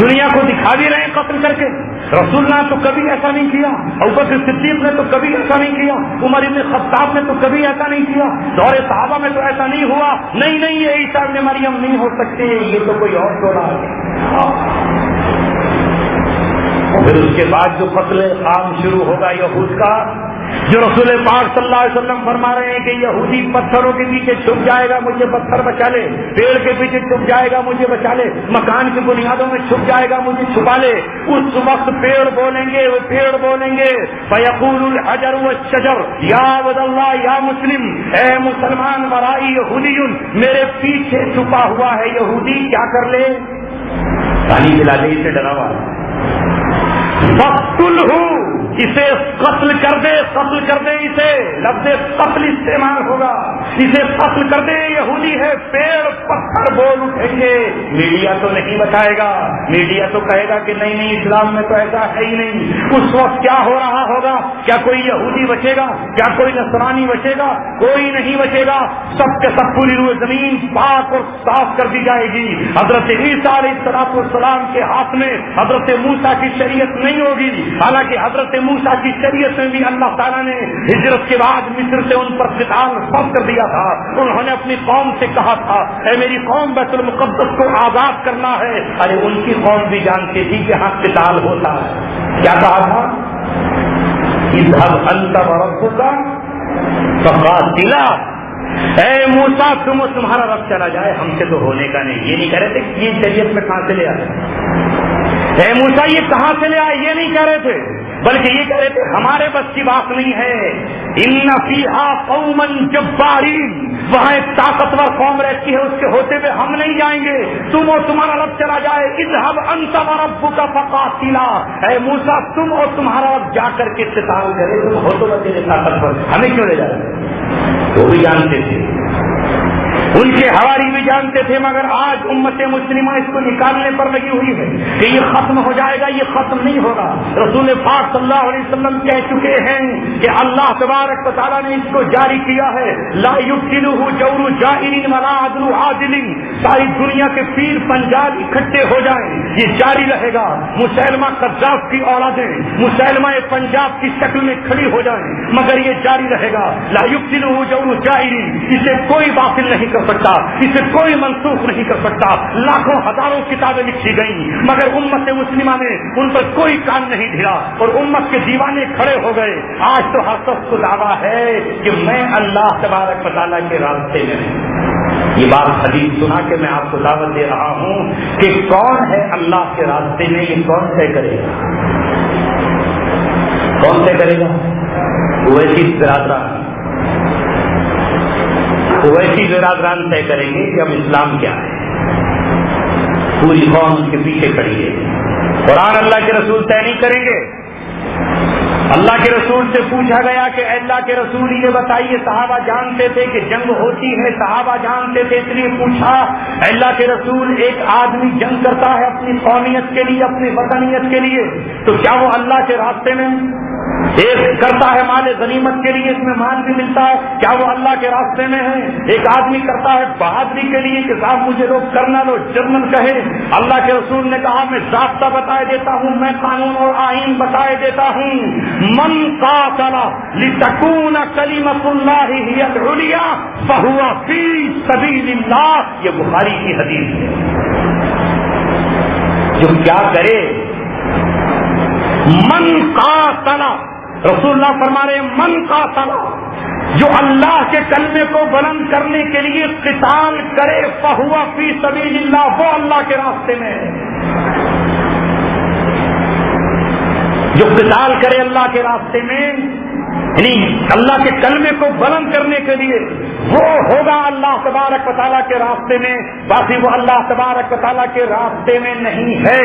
دنیا کو دکھا بھی رہے ہیں قتل کر کے۔ رسول اللہ تو کبھی ایسا نہیں کیا، ابوبکر صدیق نے تو کبھی ایسا نہیں کیا، عمر بن خطاب نے تو کبھی ایسا نہیں کیا، دور صحابہ میں تو ایسا نہیں ہوا۔ نہیں یہ عیسیٰ ابن مریم نہیں ہو سکتے، یہ تو کوئی اور ٹولہ ہے۔ پھر اس کے بعد جو قتل عام شروع ہوگا یہود کا، جو رسول پاک صلی اللہ علیہ وسلم فرما رہے ہیں کہ یہودی پتھروں کے پیچھے چھپ جائے گا مجھے پتھر بچا لے، پیڑ کے پیچھے چھپ جائے گا مجھے بچا لے، مکان کی بنیادوں میں چھپ جائے گا مجھے چھپا لے، اس وقت پیڑ بولیں گے، وہ پیڑ بولیں گے فَيَقُولُ الْحَجَرُ وَالشَّجَرُ یا عبد اللہ یا مسلم، اے مسلمان ورائی یہودی، میرے پیچھے چھپا ہوا ہے یہودی، کیا کر لے؟ پانی پلا دے، اسے ڈرا ہوا فَاقْتُلْهُ، اسے قتل کر دے، قتل کر دے، اسے لفظ قتل استعمال ہوگا، اسے قتل کر دے، یہودی ہے، پیڑ پتھر بول اٹھیں گے۔ میڈیا تو نہیں بتائے گا، میڈیا تو کہے گا کہ نہیں اسلام میں تو ایسا ہے ہی نہیں۔ اس وقت کیا ہو رہا ہوگا؟ کیا کوئی یہودی بچے گا؟ کیا کوئی نصرانی بچے گا؟ کوئی نہیں بچے گا، سب کے سب پوری روئے زمین پاک اور صاف کر دی جائے گی۔ حضرت عیسیٰ علیہ السلام کے ہاتھ میں حضرت موسیٰ کی شریعت نہیں ہوگی، حالانکہ حضرت موسیٰ کی شریعت میں بھی اللہ تعالیٰ نے ہجرت کے بعد مصر سے ان پر قتال فرض کر دیا تھا۔ انہوں نے اپنی قوم سے کہا تھا اے میری قوم بیت المقدس کو آزاد کرنا ہے، ارے ان کی قوم بھی جانتی تھی کہ ہاں قتال ہوتا ہے۔ کیا کہا تھا؟ اذهب انت وربك فقاتلا، اے موسیٰ تم اور تمہارا رب چلا جائے، ہم سے تو ہونے کا نہیں۔ یہ نہیں کہہ رہے تھے کہ یہ شریعت میں کہاں سے لے آئے، اے موسیٰ یہ کہاں سے لے آئے، یہ نہیں کہہ رہے تھے، بلکہ یہ کہہ رہے تھے ہمارے بس کی بات نہیں ہے۔ ان فیہا قوما جبارین، وہاں ایک طاقتور قوم رہتی ہے، اس کے ہوتے ہوئے ہم نہیں جائیں گے، تم اور تمہارا رب چلا جائے۔ اذهب انت وربك فقاتلا، اے موسیٰ تم اور تمہارا رب جا کر کے قتال کرے، تم ہو تو بچے طاقتور، ہمیں کیوں لے جائے؟ وہ بھی جانتے تھے، ان کے حواری بھی جانتے تھے، مگر آج امت مسلمہ اس کو نکالنے پر لگی ہوئی ہے کہ یہ ختم ہو جائے گا، یہ ختم نہیں ہوگا۔ رسول پاک صلی اللہ علیہ وسلم کہہ چکے ہیں کہ اللہ تبارک و تعالیٰ نے اس کو جاری کیا ہے، لا یبطلہ جور جائر ولا عدل عادل، ساری دنیا کے پیر پنجال اکٹھے ہو جائیں یہ جاری رہے گا، مسلمہ قذاف کی اولادیں مسلمہ پنجاب کی شکل میں کھڑی ہو جائیں، مگر یہ جاری رہے گا۔ لا یبطلہ جور جائر، اسے کوئی باطل نہیں کر سکتا، اسے کوئی منسوخ نہیں کر سکتا۔ لاکھوں ہزاروں کتابیں لکھی گئیں مگر امت مسلمہ نے ان پر کوئی کان نہیں دھرا اور امت کے دیوانے کھڑے ہو گئے۔ آج تو ہر شخص کو دعویٰ ہے کہ میں اللہ تبارک و تعالیٰ کے راستے میں ہوں۔ یہ بات حدیث سنا کے میں آپ کو دعوت دے رہا ہوں کہ کون ہے اللہ کے راستے میں، یہ کون طے کرے گا؟ کون طے کرے گا؟ ویسی برادران، ویسی برادران طے کریں گے کہ اب اسلام کیا ہے، پوری قوم اس کے پیچھے کھڑی ہے۔ قرآن اللہ کے رسول طے نہیں کریں گے، اللہ کے رسول سے پوچھا گیا کہ اللہ کے رسول یہ بتائیے، صحابہ جانتے تھے کہ جنگ ہوتی ہے، صحابہ جانتے تھے، اس لیے پوچھا اللہ کے رسول ایک آدمی جنگ کرتا ہے اپنی قومیت کے لیے، اپنی وطنیت کے لیے، تو کیا وہ اللہ کے راستے میں ایک کرتا ہے مال غنیمت کے لیے، اس میں مال بھی ملتا ہے، کیا وہ اللہ کے راستے میں ہے؟ ایک آدمی کرتا ہے بہادری کے لیے کہ صاحب مجھے لوگ کرنل اور جنرل کہے، اللہ کے رسول نے کہا میں ضابطہ بتائے دیتا ہوں، میں قانون اور آئین بتائے دیتا ہوں، من قاتل لتکون کلمۃ اللہ ہی العلیٰ فہو فی سبیل اللہ، یہ بخاری کی حدیث ہے۔ جو کیا کرے، من قاتل، رسول اللہ فرما رہے ہیں من قاتل، جو اللہ کے کلمے کو بلند کرنے کے لیے قتال کرے، فہو فی سبیل اللہ، وہ اللہ کے راستے میں ہے۔ جو قتال کرے اللہ کے راستے میں، یعنی اللہ کے کلمے کو بلند کرنے کے لیے، وہ ہوگا اللہ تبارک و تعالیٰ کے راستے میں، باقی وہ اللہ تبارک و تعالیٰ کے راستے میں نہیں ہے۔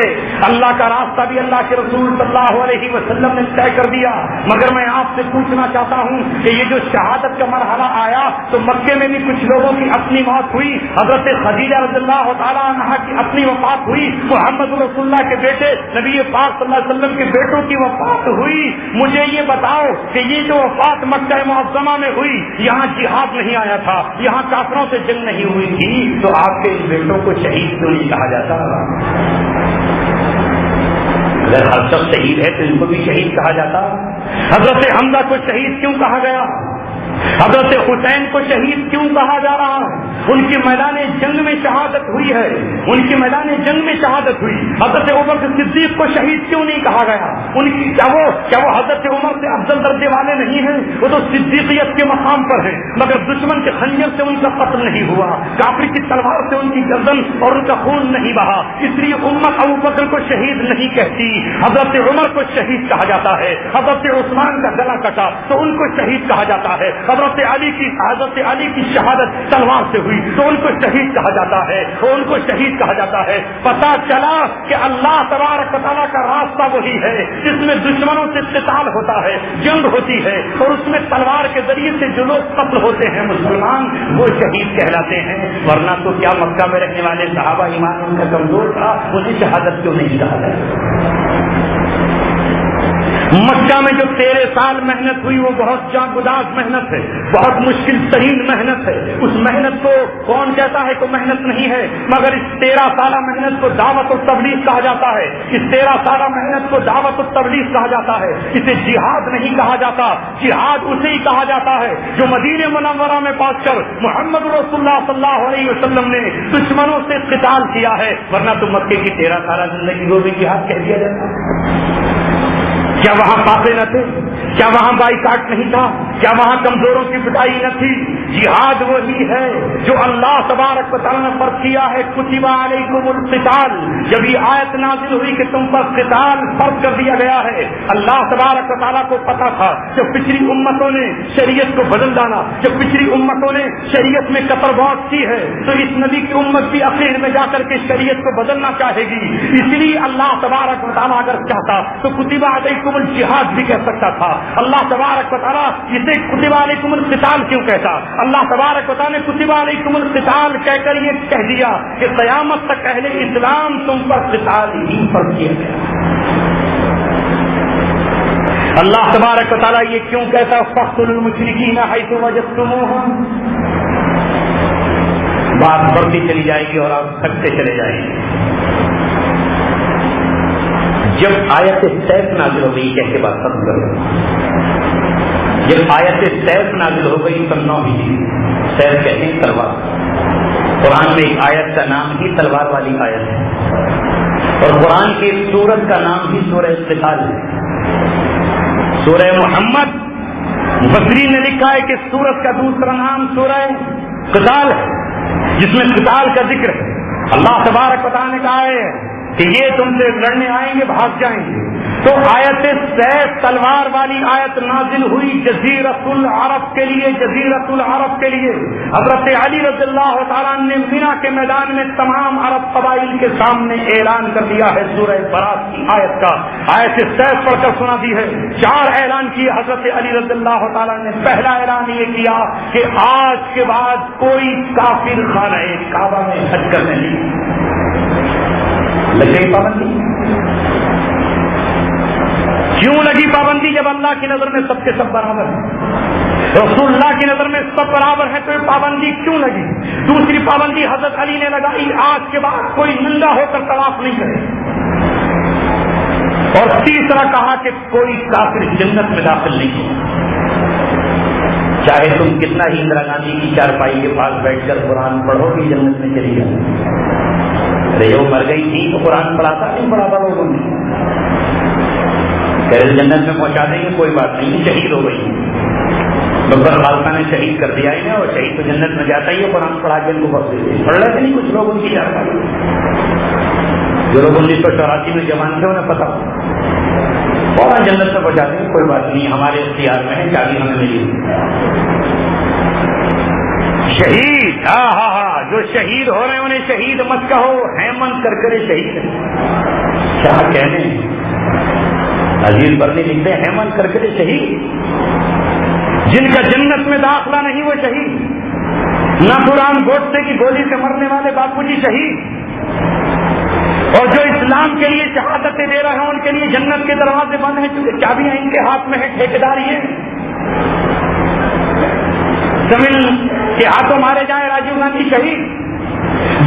اللہ کا راستہ بھی اللہ کے رسول صلی اللہ علیہ وسلم نے طے کر دیا، مگر میں آپ سے پوچھنا چاہتا ہوں کہ یہ جو شہادت کا مرحلہ آیا تو مکے میں بھی کچھ لوگوں کی اپنی موت ہوئی، حضرت خدیجہ رضی اللہ تعالیٰ عنہا کی اپنی وفات ہوئی، محمد رسول اللہ کے بیٹے نبی پاک صلی اللہ علیہ وسلم کے بیٹوں کی وفات ہوئی۔ مجھے یہ بتاؤ کہ یہ جو وفات مکہ معظمہ میں ہوئی، یہاں جہاد نہیں آیا تھا، یہاں کافروں سے جنگ نہیں ہوئی تھی، تو آپ کے ان بیٹوں کو شہید کیوں نہیں کہا جاتا؟ اگر ہر شخص شہید ہے تو ان کو بھی شہید کہا جاتا۔ حضرت حمزہ کو شہید کیوں کہا گیا؟ حضرت حسین کو شہید کیوں کہا جا رہا ہے؟ ان کی میدان جنگ میں شہادت ہوئی ہے، ان کی میدان جنگ میں شہادت ہوئی۔ حضرت عمر صدیق کو شہید کیوں نہیں کہا گیا؟ ان کی کیا وہ حضرت عمر سے افضل درجے والے نہیں ہیں؟ وہ تو صدیقیت کے مقام پر ہیں، مگر دشمن کے خنجر سے ان کا قتل نہیں ہوا، کافر کی تلوار سے ان کی گردن اور ان کا خون نہیں بہا، اس لیے امت ابو بکر کو شہید نہیں کہتی، حضرت عمر کو شہید کہا جاتا ہے۔ حضرت عثمان کا گلا کٹا تو ان کو شہید کہا جاتا ہے۔ حضرت علی کی شہادت تلوار سے ہوئی تو ان کو شہید کہا جاتا ہے، ان کو شہید کہا جاتا ہے۔ پتہ چلا کہ اللہ تبارک و تعالیٰ کا راستہ وہی ہے جس میں دشمنوں سے قتال ہوتا ہے، جنگ ہوتی ہے، اور اس میں تلوار کے ذریعے سے جو لوگ قتل ہوتے ہیں مسلمان، وہ شہید کہلاتے ہیں۔ ورنہ تو کیا مکہ میں رہنے والے صحابہ ایمان ان کا کمزور تھا، انہیں شہادت کیوں نہیں کہا گیا؟ مکہ میں جو 13 سال محنت ہوئی وہ بہت جاں گداز محنت ہے، بہت مشکل ترین محنت ہے۔ اس محنت کو کون کہتا ہے کہ محنت نہیں ہے؟ مگر اس 13 سالہ محنت کو دعوت و تبلیغ کہا جاتا ہے، اس 13 سالہ محنت کو دعوت و تبلیغ کہا جاتا ہے، اسے جہاد نہیں کہا جاتا۔ جہاد اسے ہی کہا جاتا ہے جو مدینہ منورہ میں پہنچ کر محمد رسول اللہ صلی اللہ علیہ وسلم نے دشمنوں سے قتال کیا ہے، ورنہ تو مکے کی 13 سالہ زندگی کو بھی جہاد کہہ دیا جاتا۔ کیا وہاں فاصلے نہ تھے؟ کیا وہاں بائیکاٹ نہیں تھا؟ کیا وہاں کمزوروں کی پٹائی نہ تھی؟ جہاد وہی ہے جو اللہ تبارک و تعالیٰ نے فرض کیا ہے، کتب علیکم القتال۔ جب یہ آیت نازل ہوئی کہ تم پر قتال فرض کر دیا گیا ہے، اللہ تبارک و تعالیٰ کو پتا تھا جب پچھلی امتوں نے شریعت کو بدل ڈالا، جب پچھلی امتوں نے شریعت میں کتر بات کی ہے، تو اس نبی کی امت بھی اخیر میں جا کر کے شریعت کو بدلنا چاہے گی۔ اس لیے اللہ تبارک و تعالیٰ اگر چاہتا تو کتب علیکم الجہاد بھی کہہ سکتا تھا۔ اللہ تبارک و تعالیٰ اسے کتب علیکم القتال کیوں کہتا؟ اللہ تبارک و تعالیٰ نے کتب علیکم القتال کہہ کر یہ کہہ دیا کہ قیامت تک اہل اسلام تم پر قتال ہی فرض کیا گیا۔ اللہ تبارک و تعالیٰ یہ کیوں کہتا فاقتلوا المشرکین حیث وجدتموہم؟ بات بڑھتی چلی جائے گی اور آپ تھکتے چلے جائیں گے۔ جب آیت سیف نازل ہو گئی، کہہ کے بات ختم کرو، جب آیت سیف نازل ہو گئی تو 9 ہجری، سیف کہتے ہیں تلوار، قرآن میں ایک آیت کا نام ہی تلوار والی آیت ہے، اور قرآن کی ایک سورت کا نام بھی سورہ قتال ہے، سورہ محمد۔ مفسرین نے لکھا ہے کہ سورت کا دوسرا نام سورہ قتال ہے، جس میں قتال کا ذکر ہے۔ اللہ تبارک و تعالیٰ نے کہا ہے کہ یہ تم سے لڑنے آئیں گے، بھاگ جائیں گے، تو آیت سیف تلوار والی آیت نازل ہوئی جزیرۃ العرب کے لیے، جزیرۃ العرب کے لیے۔ حضرت علی رضی اللہ تعالیٰ نے مینا کے میدان میں تمام عرب قبائل کے سامنے اعلان کر دیا ہے سورہ برات کی آیت کا، آیت سیف پڑھ کر سنا دی ہے۔ 4 اعلان کیے حضرت علی رضی اللہ تعالیٰ نے۔ پہلا اعلان یہ کیا کہ آج کے بعد کوئی کافر خانہ کعبہ میں حج کرنے نہیں لگے پابندی۔ کیوں لگی پابندی؟ جب اللہ کی نظر میں سب کے سب برابر ہیں، رسول اللہ کی نظر میں سب برابر ہیں، تو یہ پابندی کیوں لگی؟ دوسری پابندی حضرت علی نے لگائی، آج کے بعد کوئی ننگا ہو کر طواف نہیں کرے۔ اور تیسرا کہا کہ کوئی کافر جنت میں داخل نہیں ہو، چاہے تم کتنا ہی اندرا گاندھی کی چارپائی کے پاس بیٹھ کر قرآن پڑھو کہ جنت میں چلی جاؤ۔ ارے وہ مر گئی تھی تو قرآن پڑھاتا نہیں، پڑھا لوگوں نے، جنت میں پہنچا دیں گے، کوئی بات نہیں، شہید ہو گئی۔ ببر خالصہ نے شہید کر دیا ہی نا، اور شہید تو جنت میں جاتا ہی ہے، قرآن پڑھا کے ان کو بخش دیتے۔ پڑھ رہے تھے نہیں کچھ لوگ ان کی جانکاری، جو لوگ 1984 میں جوان تھے انہیں پتا فوراً جنت میں پہنچا دیں گے، کوئی بات نہیں، ہمارے اختیار میں ہے، چابی ہمیں ملی۔ شہید، ہاں ہاں ہاں، جو شہید ہو رہے ہیں انہیں شہید مت کہو، ہیمنت کر کرے شہید کیا کہنے۔ عزیز برنی لکھتے ہیں ہیمنت کر کے شہید، جن کا جنت میں داخلہ نہیں وہ شہید، نہ قرآن گوشتے کی گولی سے مرنے والے باپو جی شہید، اور جو اسلام کے لیے شہادتیں دے رہے ہیں ان کے لیے جنت کے دروازے بند ہیں، کیونکہ چابیاں ان کے ہاتھ میں ہیں، ٹھیکیداری ہے۔ تمل کے ہاتھوں مارے جائیں راجیو گاندھی شہید،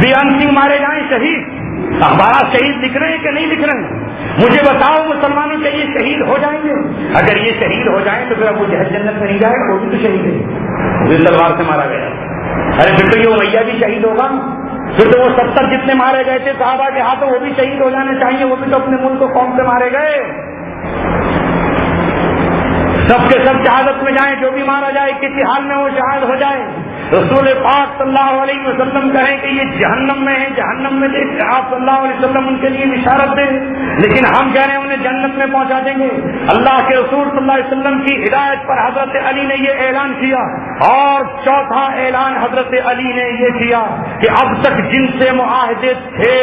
بیان سنگھ مارے جائیں شہید، اخبارات شہید لکھ رہے ہیں کہ نہیں لکھ رہے ہیں؟ مجھے بتاؤ مسلمانوں کے یہ شہید ہو جائیں گے؟ اگر یہ شہید ہو جائیں تو پھر ابو جہل جنت میں نہیں جائے گا، وہ بھی تو شہید ہے، وہ بھی تلوار سے مارا گیا۔ ارے پھر تو یہ امیہ بھی شہید ہوگا، پھر تو وہ 70 جتنے مارے گئے تھے صحابہ کے ہاتھوں وہ بھی شہید ہو جانے چاہیے، وہ بھی تو اپنے ملک کو قوم سے مارے گئے۔ سب کے سب شہادت میں جائیں، جو بھی مارا جائے کسی حال میں وہ شہاد ہو جائے۔ رسول پاک صلی اللہ علیہ وسلم کہیں کہ یہ جہنم میں ہے، جہنم میں دیکھ آپ صلی اللہ علیہ وسلم ان کے لیے بشارت دیں، لیکن ہم کہہ رہے ہیں انہیں جنت میں پہنچا دیں گے۔ اللہ کے رسول صلی اللہ علیہ وسلم کی ہدایت پر حضرت علی نے یہ اعلان کیا، اور چوتھا اعلان حضرت علی نے یہ کیا کہ اب تک جن سے معاہدے تھے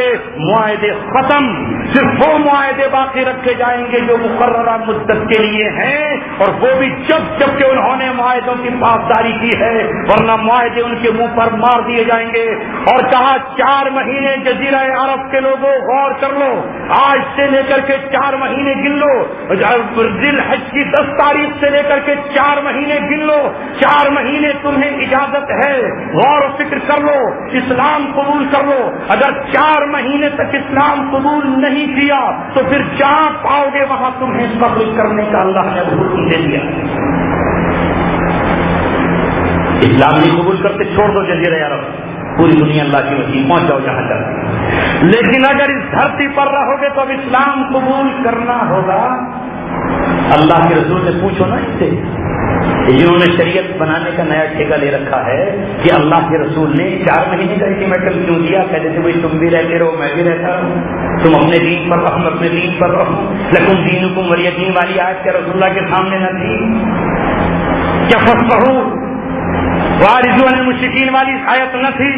معاہدے ختم، صرف وہ معاہدے باقی رکھے جائیں گے جو مقررہ مدت کے لیے ہیں، اور وہ بھی جب کہ انہوں نے معاہدوں کی پاسداری کی ہے، ورنہ معاہدے ان کے منہ پر مار دیے جائیں گے۔ اور کہا 4 مہینے جزیرہ عرب کے لوگوں غور کر لو، آج سے لے کر کے 4 مہینے گن لو، ذی الحج کی 10 تاریخ سے لے کر کے 4 مہینے گن لو، 4 مہینے تمہیں اجازت ہے، غور و فکر کر لو، اسلام قبول کر لو۔ اگر 4 مہینے تک اسلام قبول نہیں کیا تو پھر جہاں پاؤ گے وہاں تمہیں قبول کرنے کا اللہ نے حکم دے دیا۔ اسلام نہیں قبول کرتے چھوڑ دو جزیرہ عرب، پوری دنیا اللہ کی وسیع، پہنچ جاؤ جہاں چاہتے۔ لیکن اگر اس دھرتی پر رہو گے تو اب اسلام قبول کرنا ہوگا۔ اللہ کے رسول سے پوچھو نا اس سے، جنہوں نے شریعت بنانے کا نیا ٹھیکہ لے رکھا ہے کہ اللہ کے رسول نے 4 مہینے کا الٹیمیٹم کیوں دیا؟ کہتے تھے بھائی تم بھی رہتے رہو میں بھی رہتا رہوں، تم اپنے دین پر ہم اپنے دین پر رہو، لکم دینکم ولی دین والی آیت کیا رسول اللہ کے سامنے نہ تھی؟ کیا فصبروا وارضوا عن المشرکین والی آیت نہ تھی؟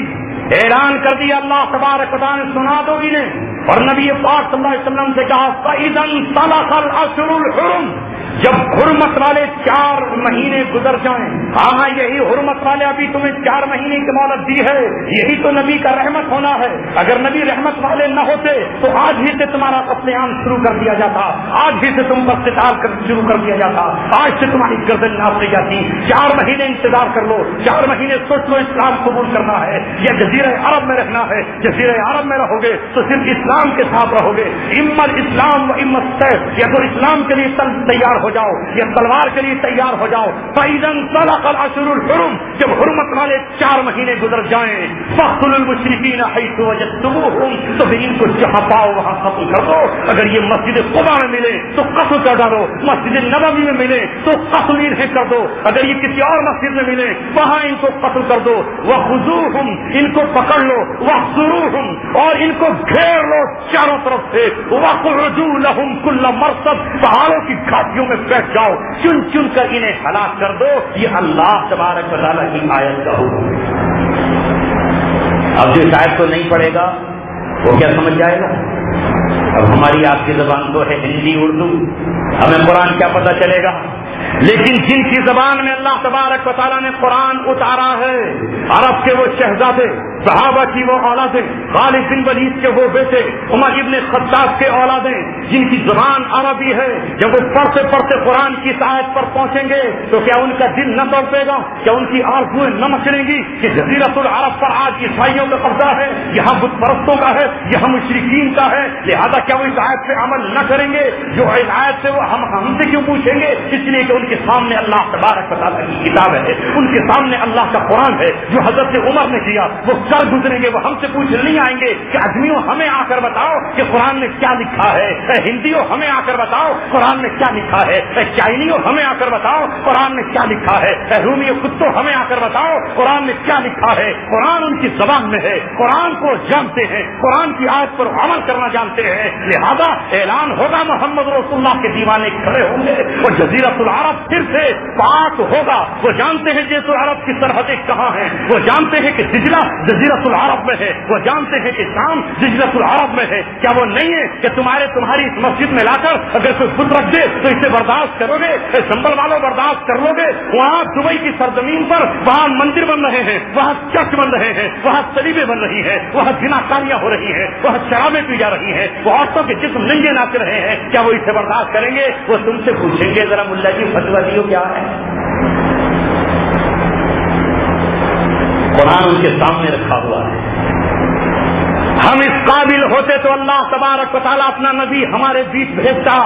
اعلان کر دیا اللہ تبارک و تعالی نے، سنا دو انہیں۔ اور نبی پاک صلی اللہ علیہ وسلم سے کہا فَإِذَا انْسَلَخَ الْأَشْهُرُ الْحُرُمُ، جب حرمت والے 4 مہینے گزر جائیں، ہاں یہی حرمت والے ابھی تمہیں 4 مہینے کی مہلت دی ہے، یہی تو نبی کا رحمت ہونا ہے۔ اگر نبی رحمت والے نہ ہوتے تو آج ہی سے تمہارا قتل عام شروع کر دیا جاتا، آج ہی سے تم پر قتال شروع کر دیا جاتا، آج سے تمہاری گردن ناپ لی جاتی۔ 4 مہینے انتظار کر لو، 4 مہینے سوچ لو اسلام قبول کرنا ہے یا جزیرہ عرب میں رہنا ہے۔ جزیرہ عرب میں رہو گے تو صرف اسلام کے ساتھ رہو گے، اما الاسلام و اما السیف، یا تو اسلام کے لیے تیار ہو جاؤ یا تلوار کے لیے تیار ہو جاؤ. فَإِذَا انْسَلَخَ الْأَشْهُرُ الْحُرُمُ جب حرمت والے 4 مہینے گزر جائیں فَاقْتُلُوا الْمُشْرِكِينَ حَيْثُ وَجَدتُّمُوهُمْ تو پھر ان کو جہاں پاؤ وہاں قتل کر دو. اگر یہ مسجد قباء میں ملے تو قتل کر ڈالو, مسجد نبوی میں ملے تو قتل انہیں کر دو, اگر یہ کسی اور مسجد میں ملے وہاں ان کو قتل کر دو. وَخُذُوهُمْ ان کو پکڑ لو, وَاحْصُرُوهُمْ اور ان کو گھیر لو چاروں طرف سے. وَاقْعُدُوا لَهُمْ كُلَّ مَرْصَدٍ پہاڑوں کی گھاٹیوں میں بیٹھ جاؤ, چن چن کر انہیں ہلاک کر دو. یہ اللہ تبارک و تعالیٰ کی آیت کا حکم ہے. اب جو اس آیت کو نہیں پڑھے گا وہ کیا سمجھ جائے گا؟ اب ہماری آپ کی زبان تو ہے ہندی اردو, ہمیں قرآن کیا پتہ چلے گا؟ لیکن جن کی زبان میں اللہ تبارک و تعالیٰ نے قرآن اتارا ہے, عرب کے وہ شہزادے, صحابہ کی وہ اولادیں, خالد بن ولید کے وہ بیٹے, عمر ابن خطاب کے اولادیں جن کی زبان عربی ہے, جب وہ پڑھتے پڑھتے قرآن کی آیت پر پہنچیں گے تو کیا ان کا دل نہ تڑپے گا؟ کیا ان کی آرزوئیں نہ مچلیں گی کہ جزیرۃ العرب پر آج عیسائیوں کا قبضہ ہے, یہاں بت پرستوں کا ہے, یہاں مشرکین کا ہے, لہذا کیا وہ اس آیت پہ عمل نہ کریں گے؟ جو اس آیت سے وہ ہم سے کیوں پوچھیں گے؟ اس لیے کہ ان کے سامنے اللہ تبارک و تعالیٰ کی کتاب ہے, ان کے سامنے اللہ کا قرآن ہے. جو حضرت عمر نے کیا وہ کر گزریں گے, وہ ہم سے پوچھ نہیں آئیں گے کہ آدمیوں ہمیں آ کر بتاؤ کہ قرآن میں کیا لکھا ہے, ہندیوں ہمیں آ کر بتاؤ قرآن میں کیا لکھا ہے, چائنیوں ہمیں آ کر بتاؤ قرآن میں کیا لکھا ہے, رومیوں کتوں ہمیں آ کر بتاؤ قرآن میں کیا لکھا ہے. قرآن ان کی زبان میں ہے, قرآن کو جانتے ہیں, قرآن کی آیت پر عمل کرنا جانتے ہیں. لہذا اعلان ہوگا محمد رسول اللہ کے دیوانے کھڑے ہوں گے اور جزیرۃ العرب پھر سے پاک ہوگا. وہ جانتے ہیں جزیرۃ العرب کی سرحدیں کہاں ہیں, وہ جانتے ہیں کہ دجلہ جزیرۃ العرب میں ہے, وہ جانتے ہیں کہ شام جزیرۃ العرب میں ہے. کیا وہ نہیں ہے کہ تمہاری اس مسجد میں لا کر اگر کوئی خود رکھ دے تو اسے برداشت کرو گے؟ سنبل والوں برداشت کر لو گے؟ وہاں دبئی کی سرزمین پر وہاں مندر بن رہے ہیں, وہاں چرچ بن رہے ہیں, وہاں سلیبیں بن رہی ہیں, وہاں زناکاریاں ہو رہی ہیں, وہاں شرابیں پی جا رہی ہیں, وہ عورتوں کے جسم ننگے ناچ رہے ہیں. کیا وہ اسے برداشت کریں گے؟ وہ تم سے پوچھیں گے ذرا ملا جی فتویٰ دیو کیا ہے. قرآن ان کے سامنے رکھا ہوا ہے. ہم اس قابل ہوتے تو اللہ تبارک و تعالیٰ اپنا نبی ہمارے بیچ بھیجتا.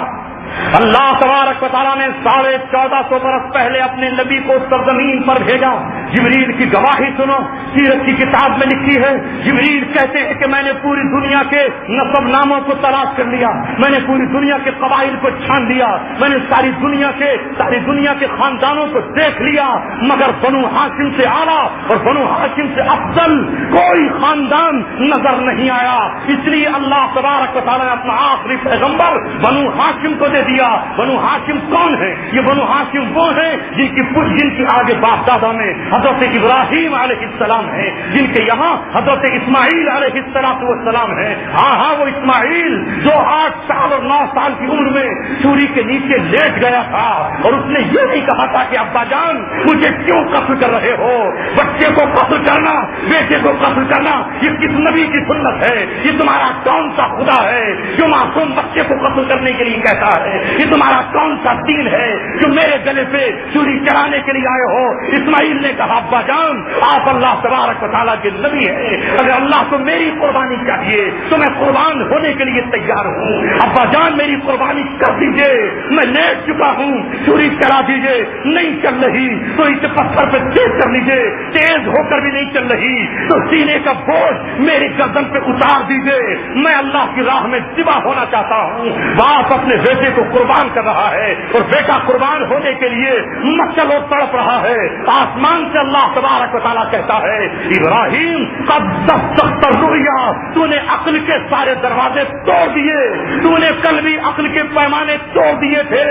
اللہ تبارک و تعالیٰ نے 1450 برس پہلے اپنے نبی کو سرزمین پر بھیجا. جبریل کی گواہی سنو, سیرت کی کتاب میں لکھی ہے. جبریل کہتے ہیں کہ میں نے پوری دنیا کے نسب ناموں کو تلاش کر لیا, میں نے پوری دنیا کے قبائل کو چھان لیا, میں نے ساری دنیا کے خاندانوں کو دیکھ لیا, مگر بنو ہاشم سے اعلیٰ اور بنو ہاشم سے افضل کوئی خاندان نظر نہیں آیا. اس لیے اللہ تبارک و تعالیٰ نے اپنا آخری پیغمبر بنو ہاشم کو دیا. بنو ہاشم کون ہے؟ یہ بنو ہاشم وہ ہیں جن کی آگے باپ دادا میں حضرت ابراہیم علیہ السلام ہے, جن کے یہاں حضرت اسماعیل علیہ السلام ہے. ہاں وہ اسماعیل جو 8 سال اور 9 سال کی عمر میں چوری کے نیچے لیٹ گیا تھا اور اس نے یہ نہیں کہا تھا کہ ابا جان مجھے کیوں قتل کر رہے ہو. بچے کو قتل کرنا, بیٹے کو قتل کرنا یہ کس نبی کی سنت ہے؟ یہ تمہارا کون سا خدا ہے جو معصوم بچے کو قتل کرنے کے لیے کہتا ہے؟ یہ تمہارا کون سا دین ہے جو میرے گلے پہ چوری چرانے کے لیے آئے ہو؟ اسماعیل نے کہا ابا جان آپ اللہ تبارک و تعالیٰ کے نبی ہیں, اگر اللہ کو میری قربانی چاہیے تو میں قربان ہونے کے لیے تیار ہوں. ابا جان میری قربانی کر دیجئے, میں لیٹ چکا ہوں, چوری چلا دیجئے, نہیں چل رہی تو اسے پتھر پہ تیز کر لیجئے, تیز ہو کر بھی نہیں چل رہی تو سینے کا بوجھ میری گردن پہ اتار دیجئے, میں اللہ کی راہ میں ذبح ہونا چاہتا ہوں. باپ اپنے بیٹے کو قربان کر رہا ہے اور بیٹا قربان ہونے کے لیے مچل اور تڑپ رہا ہے. آسمان سے اللہ تبارک و تعالیٰ کہتا ہے ابراہیم قد صدقت الرؤیا, تو نے عقل کے سارے دروازے توڑ دیے, تو نے کل بھی عقل کے پیمانے توڑ دیے تھے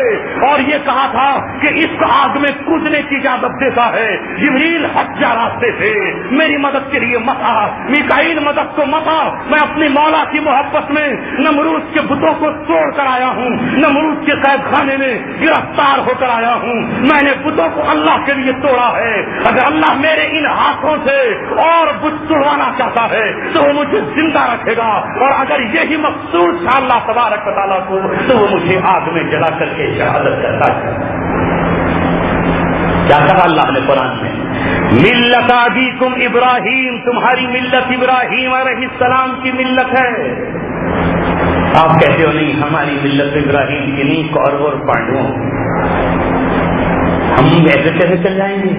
اور یہ کہا تھا کہ اس آگ میں کودنے کی اجازت دیتا ہے. جبریل ہٹ جا راستے سے, میری مدد کے لیے مت آ, میکائیل مدد کو مت آ, میں اپنی مولا کی محبت میں نمرود کے بتوں کو توڑ کر آیا ہوں, نمرود کے قید خانے میں گرفتار ہو کر آیا ہوں. میں نے بتوں کو اللہ کے لیے توڑا ہے. اگر اللہ میرے ان ہاتھوں سے اور بت توڑوانا چاہتا ہے تو وہ مجھے زندہ رکھے گا, اور اگر یہی مقصود تھا اللہ تبارک و تعالیٰ کو تو وہ مجھے آگ میں جلا کر کے شہادت کرتا ہے. کیا کہا اللہ نے قرآن میں؟ ملت ابیکم ابراہیم, تمہاری ملت ابراہیم علیہ السلام کی ملت ہے. آپ کہتے ہو نہیں ہماری ملت ابراہیم کی نہیں, کورو اور پانڈووں. ہم ایسے کیسے چل جائیں گے؟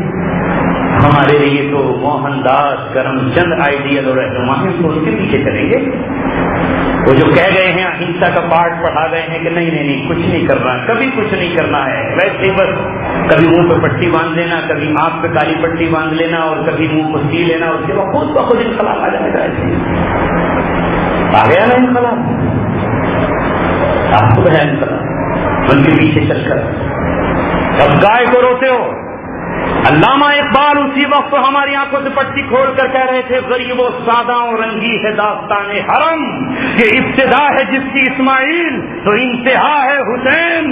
ہمارے لیے تو موہن داس کرم چند آئیڈیل اور رہنما ہیں، تو ان کے پیچھے چلیں گے؟ وہ جو کہہ گئے ہیں اہنسا کا پارٹ پڑھا گئے ہیں کہ نہیں کچھ نہیں کرنا، کبھی کچھ نہیں کرنا ہے، ویسے ہی بس کبھی منہ پہ پٹی باندھ لینا، کبھی آنکھ پہ کالی پٹی باندھ لینا اور کبھی منہ کو سی لینا، اس کے بعد خود بخود انقلاب آ جائے گا۔ ایسے آ گیا نا انقلاب، آپ کو ہے انقلاب، ان کے پیچھے چل کر اب گائے کو روتے ہو۔ علامہ اقبال اسی وقت ہماری آنکھوں سے پٹی کھول کر کہہ رہے تھے غریب و سادہ و رنگی ہے داستان حرم، کہ ابتدا ہے جس کی اسماعیل تو انتہا ہے حسین۔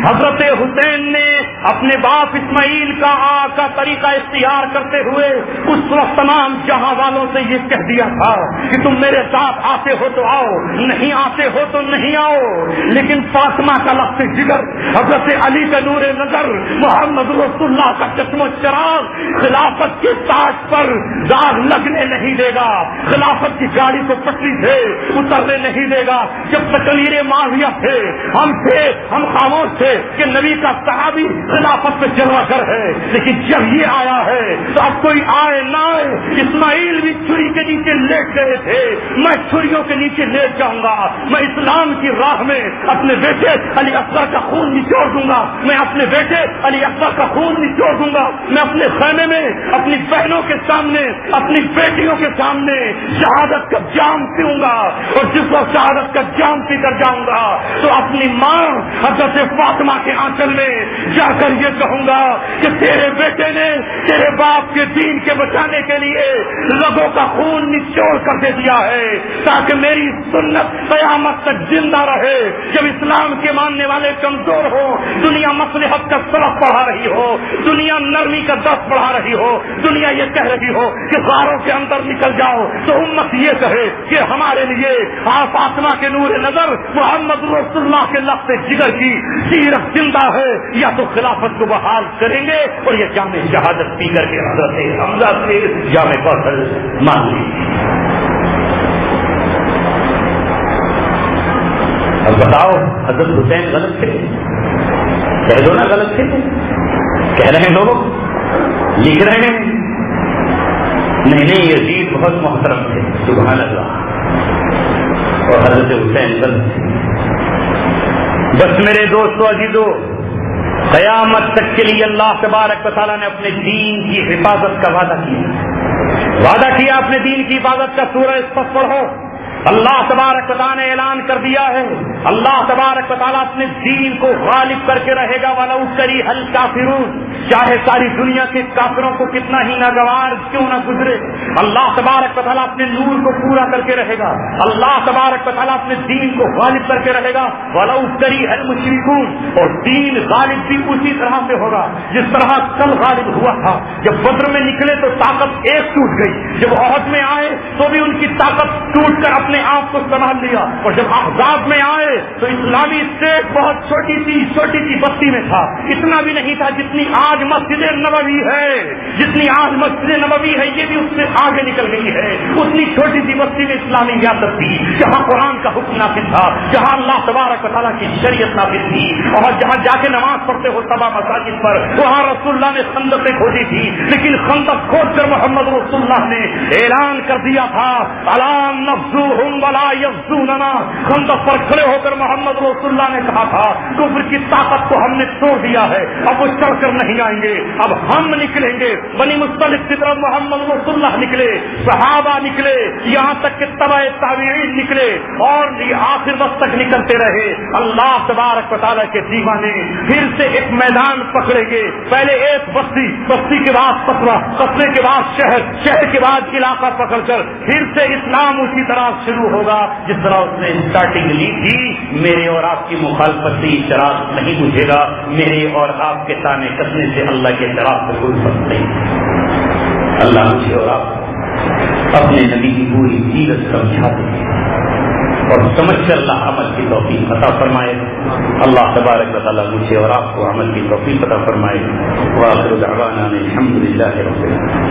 حضرت حسین نے اپنے باپ اسماعیل کا طریقہ اختیار کرتے ہوئے اس وقت تمام جہاں والوں سے یہ کہہ دیا تھا کہ تم میرے ساتھ آتے ہو تو آؤ، نہیں آتے ہو تو نہیں آؤ، لیکن فاطمہ کا لفظ جگر، حضرت علی کا نور نظر، محمد رسول اللہ کا چشم و چراغ خلافت کے تاج پر داغ لگنے نہیں دے گا، خلافت کی گاڑی کو پٹری سے اترنے نہیں دے گا۔ جب تقریر معاویہ تھے ہم خاموش تھے کہ نبی کا صحابی خلافت پہ جلوہ گر ہے، لیکن جب یہ آیا ہے تو اب کوئی آئے نہ آئے، اسماعیل بھی چھری کے نیچے لیٹ گئے تھے، میں چھریوں کے نیچے لیٹ جاؤں گا، میں اسلام کی راہ میں اپنے بیٹے علی اصغر کا خون نچوڑ دوں گا، میں اپنے بیٹے علی اصغر کا خون نچوڑ دوں گا، میں اپنے خیمے میں اپنی بہنوں کے سامنے اپنی بیٹیوں کے سامنے شہادت کا جام پیوں گا، اور جس وقت شہادت کا جام پی کر جاؤں گا تو اپنی ماں حضرت فاطمہ کے آنچل میں جا کر یہ کہوں گا کہ تیرے بیٹے نے تیرے باپ کے دین کے بچانے کے لیے لوگوں کا خون نچوڑ کر دے دیا ہے، تاکہ میری سنت قیامت تک زندہ رہے۔ جب اسلام کے ماننے والے کمزور ہو، دنیا مصلحت کا سبق پڑھا رہی ہو، دنیا نرمی کا درس پڑھا رہی ہو، دنیا یہ کہہ رہی ہو کہ غاروں کے اندر نکل جاؤ، تو امت یہ کہے کہ ہمارے لیے فاطمہ کے نور نظر محمد رسول اللہ کے لفظ جگر کی سیرت زندہ ہے، یا تو خلافت کو بحال کریں گے اور یہ جامع شہادت پی کر کے حضرت حمزہ سے جامع کوثر مان لی۔ اب بتاؤ حضرت حسین غلط تھے؟ کہہ دو نا غلط تھے، کہہ رہے ہیں لوگ، لکھ رہے ہیں نہیں یزید بہت محترم تھے، سبحان اللہ، اور حضرت حسین غلط تھے۔ بس میرے دوستو عزیزو، قیامت تک کے لیے اللہ تبارک و تعالیٰ نے اپنے دین کی حفاظت کا وعدہ کیا اپنے دین کی حفاظت کا سورہ اسفص پڑھو، اللہ تبارک و تعالیٰ نے اعلان کر دیا ہے، اللہ تبارک و تعالیٰ اپنے دین کو غالب کر کے رہے گا، وَلَوْ كَرِهَ الْكَافِرُونَ، چاہے ساری دنیا کے کافروں کو کتنا ہی ناگوار کیوں نہ گزرے، اللہ تبارک و تعالیٰ اپنے نور کو پورا کر کے رہے گا، اللہ تبارک و تعالیٰ اپنے دین کو غالب کر کے رہے گا، وَلَوْ كَرِهَ الْمُشْرِكُونَ، اور دین غالب بھی اسی طرح سے ہوگا جس طرح کل غالب ہوا تھا۔ جب بدر میں نکلے تو طاقت ایک ٹوٹ گئی، جب احد میں آئے تو بھی ان کی طاقت ٹوٹ کر اپنے آپ کو سنبھال لیا، اور جب احزاب میں آئے تو اسلامی اسٹیٹ بہت چھوٹی سی بستی میں تھا، اتنا بھی نہیں تھا جتنی آج مسجد نبوی ہے، جتنی آج مسجد نبوی ہے یہ بھی اس سے آگے نکل گئی ہے، اتنی چھوٹی سی بستی میں اسلامی ریاست تھی، جہاں قرآن کا حکم نافذ تھا، جہاں اللہ تبارک و تعالیٰ کی شریعت نافذ تھی، اور جہاں جا کے نماز پڑھتے ہو سبا مساجد پر، وہاں رسول اللہ نے خندقیں کھودی تھی، لیکن خندق کھود کر محمد رسول اللہ نے اعلان کر دیا تھا الا نفذوہم ولا یفذوننا، خندق پر کھڑے ہو کر محمد رسول اللہ نے کہا تھا کفر کی طاقت کو ہم نے توڑ دیا ہے، اب وہ چڑھ کر نہیں آئیں گے، اب ہم نکلیں گے۔ بنی مصطلق کی طرف محمد رسول اللہ نکلے، صحابہ نکلے، یہاں تک کہ تبع تابعین نکلے، اور آخر وقت تک نکلتے رہے۔ اللہ تبارک و تعالیٰ کے دیوانے پھر سے ایک میدان پکڑیں گے، پہلے ایک بستی، بستی کے بعد قصبہ، قصبے کے بعد شہر، شہر کے بعد علاقہ پکڑ کر پھر سے اسلام اسی طرح شروع ہوگا جس طرح اس نے اسٹارٹنگ لی تھی۔ میرے اور آپ کی مخالفت سے چراغ نہیں بجھے گا، میرے اور آپ کے تانے کسنے سے اللہ کے چراغ سے کوئی فرق نہیں۔ اللہ مجھے اور آپ اپنے نبی کی پوری سیرت سمجھا دے اور سمجھ کر اللہ عمل کی توفیق عطا فرمائے۔ اللہ تبارک و تعالیٰ مجھے اور آپ کو عمل کی توفیق عطا فرمائے۔ وآخر دعوانا الحمد للہ رب العالمین۔